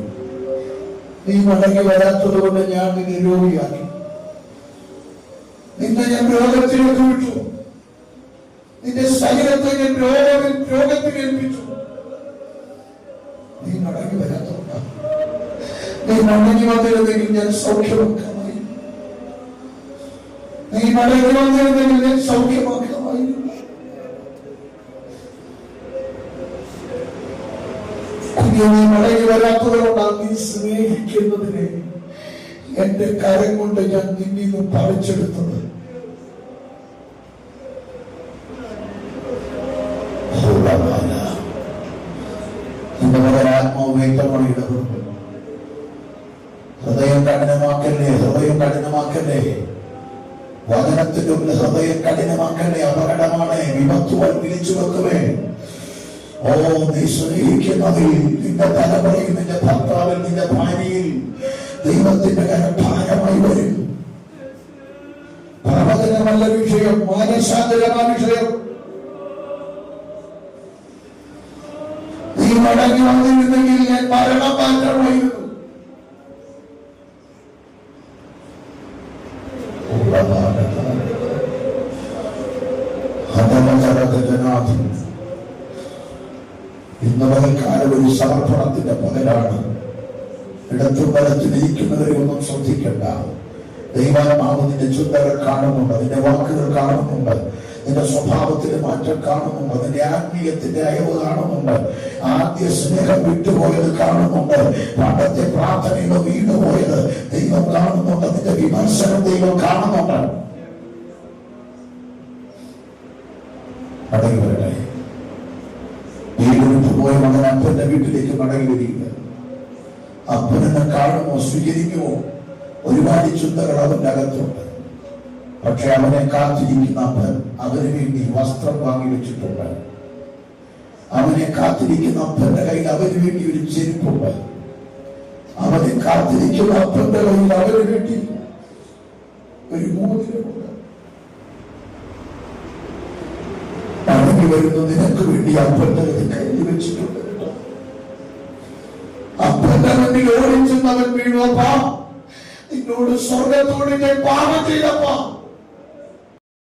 നീ മടങ്ങി വരാത്തത് കൊണ്ട് ഞാൻ നിന്നെ രോഗിയാക്കി. നിന്നെ ഞാൻ രോഗത്തിലേക്ക് വിട്ടു. നിന്റെ ശരീരത്തെ ഞാൻ രോഗത്തിൽ ഏൽപ്പിച്ചു. നീ മടങ്ങി വരാത്തതുകൊണ്ടാണ്. നീ മടങ്ങി വന്നിരുന്നെങ്കിൽ ഞാൻ സൗഖ്യമാക്കമായി. നീ മടങ്ങി വന്നിരുന്നെങ്കിൽ ഞാൻ സൗഖ്യമാക്കമായി. നീ മടങ്ങി വരാത്തതുകൊണ്ടാണ്. നീ സ്നേഹിക്കുന്നതിനെ എന്റെ കരം കൊണ്ട് ഞാൻ നിന്നിന്ന് പറിച്ചെടുത്തത്. ആത്മാവ് വ്യക്തമായി ഇടപെടുന്നു. ഹൃദയം കഠിനമാക്കല്ലേ. വചനത്തിലും ഹൃദയം കഠിനമാക്കല്ലേ. അപകടമാണ്. വിപത്തുവാൻ വിളിച്ചു വെക്കുവേ. ഓ, നീ സ്നേഹിക്കുന്നതിൽ നിന്റെ തലമുറയിൽ, നിന്റെ ഭർത്താവിൽ, നിന്റെ ഭാര്യയിൽ ദൈവത്തിന്റെ കരം ഭാരമായി വരും. പ്രവചനമല്ല വിഷയം, മാനസാന്തരമാണ് വിഷയം. നീ മടങ്ങി വന്നിരുന്നെങ്കിൽ ഞാൻ മരണം മാറ്റമായിരുന്നു. ഇന്ന് പകൽക്കാലം ഒരു സമർപ്പണത്തിന്റെ പകലാണ്. ഇടത്തും വലത്തിലിരിക്കുന്നവരെ ഒന്നും ശ്രദ്ധിക്കണ്ട. ദൈവാത്മാവ് നിന്റെ ചിന്തകൾ കാണുന്നുണ്ട്, നിന്റെ വാക്കുകൾ കാണുന്നുണ്ട്, നിന്റെ സ്വഭാവത്തിന്റെ മാറ്റം കാണുന്നുണ്ട്, നിന്റെ ആത്മീയത്തിന്റെ അയവ് കാണുന്നുണ്ട്, ആദ്യ സ്നേഹം വിട്ടുപോയത് കാണുന്നുണ്ട്, പണ്ടത്തെ പ്രാർത്ഥനയിലോ വീണുപോയത് ദൈവം കാണുന്നുണ്ട്, നിന്റെ വിമർശനം ദൈവം കാണുന്നുണ്ട്. മടങ്ങി വരട്ടെ. വീട് പോയ മകൻ അപ്പന്റെ വീട്ടിലേക്ക് മടങ്ങി വരിക. അപ്പനെന്നെ കാണുമോ, സ്വീകരിക്കുമോ? ഒരുപാട് ചിന്തകൾ അവന്റെ അകത്തുണ്ട്. പക്ഷെ അവനെ കാത്തിരിക്കുന്ന അപ്പൻ അവന് വേണ്ടി വസ്ത്രം വാങ്ങി വെച്ചിട്ടുണ്ട്. അവനെ കാത്തിരിക്കുന്ന അപ്പന്റെ കയ്യിൽ അവന് വേണ്ടി ഒരു ചെരുപ്പുണ്ട്. അവനെ കാത്തിരിക്കുന്ന അപ്പന്റെ കയ്യിൽ അവന് വേണ്ടി ഒരു മോതിരമുണ്ട്. മടങ്ങി വരുന്ന നിനക്ക് വേണ്ടി അപ്പന്റെ കയ്യിൽ വെച്ചിട്ടുണ്ട്. അപ്പന്റെ മുന്നിൽ ഓടിച്ചെന്ന് അവൻ വീണപ്പാ, നിന്നോട് സ്വർഗത്തോട് ഞാൻ പാപം ചെയ്തപ്പാ,